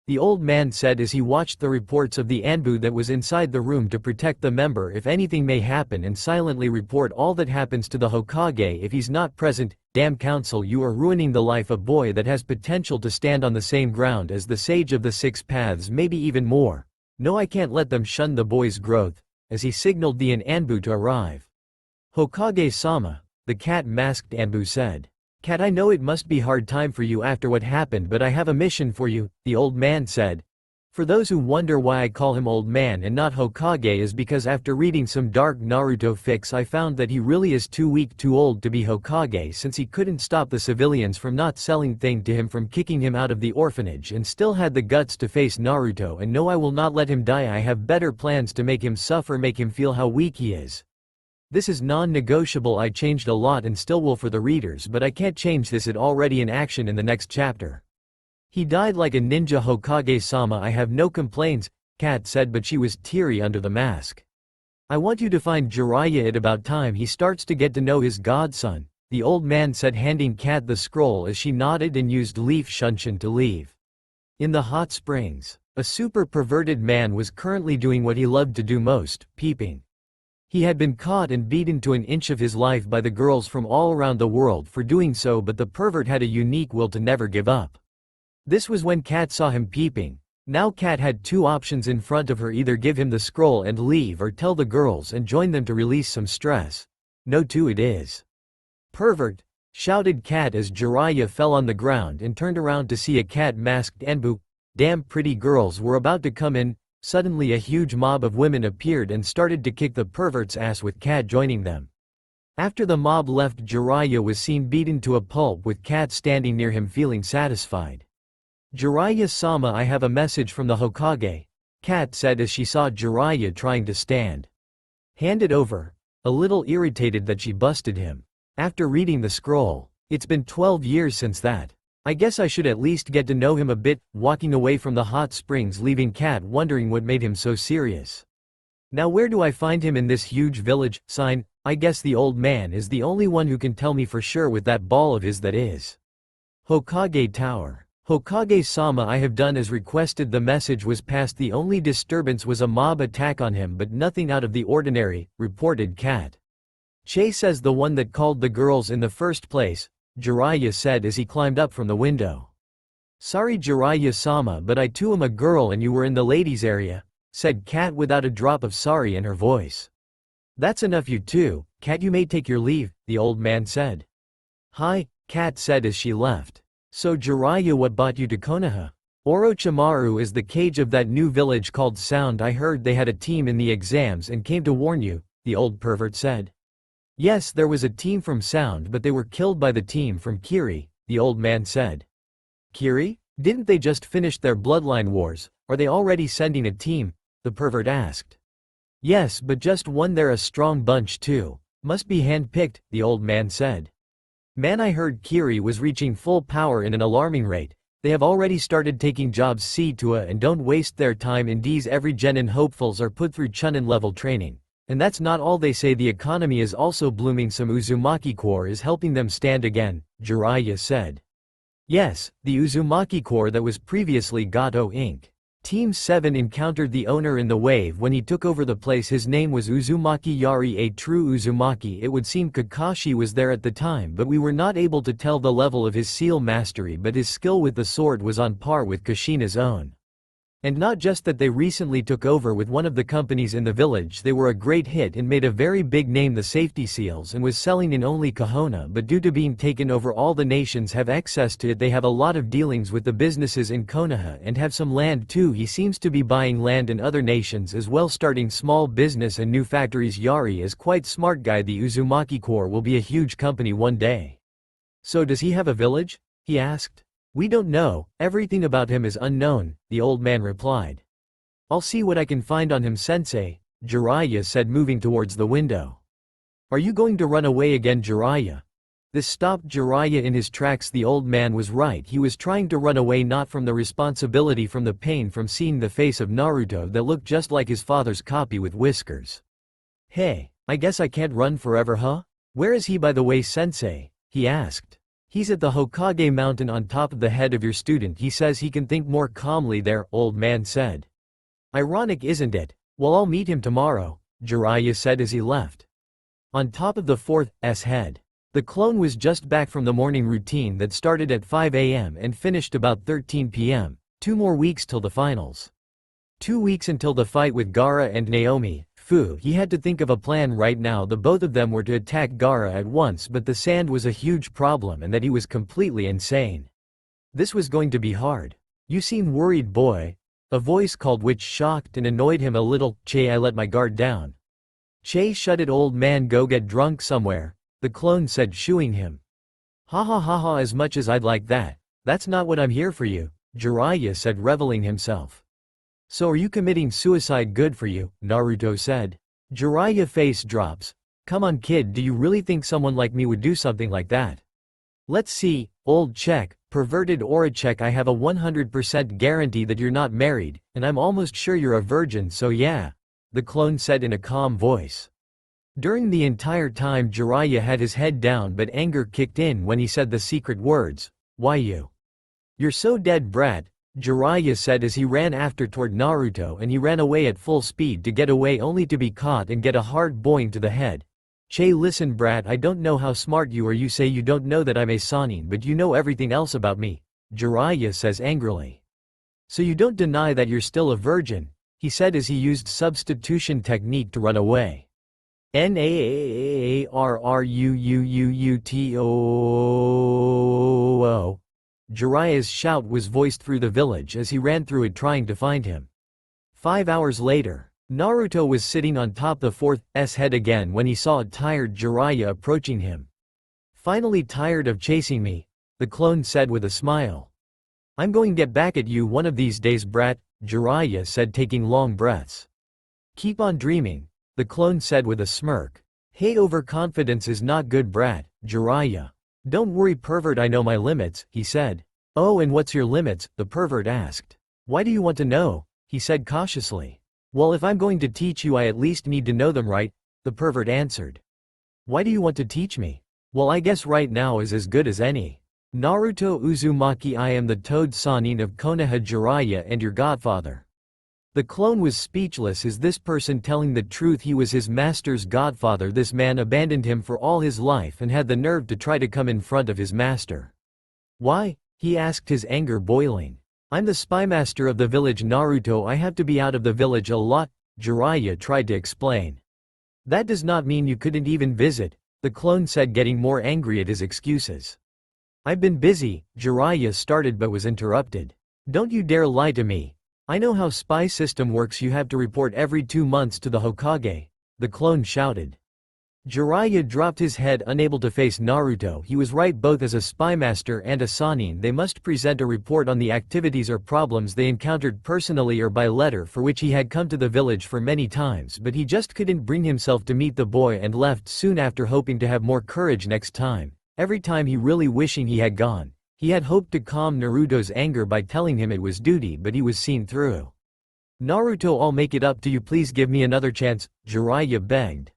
The old man said as he watched the reports of the Anbu that was inside the room to protect the member if anything may happen and silently report all that happens to the Hokage if he's not present. Damn council, you are ruining the life of boy that has potential to stand on the same ground as the sage of the six paths, maybe even more. No, I can't let them shun the boy's growth, as he signaled the Anbu to arrive. Hokage-sama, the cat-masked Anbu said. Cat, I know it must be hard time for you after what happened, but I have a mission for you, the old man said. For those who wonder why I call him old man and not Hokage is because after reading some dark Naruto fics I found that he really is too weak, too old to be Hokage, since he couldn't stop the civilians from not selling thing to him, from kicking him out of the orphanage, and still had the guts to face Naruto. And no, I will not let him die. I have better plans to make him suffer, make him feel how weak he is. This is non-negotiable. I changed a lot and still will for the readers, but I can't change this. It already in action in the next chapter. He died like a ninja, Hokage-sama. I have no complaints, Kat said, but she was teary under the mask. I want you to find Jiraiya. At about time he starts to get to know his godson, the old man said, handing Kat the scroll as she nodded and used Leaf Shunshin to leave. In the hot springs, a super perverted man was currently doing what he loved to do most, peeping. He had been caught and beaten to an inch of his life by the girls from all around the world for doing so, but the pervert had a unique will to never give up. This was when Kat saw him peeping. Now Kat had two options in front of her: either give him the scroll and leave, or tell the girls and join them to release some stress. No, two it is. Pervert, shouted Kat as Jiraiya fell on the ground and turned around to see a cat-masked Anbu. Damn pretty girls were about to come in. Suddenly a huge mob of women appeared and started to kick the pervert's ass, with Kat joining them. After the mob left, Jiraiya was seen beaten to a pulp with Kat standing near him feeling satisfied. Jiraiya-sama, I have a message from the Hokage, Kat said as she saw Jiraiya trying to stand. Hand it over, a little irritated that she busted him. After reading the scroll, it's been 12 years since that. I guess I should at least get to know him a bit. Walking away from the hot springs, leaving Kat wondering what made him so serious. Now where do I find him in this huge village? Sign, I guess the old man is the only one who can tell me for sure with that ball of his. That is Hokage Tower. Hokage-sama, I have done as requested. The message was passed. The only disturbance was a mob attack on him, but nothing out of the ordinary, reported Kat. Che says the one that called the girls in the first place, Jiraiya said as he climbed up from the window. Sorry Jiraiya-sama, but I too am a girl and you were in the ladies' area, said Kat without a drop of sorry in her voice. That's enough, you two, Kat, you may take your leave, the old man said. Hi, Kat said as she left. So Jiraiya, what brought you to Konoha? Orochimaru is the cage of that new village called Sound. I heard they had a team in the exams and came to warn you, the old pervert said. Yes, there was a team from Sound, but they were killed by the team from Kiri, the old man said. Kiri? Didn't they just finish their bloodline wars? Are they already sending a team? The pervert asked. Yes, but just one. They're a strong bunch too. Must be hand-picked, the old man said. Man, I heard Kiri was reaching full power in an alarming rate. They have already started taking jobs. See to it and don't waste their time in these. Every genin hopefuls are put through Chunin level training. And that's not all they say, the economy is also blooming. Some Uzumaki Corps is helping them stand again, Jiraiya said. Yes, the Uzumaki Corps that was previously Gato Inc. Team 7 encountered the owner in the wave when he took over the place. His name was Uzumaki Yari, a true Uzumaki. It would seem Kakashi was there at the time, but we were not able to tell the level of his seal mastery, but his skill with the sword was on par with Kushina's own. And not just that, they recently took over with one of the companies in the village. They were a great hit and made a very big name, the safety seals, and was selling in only Konoha, but due to being taken over, all the nations have access to it. They have a lot of dealings with the businesses in Konoha and have some land too. He seems to be buying land in other nations as well, starting small business and new factories. Yari is quite smart guy. The Uzumaki Corps will be a huge company one day. So does he have a village? he asked. We don't know, everything about him is unknown, the old man replied. I'll see what I can find on him, sensei, Jiraiya said, moving towards the window. Are you going to run away again, Jiraiya? This stopped Jiraiya in his tracks. The old man was right, he was trying to run away, not from the responsibility, from the pain from seeing the face of Naruto that looked just like his father's copy with whiskers. Hey, I guess I can't run forever, huh? Where is he, by the way, sensei? He asked. He's at the Hokage mountain on top of the head of your student. He says he can think more calmly there, old man said. Ironic, isn't it? Well, I'll meet him tomorrow, Jiraiya said as he left. On top of the 4th's head. The clone was just back from the morning routine that started at 5 a.m. and finished about 13 p.m. 2 more weeks till the finals. 2 weeks until the fight with Gaara and Naomi. He had to think of a plan right now. The both of them were to attack Gaara at once, but the sand was a huge problem and that he was completely insane. This was going to be hard. You seem worried, boy. A voice called, which shocked and annoyed him a little. Che, I let my guard down. Che, shut it, old man, go get drunk somewhere, the clone said, shooing him. Ha ha ha ha, as much as I'd like that. That's not what I'm here for, you, Jiraiya said, reveling himself. So are you committing suicide? Good for you, Naruto said. Jiraiya face drops. Come on, kid, do you really think someone like me would do something like that? Let's see, old check, perverted aura check. I have a 100% guarantee that you're not married, and I'm almost sure you're a virgin, so yeah, the clone said in a calm voice. During the entire time Jiraiya had his head down, but anger kicked in when he said the secret words, why you? You're so dead, brat, Jiraiya said as he ran after toward Naruto, and he ran away at full speed to get away, only to be caught and get a hard boing to the head. Che, listen, brat, I don't know how smart you are. You say you don't know that I'm a sannin, but you know everything else about me, Jiraiya says angrily. So you don't deny that you're still a virgin, he said as he used substitution technique to run away. Naruuuuuto. Jiraiya's shout was voiced through the village as he ran through it trying to find him. 5 hours later, Naruto was sitting on top the 4th's head again when he saw a tired Jiraiya approaching him. Finally tired of chasing me, the clone said with a smile. I'm going to get back at you one of these days, brat, Jiraiya said, taking long breaths. Keep on dreaming, the clone said with a smirk. Hey, overconfidence is not good, brat, Jiraiya. Don't worry, pervert, I know my limits, he said. Oh, and what's your limits? The pervert asked. Why do you want to know? He said cautiously. Well, if I'm going to teach you, I at least need to know them, right? The pervert answered. Why do you want to teach me? Well, I guess right now is as good as any. Naruto Uzumaki, I am the Toad Sannin of Konoha, Jiraiya, and your godfather. The clone was speechless. Is this person telling the truth? He was his master's godfather. This man abandoned him for all his life and had the nerve to try to come in front of his master. Why? He asked, his anger boiling. I'm the spymaster of the village, Naruto. I have to be out of the village a lot, Jiraiya tried to explain. That does not mean you couldn't even visit, the clone said, getting more angry at his excuses. I've been busy, Jiraiya started but was interrupted. Don't you dare lie to me. I know how spy system works. You have to report every 2 months to the Hokage, the clone shouted. Jiraiya dropped his head, unable to face Naruto. He was right. Both as a spymaster and a sannin, they must present a report on the activities or problems they encountered personally or by letter, for which he had come to the village for many times, but he just couldn't bring himself to meet the boy and left soon after, hoping to have more courage next time. Every time he really wishing he had gone. He had hoped to calm Naruto's anger by telling him it was duty, but he was seen through. Naruto, I'll make it up to you. Please give me another chance, Jiraiya begged.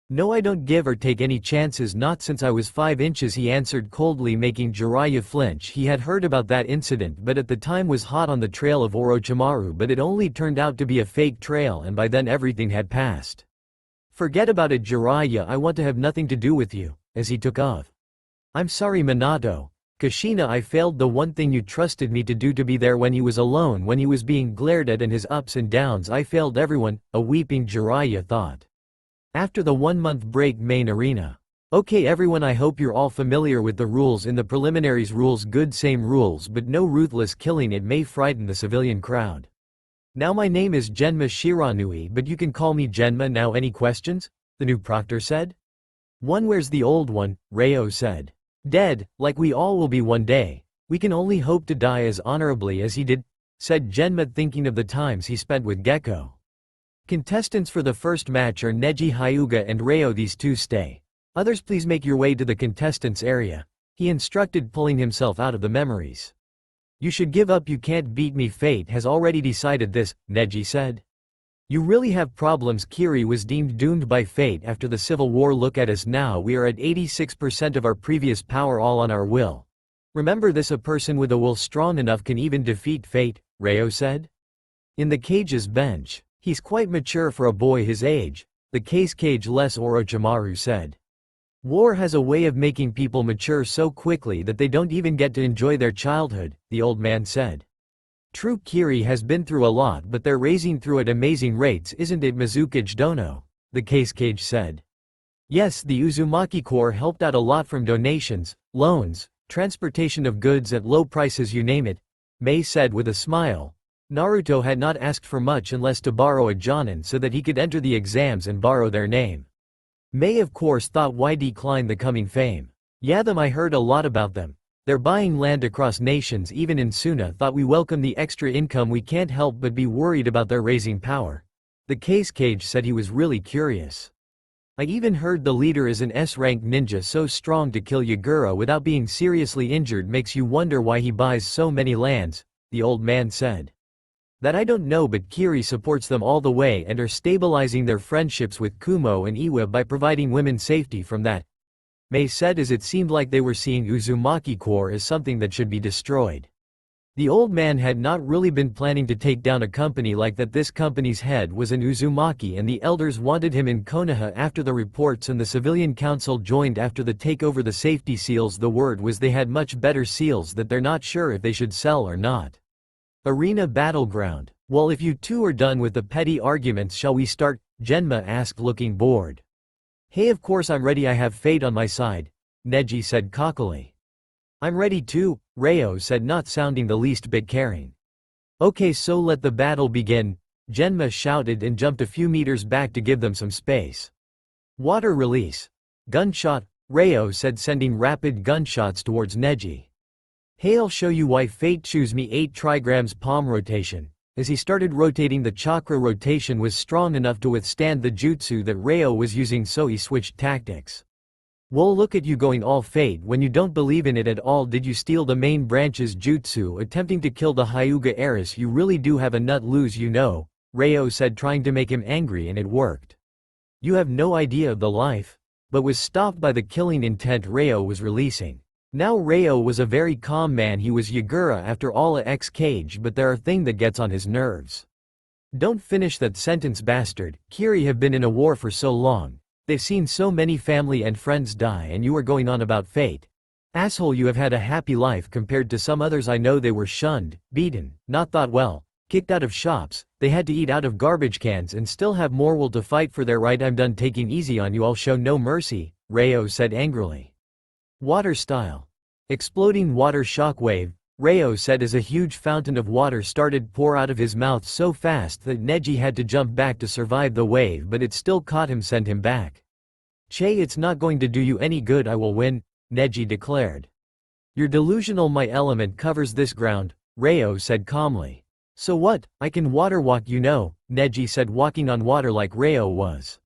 No, I don't give or take any chances, not since I was 5 inches, he answered coldly, making Jiraiya flinch. He had heard about that incident, but at the time was hot on the trail of Orochimaru, but it only turned out to be a fake trail, and by then everything had passed. Forget about it, Jiraiya, I want to have nothing to do with you, as he took off. I'm sorry, Minato. Kushina, I failed the one thing you trusted me to do, to be there when he was alone, when he was being glared at, and his ups and downs. I failed everyone, a weeping Jiraiya thought. After the 1-month break, main arena. Okay everyone, I hope you're all familiar with the rules in the preliminaries. Rules good, same rules, but no ruthless killing. It may frighten the civilian crowd. Now my name is Genma Shiranui, but you can call me Genma now. Any questions? The new proctor said. One, where's the old one? Reo said. Dead, like we all will be one day, We can only hope to die as honorably as he did, said Genma, thinking of the times he spent with Gecko. Contestants for the first match are Neji, Hyuga and Reo. These two stay. Others, please make your way to the contestants area, he instructed, pulling himself out of the memories. You should give up, you can't beat me, fate has already decided this, Neji said. You really have problems. Kiri was deemed doomed by fate after the civil war. Look at us now, we are at 86% of our previous power, all on our will. Remember this, a person with a will strong enough can even defeat fate, Reo said. In the cage's bench. He's quite mature for a boy his age, the cage-less Orochimaru said. War has a way of making people mature so quickly that they don't even get to enjoy their childhood, the old man said. True, Kiri has been through a lot, but they're raising through at amazing rates, isn't it, Mizukage Dono? The cage said. Yes, the Uzumaki Corps helped out a lot from donations, loans, transportation of goods at low prices, you name it, Mei said with a smile. Naruto had not asked for much unless to borrow a Jonin so that he could enter the exams and borrow their name. Mei of course thought, why decline the coming fame? Yeah, them, I heard a lot about them. They're buying land across nations, even in Suna. Thought we welcome the extra income, we can't help but be worried about their raising power. The cage said he was really curious. I even heard the leader is an S-rank ninja so strong to kill Yagura without being seriously injured, makes you wonder why he buys so many lands, the old man said. That I don't know, but Kiri supports them all the way and are stabilizing their friendships with Kumo and Iwa by providing women safety from that, Mei said, as it seemed like they were seeing Uzumaki Corps as something that should be destroyed. The old man had not really been planning to take down a company like that. This company's head was an Uzumaki and the elders wanted him in Konoha after the reports, and the civilian council joined after the takeover. The safety seals, the word was they had much better seals that they're not sure if they should sell or not. Arena battleground. Well, if you two are done with the petty arguments, shall we start? Genma asked, looking bored. Hey, of course I'm ready, I have fate on my side, Neji said cockily. I'm ready too, Reo said, not sounding the least bit caring. Okay, so let the battle begin, Genma shouted and jumped a few meters back to give them some space. Water release. Gunshot, Reo said, sending rapid gunshots towards Neji. Hey, I'll show you why fate choose me. 8 trigrams palm rotation. As he started rotating, the chakra rotation was strong enough to withstand the jutsu that Reo was using, so he switched tactics. Well, look at you going all fate when you don't believe in it at all. Did you steal the main branch's jutsu attempting to kill the Hyuga heiress? You really do have a nut loose, you know, Reo said, trying to make him angry, and it worked. You have no idea of the life. But was stopped by the killing intent Reo was releasing. Now Reo was a very calm man. He was Yagura after all, a ex-cage, but there are things that gets on his nerves. Don't finish that sentence, bastard. Kiri have been in a war for so long. They've seen so many family and friends die, and you are going on about fate. Asshole, you have had a happy life compared to some others I know. They were shunned, beaten, not thought well, kicked out of shops, they had to eat out of garbage cans and still have more will to fight for their right. I'm done taking easy on you, I'll show no mercy, Reo said angrily. Water style. Exploding water shockwave, Reo said as a huge fountain of water started pour out of his mouth so fast that Neji had to jump back to survive the wave, but it still caught him, sent him back. Che, it's not going to do you any good. I will win, Neji declared. You're delusional, my element covers this ground, Reo said calmly. So what, I can water walk, you know, Neji said, walking on water like Reo was.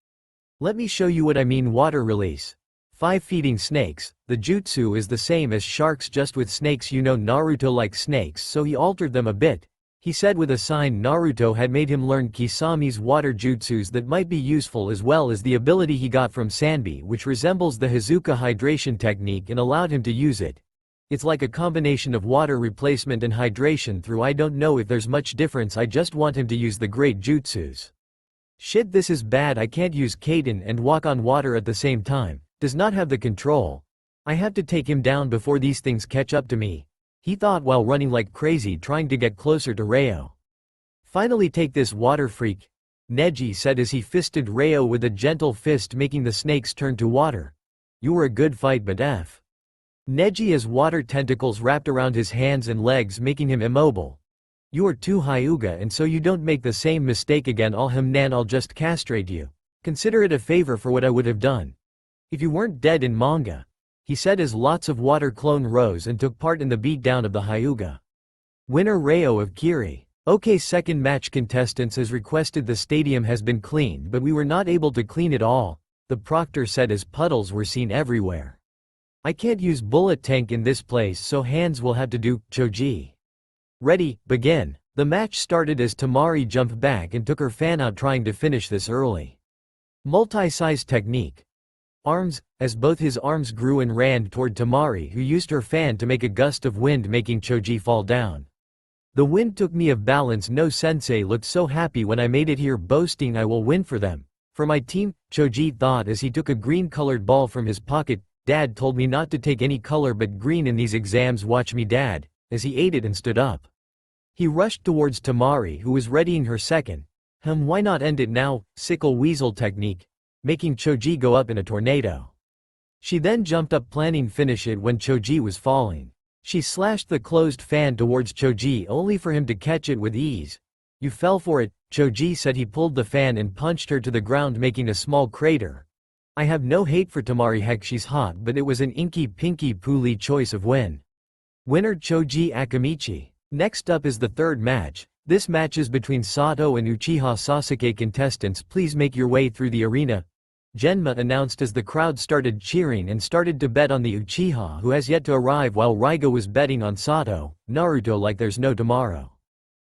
Let me show you what I mean. Water release. 5 feeding snakes. The jutsu is the same as sharks, just with snakes. You know Naruto likes snakes, so he altered them a bit, he said with a sign. Naruto had made him learn Kisami's water jutsus that might be useful, as well as the ability he got from Sanbi, which resembles the Hazuka hydration technique, and allowed him to use it. It's like a combination of water replacement and hydration through. I don't know if there's much difference, I just want him to use the great jutsus. Shit, this is bad. I can't use Kaden and walk on water at the same time. Does not have the control. I have to take him down before these things catch up to me, he thought while running like crazy trying to get closer to Reo. Finally, take this, water freak, Neji said as he fisted Reo with a gentle fist, making the snakes turn to water. You were a good fight, but F. Neji as water tentacles wrapped around his hands and legs, making him immobile. You are too Hyuga, and so you don't make the same mistake again. I'll just castrate you. Consider it a favor for what I would have done if you weren't dead in manga. he said as lots of water clone rose and took part in the beatdown of the Hyuga. Winner Reo of Kiri. Okay, second match contestants as requested, the stadium has been cleaned but we were not able to clean it all, the proctor said as puddles were seen everywhere. I can't use bullet tank in this place so hands will have to do, Choji. Ready, begin. The match started as Tamari jumped back and took her fan out trying to finish this early. Multi-size technique. Arms, as both his arms grew and ran toward Tamari who used her fan to make a gust of wind making Choji fall down. The wind took me off balance. No sensei looked so happy when I made it here boasting I will win for them. For my team, Choji thought as he took a green-colored ball from his pocket. Dad told me not to take any color but green in these exams. Watch me dad, as he ate it and stood up. He rushed towards Tamari who was readying her second. Why not end it now, sickle weasel technique, making Choji go up in a tornado. She then jumped up planning finish it when Choji was falling. She slashed the closed fan towards Choji only for him to catch it with ease. You fell for it, Choji said. He pulled the fan and punched her to the ground making a small crater. I have no hate for Tamari, heck she's hot, but it was an inky pinky pooley choice of win. Winner Choji Akamichi. Next up is the third match. This match is between Sato and Uchiha Sasuke. Contestants please make your way through the arena, Genma announced as the crowd started cheering and started to bet on the Uchiha who has yet to arrive while Raigo was betting on Sato, Naruto like there's no tomorrow.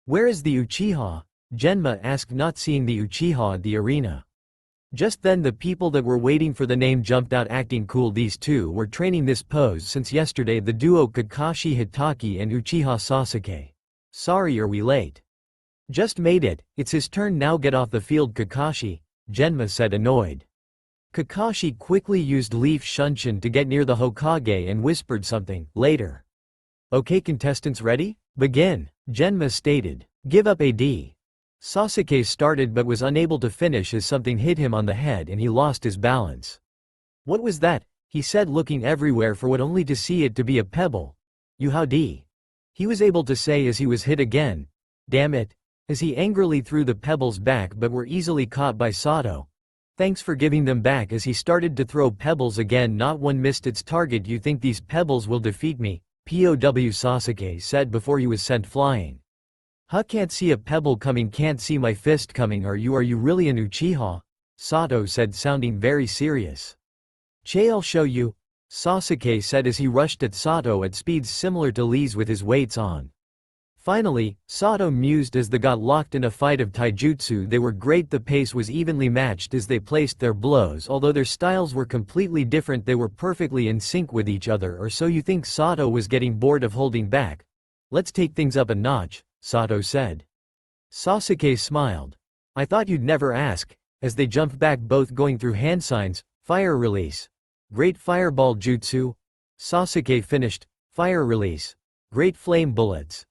Where is the Uchiha? Genma asked, not seeing the Uchiha at the arena. Just then the people that were waiting for the name jumped out acting cool. These two were training this pose since yesterday, the duo Kakashi Hitaki and Uchiha Sasuke. Sorry, are we late? Just made it, it's his turn now, get off the field Kakashi, Genma said annoyed. Kakashi quickly used Leaf Shunshin to get near the Hokage and whispered something, later. Okay contestants ready? Begin, Genma stated. Give up AD. Sasuke started but was unable to finish as something hit him on the head and he lost his balance. What was that? He said looking everywhere for what only to see it to be a pebble. You howdy. He was able to say as he was hit again. Damn it. As he angrily threw the pebbles back but were easily caught by Sato. Thanks for giving them back. As he started to throw pebbles again, not one missed its target. You think these pebbles will defeat me? POW Sasuke said before he was sent flying. Huh, can't see a pebble coming, can't see my fist coming. Are you really an Uchiha? Sato said sounding very serious. I'll show you, Sasuke said as he rushed at Sato at speeds similar to Lee's with his weights on. Finally, Sato mused as they got locked in a fight of taijutsu. They were great, the pace was evenly matched as they placed their blows. Although their styles were completely different, they were perfectly in sync with each other. Or so you think? Sato was getting bored of holding back. Let's take things up a notch, Sato said. Sasuke smiled. I thought you'd never ask, as they jumped back, both going through hand signs. Fire release. Great fireball jutsu. Sasuke finished. Fire release. Great flame bullets.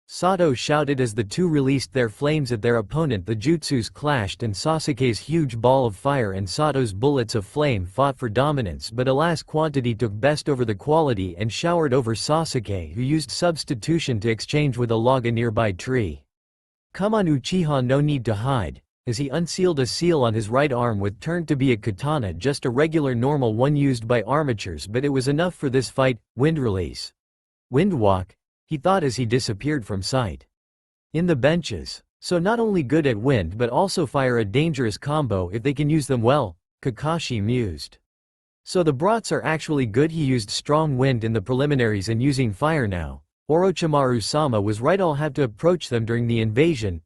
Sato shouted as the two released their flames at their opponent. The jutsus clashed and Sasuke's huge ball of fire and Sato's bullets of flame fought for dominance, but alas, quantity took best over the quality and showered over Sasuke, who used substitution to exchange with a log a nearby tree. Come on Uchiha, no need to hide, as he unsealed a seal on his right arm what turned to be a katana, just a regular normal one used by armatures, but it was enough for this fight. Wind release. Wind walk, he thought as he disappeared from sight. In the benches. So not only good at wind but also fire, a dangerous combo if they can use them well, Kakashi mused. So the brats are actually good. He used strong wind in the preliminaries and using fire now. Orochimaru-sama was right, I'll have to approach them during the invasion,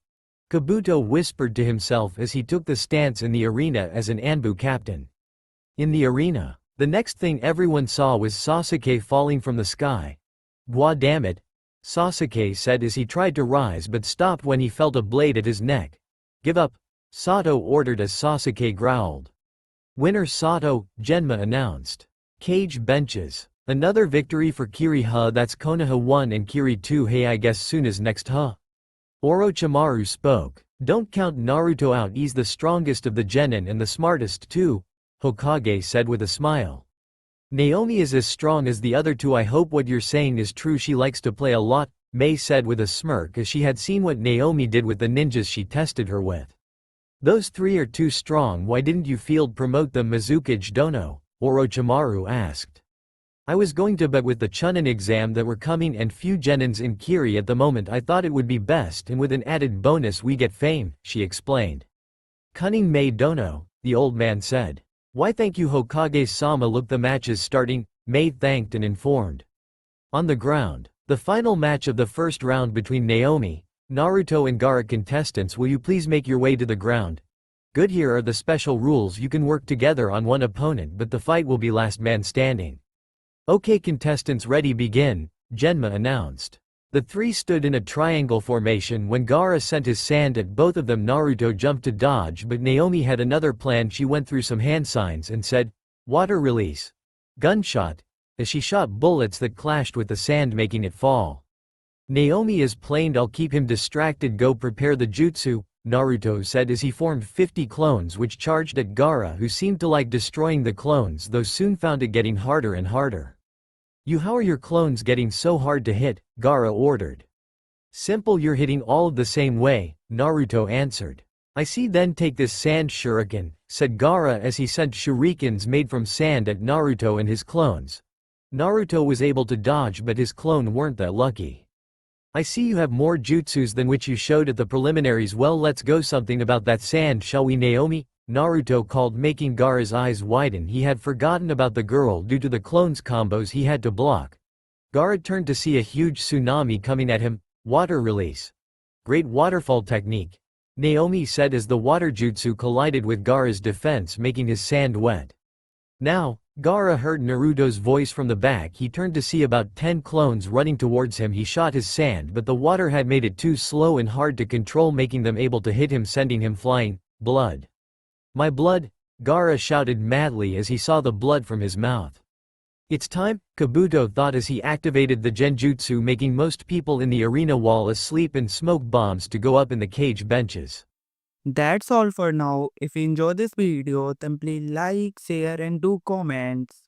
Kabuto whispered to himself as he took the stance in the arena as an Anbu captain. In the arena, the next thing everyone saw was Sasuke falling from the sky. Gwa damn it, Sasuke said as he tried to rise but stopped when he felt a blade at his neck. Give up, Sato ordered as Sasuke growled. Winner Sato, Genma announced. Cage benches. Another victory for Kiri, huh? That's Konoha 1 and Kiri 2. Hey, I guess soon is next, huh? Orochimaru spoke. Don't count Naruto out, he's the strongest of the genin and the smartest too, Hokage said with a smile. Naomi is as strong as the other two. I hope what you're saying is true. She likes to play a lot, Mei said with a smirk as she had seen what Naomi did with the ninjas she tested her with. Those three are too strong. Why didn't you field promote them? Mizukage Dono, Orochimaru asked. I was going to, but with the Chunin exam that were coming and few genins in Kiri at the moment, I thought it would be best, and with an added bonus we get fame, she explained. Cunning Mei Dono, the old man said. Why thank you Hokage-sama. Look, the match is starting, Mei thanked and informed. On the ground, the final match of the first round between Naomi, Naruto and Gaara. Contestants, will you please make your way to the ground? Good, here are the special rules. You can work together on one opponent, but the fight will be last man standing. Okay, contestants ready, begin, Genma announced. The three stood in a triangle formation when Gaara sent his sand at both of them. Naruto jumped to dodge, but Naomi had another plan. She went through some hand signs and said, "Water release." Gunshot, as she shot bullets that clashed with the sand, making it fall. Naomi is planed. I'll keep him distracted. Go prepare the jutsu, Naruto said as he formed 50 clones which charged at Gaara, who seemed to like destroying the clones, though soon found it getting harder and harder. How are your clones getting so hard to hit? Gaara ordered. Simple, you're hitting all of the same way, Naruto answered. I see, then take this sand shuriken, said Gaara as he sent shurikens made from sand at Naruto and his clones. Naruto was able to dodge, but his clone weren't that lucky. I see you have more jutsus than which you showed at the preliminaries. Well, let's go. Something about that sand, shall we, Naomi? Naruto called, making Gaara's eyes widen. He had forgotten about the girl due to the clones' combos he had to block. Gaara turned to see a huge tsunami coming at him. Water release. Great waterfall technique, Naomi said as the water jutsu collided with Gaara's defense, making his sand wet. Now, Gaara heard Naruto's voice from the back. He turned to see about 10 clones running towards him. He shot his sand, but the water had made it too slow and hard to control, making them able to hit him, sending him flying. Blood. My blood, Gaara shouted madly as he saw the blood from his mouth. It's time, Kabuto thought as he activated the genjutsu, making most people in the arena wall asleep and smoke bombs to go up in the cage benches. That's all for now. If you enjoyed this video, then please like, share and do comments.